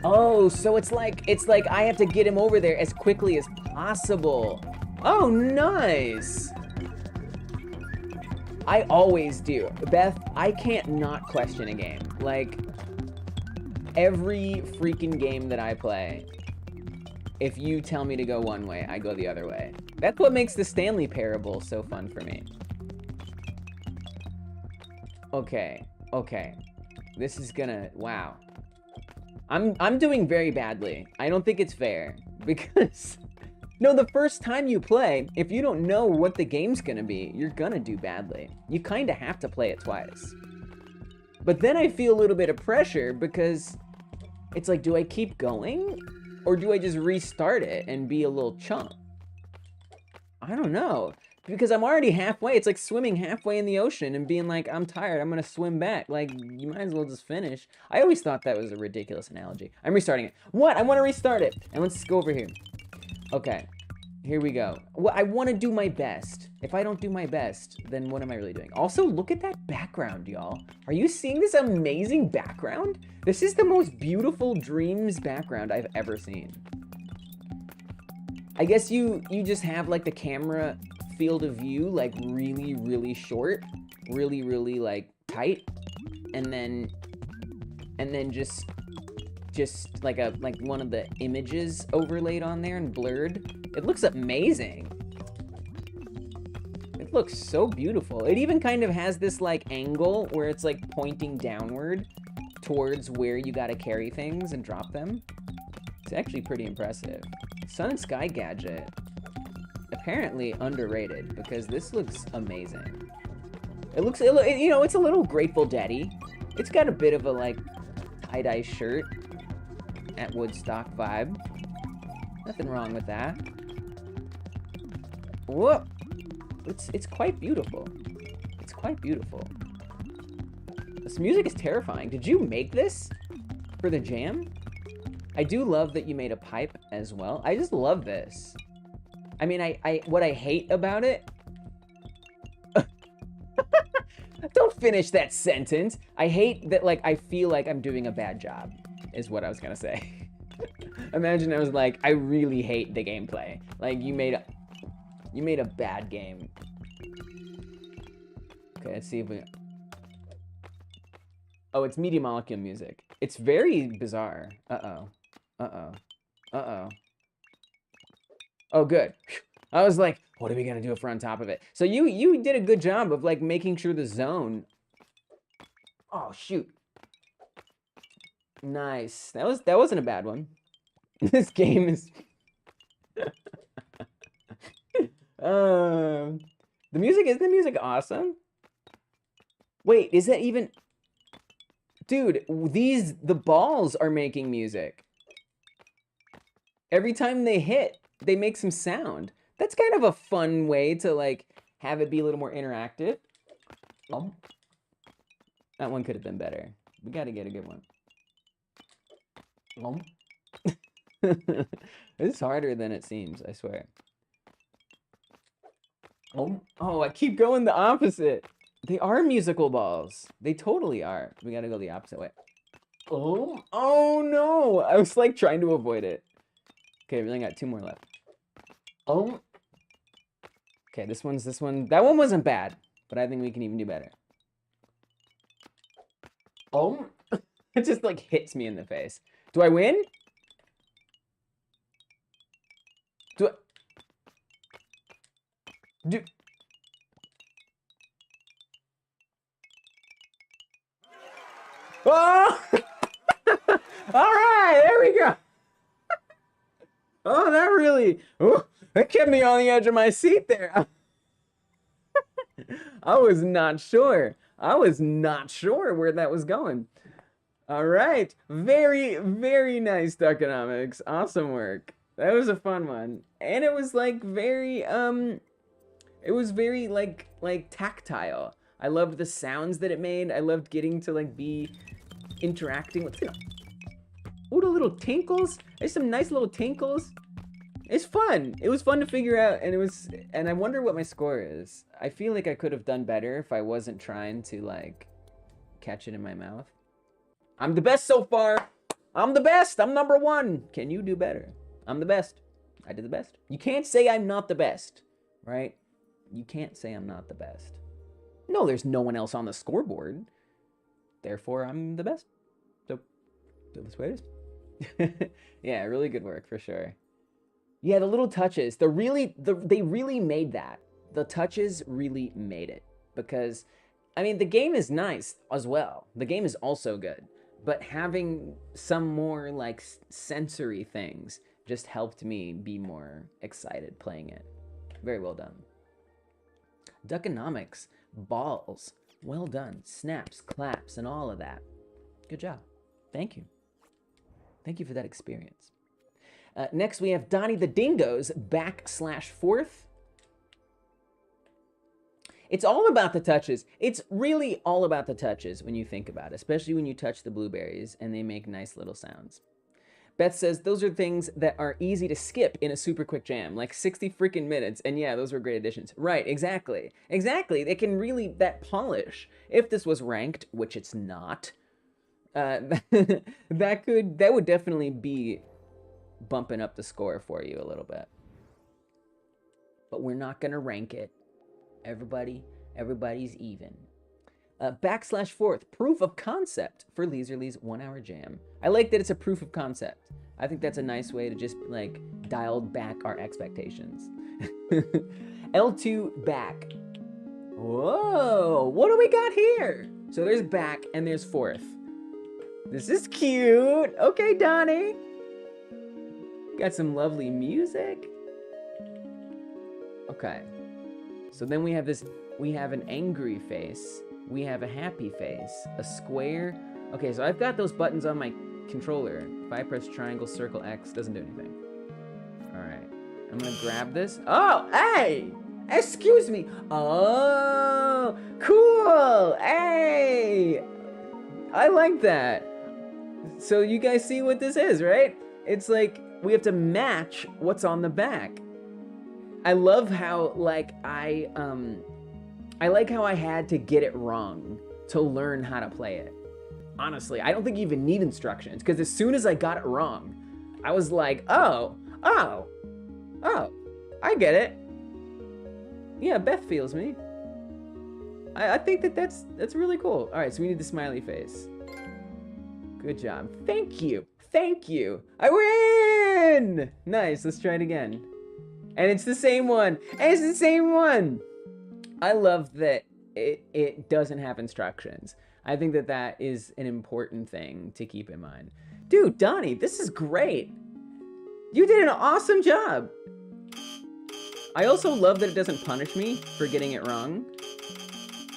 Oh, so it's like I have to get him over there as quickly as possible. Oh, nice. I always do. Beth, I can't not question a game. Like, every freaking game that I play, if you tell me to go one way, I go the other way. That's what makes the Stanley Parable so fun for me. Okay. This is gonna, wow. I'm doing very badly. I don't think it's fair because no, the first time you play, if you don't know what the game's gonna be, you're gonna do badly. You kind of have to play it twice. But then I feel a little bit of pressure because it's like, do I keep going? Or do I just restart it and be a little chump? I don't know. Because I'm already halfway. It's like swimming halfway in the ocean and being like, I'm tired, I'm gonna swim back. Like, you might as well just finish. I always thought that was a ridiculous analogy. I'm restarting it. What? I wanna restart it. And let's go over here. Okay, here we go. Well, I wanna do my best. If I don't do my best, then what am I really doing? Also, look at that background, y'all. Are you seeing this amazing background? This is the most beautiful Dreams background I've ever seen. I guess you just have like the camera field of view like really short, really like tight, and then just like one of the images overlaid on there and blurred. It looks amazing. It looks so beautiful. It even kind of has this like angle where it's like pointing downward towards where you gotta carry things and drop them. It's actually pretty impressive. Sun and Sky Gadget. Apparently underrated because this looks amazing. It looks, you know, it's a little Grateful Daddy. It's got a bit of a like tie-dye shirt at Woodstock vibe. Nothing wrong with that. Whoa, it's quite beautiful. It's quite beautiful. This music is terrifying. Did you make this for the jam? I do love that you made a pipe as well. I just love this. I mean, what I hate about it... Don't finish that sentence. I hate that, like, I feel like I'm doing a bad job, is what I was gonna say. Imagine I was like, I really hate the gameplay. Like, you made a bad game. Okay, let's see if we... Oh, it's media molecule music. It's very bizarre. Uh-oh. Uh-oh. Uh-oh. Oh, good. I was like, what are we gonna do if we're on top of it? So you did a good job of like making sure the zone. Oh shoot. Nice. That wasn't a bad one. This game is the music, isn't the music awesome? Wait, is that even... Dude, the balls are making music. Every time they hit, they make some sound. That's kind of a fun way to like have it be a little more interactive. Oh. That one could have been better. We gotta get a good one. Oh. It's harder than it seems, I swear. Oh, I keep going the opposite. They are musical balls. They totally are. We gotta go the opposite way. Oh no! I was like trying to avoid it. Okay, we only got 2 more left. Okay, this one. That one wasn't bad, but I think we can even do better. It just like hits me in the face. Do I win? Oh! All right, there we go. Oh, that kept me on the edge of my seat there. I was not sure. I was not sure where that was going. All right. Very, very nice, Duckonomics. Awesome work. That was a fun one. And it was like very, it was very like tactile. I loved the sounds that it made. I loved getting to like be interacting with, ooh, the little tinkles. There's some nice little tinkles. It's fun. It was fun to figure out, and I wonder what my score is. I feel like I could have done better if I wasn't trying to like catch it in my mouth. I'm the best so far. I'm the best. I'm number 1. Can you do better? I'm the best. I did the best. You can't say I'm not the best, right? You can't say I'm not the best. No, there's no one else on the scoreboard. Therefore, I'm the best. So this way it is. Yeah, really good work for sure. Yeah, the little touches. They really made that. The touches really made it. Because, I mean, the game is nice as well. The game is also good. But having some more, like, sensory things just helped me be more excited playing it. Very well done. Duckonomics. Balls. Well done. Snaps, claps, and all of that. Good job. Thank you. Thank you for that experience. Next, we have Donnie the Dingo's /4th. It's all about the touches. It's really all about the touches when you think about it, especially when you touch the blueberries and they make nice little sounds. Beth says, those are things that are easy to skip in a super quick jam, like 60 freaking minutes. And yeah, those were great additions. Right, exactly. Exactly. They can really, that polish. If this was ranked, which it's not, that would definitely be bumping up the score for you a little bit. But we're not going to rank it. Everybody's even. /4th, proof of concept for Lyzurly's 1-hour jam. I like that it's a proof of concept. I think that's a nice way to just like dial back our expectations. L2 back. Whoa, what do we got here? So there's back and there's 4th. This is cute. Okay, Donnie. Got some lovely music. Okay. So then we have this, we have an angry face. We have a happy face, a square. Okay, so I've got those buttons on my controller. If I press triangle, circle, X, doesn't do anything. All right, I'm gonna grab this. Oh, hey, excuse me. Oh, cool, hey. I like that. So you guys see what this is, right? It's like, we have to match what's on the back. I love how, like, I like how I had to get it wrong to learn how to play it. Honestly, I don't think you even need instructions, because as soon as I got it wrong, I was like, oh, I get it. Yeah, Beth feels me. I think that's really cool. All right, so we need the smiley face. Good job. Thank you. Thank you. I win! Nice. Let's try it again. And it's the same one. And it's the same one. I love that it doesn't have instructions. I think that that is an important thing to keep in mind. Dude, Donnie, this is great. You did an awesome job. I also love that it doesn't punish me for getting it wrong.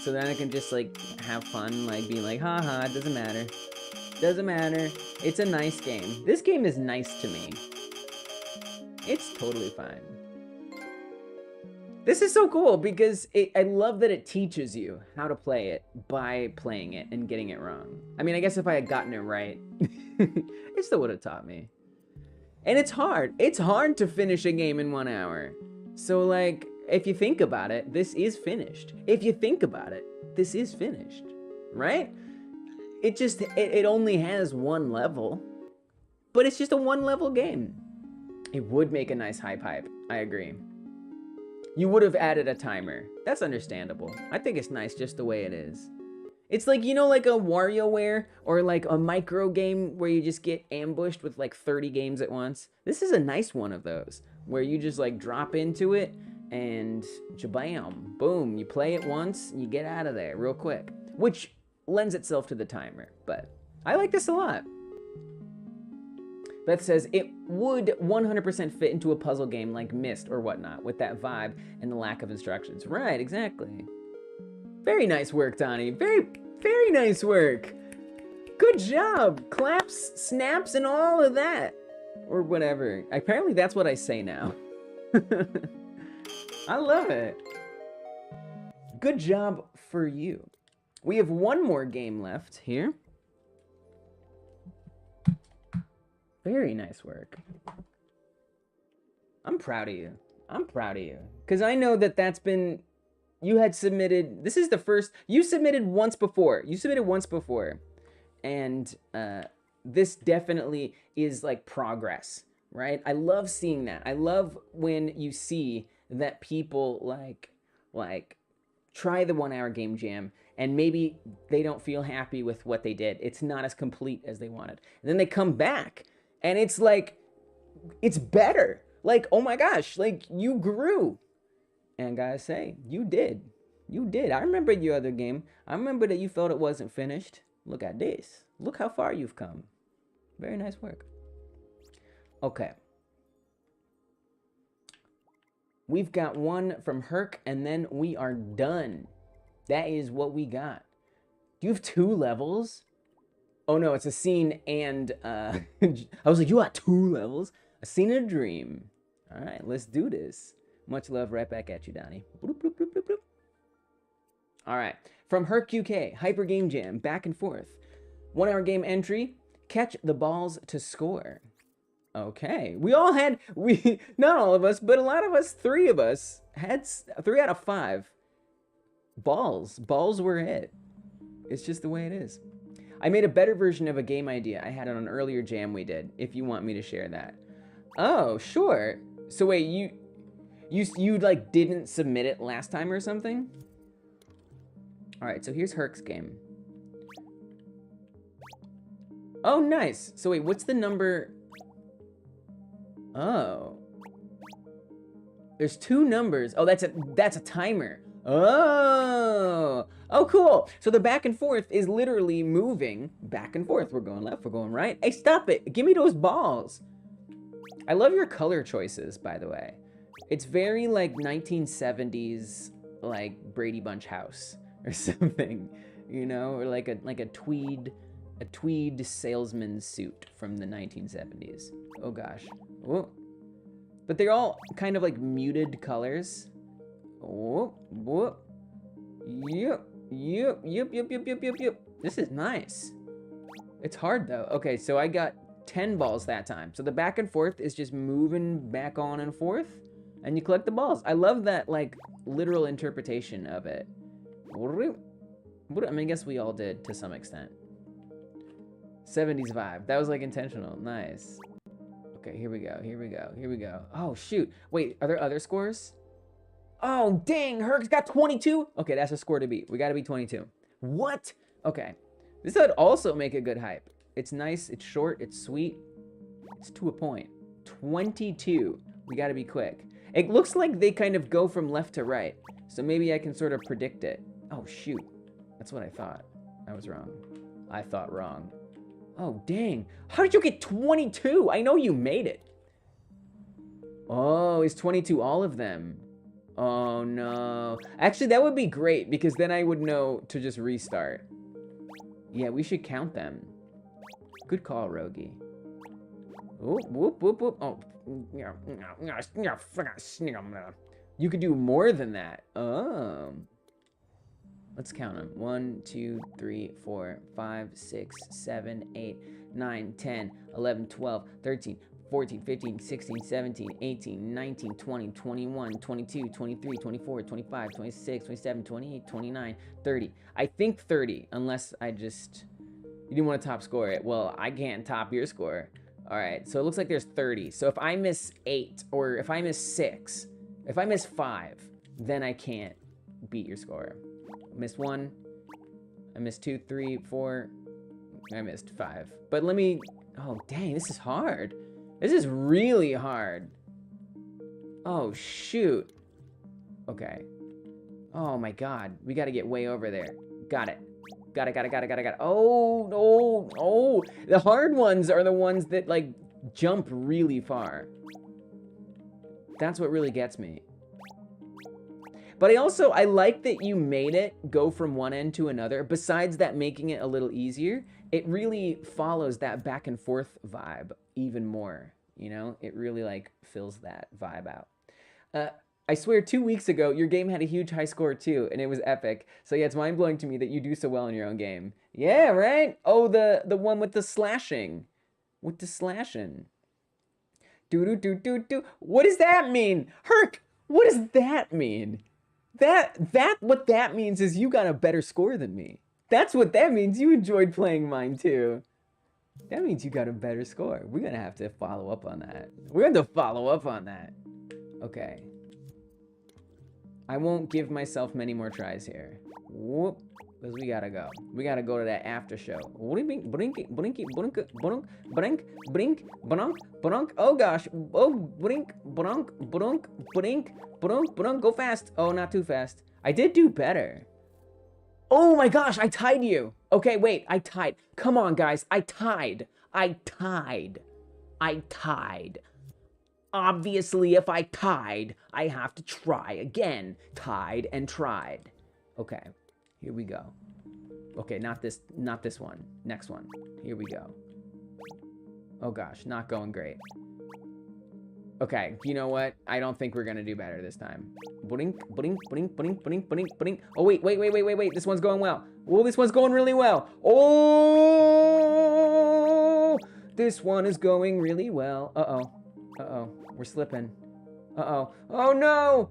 So then I can just like have fun, like being like, haha, it doesn't matter. Doesn't matter. It's a nice game. This game is nice to me. It's totally fine. This is so cool because I love that it teaches you how to play it by playing it and getting it wrong. I mean, I guess if I had gotten it right, it still would have taught me. And it's hard. It's hard to finish a game in 1 hour. So like, if you think about it, this is finished. If you think about it, this is finished, right? It just, it only has one level, but it's just a 1 level game. It would make a nice hype. I agree. You would have added a timer. That's understandable. I think it's nice just the way it is. It's like, you know, like a WarioWare or like a micro game where you just get ambushed with like 30 games at once. This is a nice one of those where you just like drop into it and jabam, boom, you play it once and you get out of there real quick, which lends itself to the timer. But I like this a lot. Beth says it would 100% fit into a puzzle game like Myst or whatnot with that vibe and the lack of instructions. Right, exactly. Very nice work, Donnie. Very, very nice work. Good job. Claps, snaps, and all of that. Or whatever. Apparently that's what I say now. I love it. Good job for you. We have one more game left here. Very nice work. I'm proud of you. I'm proud of you. Because I know that that's been... You had submitted... This is the first... You submitted once before. You submitted once before. And this definitely is like progress, right? I love seeing that. I love when you see that people like try the 1 hour game jam and maybe they don't feel happy with what they did. It's not as complete as they wanted. And then they come back and it's like, it's better. Like, oh my gosh, like you grew. And guys say, you did. You did. I remember your other game. I remember that you felt it wasn't finished. Look at this. Look how far you've come. Very nice work. Okay. We've got one from Herc, and then we are done. That is what we got. Do you have 2 levels? Oh no, it's a scene and, I was like, you got 2 levels? A scene and a dream. All right, let's do this. Much love right back at you, Donnie. Bloop, bloop, bloop, bloop, bloop. All right, from Herc UK, Hyper Game Jam, back and forth. 1 hour game entry, catch the balls to score. Okay, we all had, not all of us, but a lot of us, 3 of us, had 3 out of 5. Balls were it. It's just the way it is. I made a better version of a game idea I had on an earlier jam we did, if you want me to share that. Oh, sure. So wait, you like didn't submit it last time or something? All right, so here's Herc's game. Oh, nice. So wait, what's the number? Oh. There's 2 numbers. Oh, that's a timer. Oh. Oh, cool. So the back and forth is literally moving back and forth. We're going left, we're going right. Hey, stop it. Give me those balls. I love your color choices, by the way. It's very like 1970s, like Brady Bunch house or something, you know, or like a tweed salesman's suit from the 1970s. Oh gosh. Oh. But they're all kind of like muted colors. Oh, whoop. Yep. This is nice. It's hard though. Okay, so I got 10 balls that time. So the back and forth is just moving back on and forth, and you collect the balls. I love that like literal interpretation of it. I mean, I guess we all did to some extent. 70s vibe. That was like intentional. Nice. Okay, here we go. Oh, shoot. Wait, are there other scores? Oh, dang, Herc's got 22. Okay, that's a score to beat. We gotta beat 22. What? Okay. This would also make a good hype. It's nice, it's short, it's sweet. It's to a point. 22. We gotta be quick. It looks like they kind of go from left to right. So maybe I can sort of predict it. Oh, shoot. That's what I thought. I was wrong. I thought wrong. Oh, dang. How did you get 22? I know you made it. Oh, is 22 all of them? Oh, no. Actually, that would be great because then I would know to just restart. Yeah, we should count them. Good call, Rogie. Whoop, whoop, whoop, whoop. Oh. You could do more than that. Oh. Let's count them. 1, 2, 3, 4, 5, 6, 7, 8, 9, 10, 11, 12, 13, 14, 15, 16, 17, 18, 19, 20, 21, 22, 23, 24, 25, 26, 27, 28, 29, 30. I think 30, unless I just... You didn't want to top score it. Well, I can't top your score. All right, so it looks like there's 30. So if I miss 8, or if I miss 6, if I miss 5, then I can't beat your score. I missed 1. I missed 2, 3, 4. I missed 5. But let me... Oh, dang, this is hard. This is really hard. Oh, shoot. Okay. Oh, my God. We got to get way over there. Got it. Got it. Oh, no. Oh, the hard ones are the ones that, like, jump really far. That's what really gets me. But I like that you made it go from one end to another. Besides that making it a little easier, it really follows that back and forth vibe even more, you know? It really, like, fills that vibe out. I swear 2 weeks ago, your game had a huge high score too, and it was epic. So yeah, it's mind-blowing to me that you do so well in your own game. Yeah, right? Oh, the one with the slashing. With the slashing. Do. What does that mean? Herc, what does that mean? What that means is you got a better score than me. That's what that means. You enjoyed playing mine too. That means you got a better score. We're gonna have to follow up on that. We're gonna have to follow up on that. Okay. I won't give myself many more tries here. Whoop. Because we gotta go. We gotta go to that after show. Oh gosh. Oh, go fast. Oh, not too fast. I did do better. Oh my gosh, I tied you. Okay, wait, I tied. Come on, guys. I tied. Obviously, if I tied, I have to try again. Tied and tried. Okay, here we go. Okay, not this one. Next one. Here we go. Oh gosh, not going great. Okay, you know what? I don't think we're gonna do better this time. Blink. Oh, wait. This one's going well. Oh, this one's going really well. Oh, this one is going really well. Uh-oh. We're slipping. Uh-oh. Oh, no!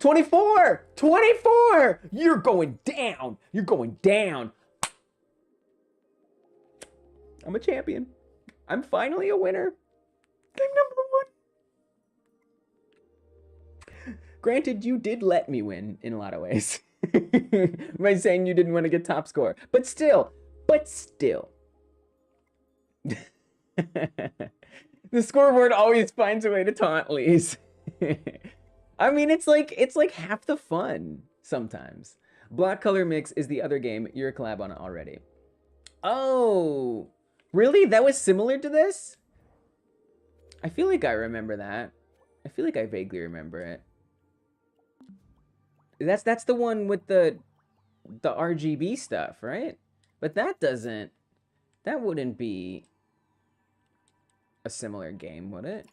24! 24! You're going down! You're going down! I'm a champion. I'm finally a winner. I'm number 1. Granted, you did let me win in a lot of ways. By saying you didn't want to get top score. But still. The scoreboard always finds a way to taunt Lyz. I mean, it's like half the fun sometimes. Block Color Mix is the other game you're a collab on already. Oh, really? That was similar to this? I feel like I remember that. I feel like I vaguely remember it. That's the one with the RGB stuff, right? But that wouldn't be a similar game, would it?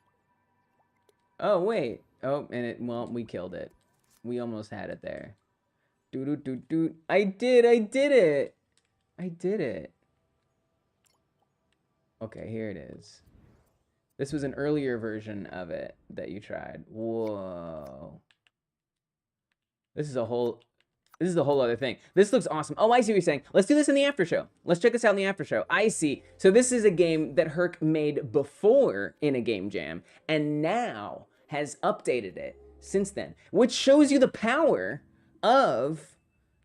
Oh, wait. Oh, and well, we killed it. We almost had it there. I did it. Okay, here it is. This was an earlier version of it that you tried. Whoa. This is a whole other thing. This looks awesome. Oh, I see what you're saying. Let's do this in the after show. Let's check this out in the after show. I see. So this is a game that Herc made before in a game jam and now has updated it since then, which shows you the power of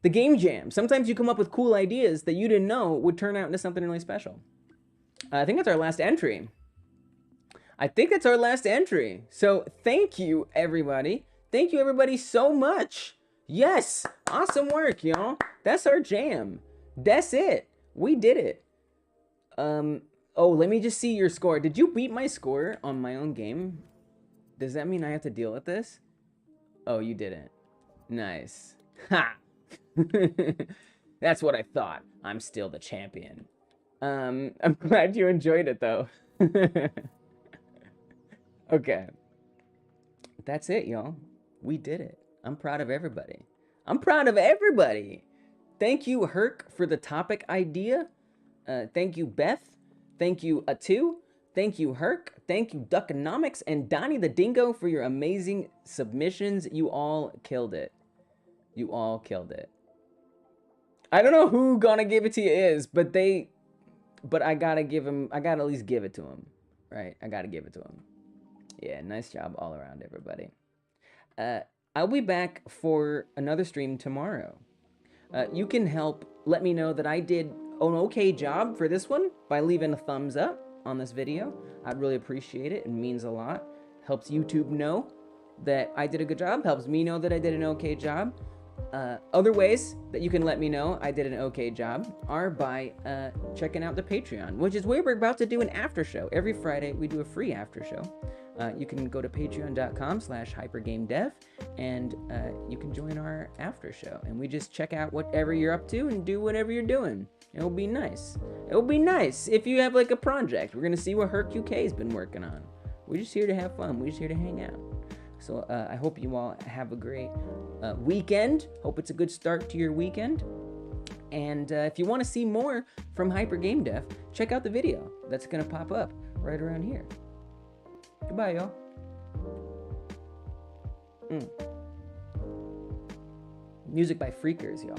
The game jam. Sometimes you come up with cool ideas that you didn't know would turn out into something really special. I think that's our last entry. So thank you, everybody. Thank you, everybody, so much. Yes, awesome work, y'all. That's our jam. That's it. We did it. Oh, let me just see your score. Did you beat my score on my own game? Does that mean I have to deal with this? Oh, you didn't. Nice. Ha! That's what I thought. I'm still the champion. I'm glad you enjoyed it, though. Okay. That's it, y'all. We did it. I'm proud of everybody. Thank you, Herc, for the topic idea. Thank you, Beth. Thank you, Atu. Thank you, Herc. Thank you, Duckonomics, and Donnie the Dingo for your amazing submissions. You all killed it. I don't know who Gonna Give It To You is, but I gotta at least give it to him. Right? I gotta give it to him. Yeah, nice job all around, everybody. I'll be back for another stream tomorrow. You can help let me know that I did an okay job for this one by leaving a thumbs up on this video. I'd really appreciate it. It means a lot. Helps YouTube know that I did a good job. Helps me know that I did an okay job. Other ways that you can let me know I did an okay job are by checking out the Patreon, which is where we're about to do an after show. Every Friday, we do a free after show. You can go to patreon.com/hypergamedev and you can join our after show. And we just check out whatever you're up to and do whatever you're doing. It'll be nice. It'll be nice if you have like a project. We're going to see what Herc UK's been working on. We're just here to have fun. We're just here to hang out. So I hope you all have a great weekend. Hope it's a good start to your weekend. And if you want to see more from Hyper Game Dev, check out the video that's going to pop up right around here. Goodbye, y'all. Music by Freakers, y'all.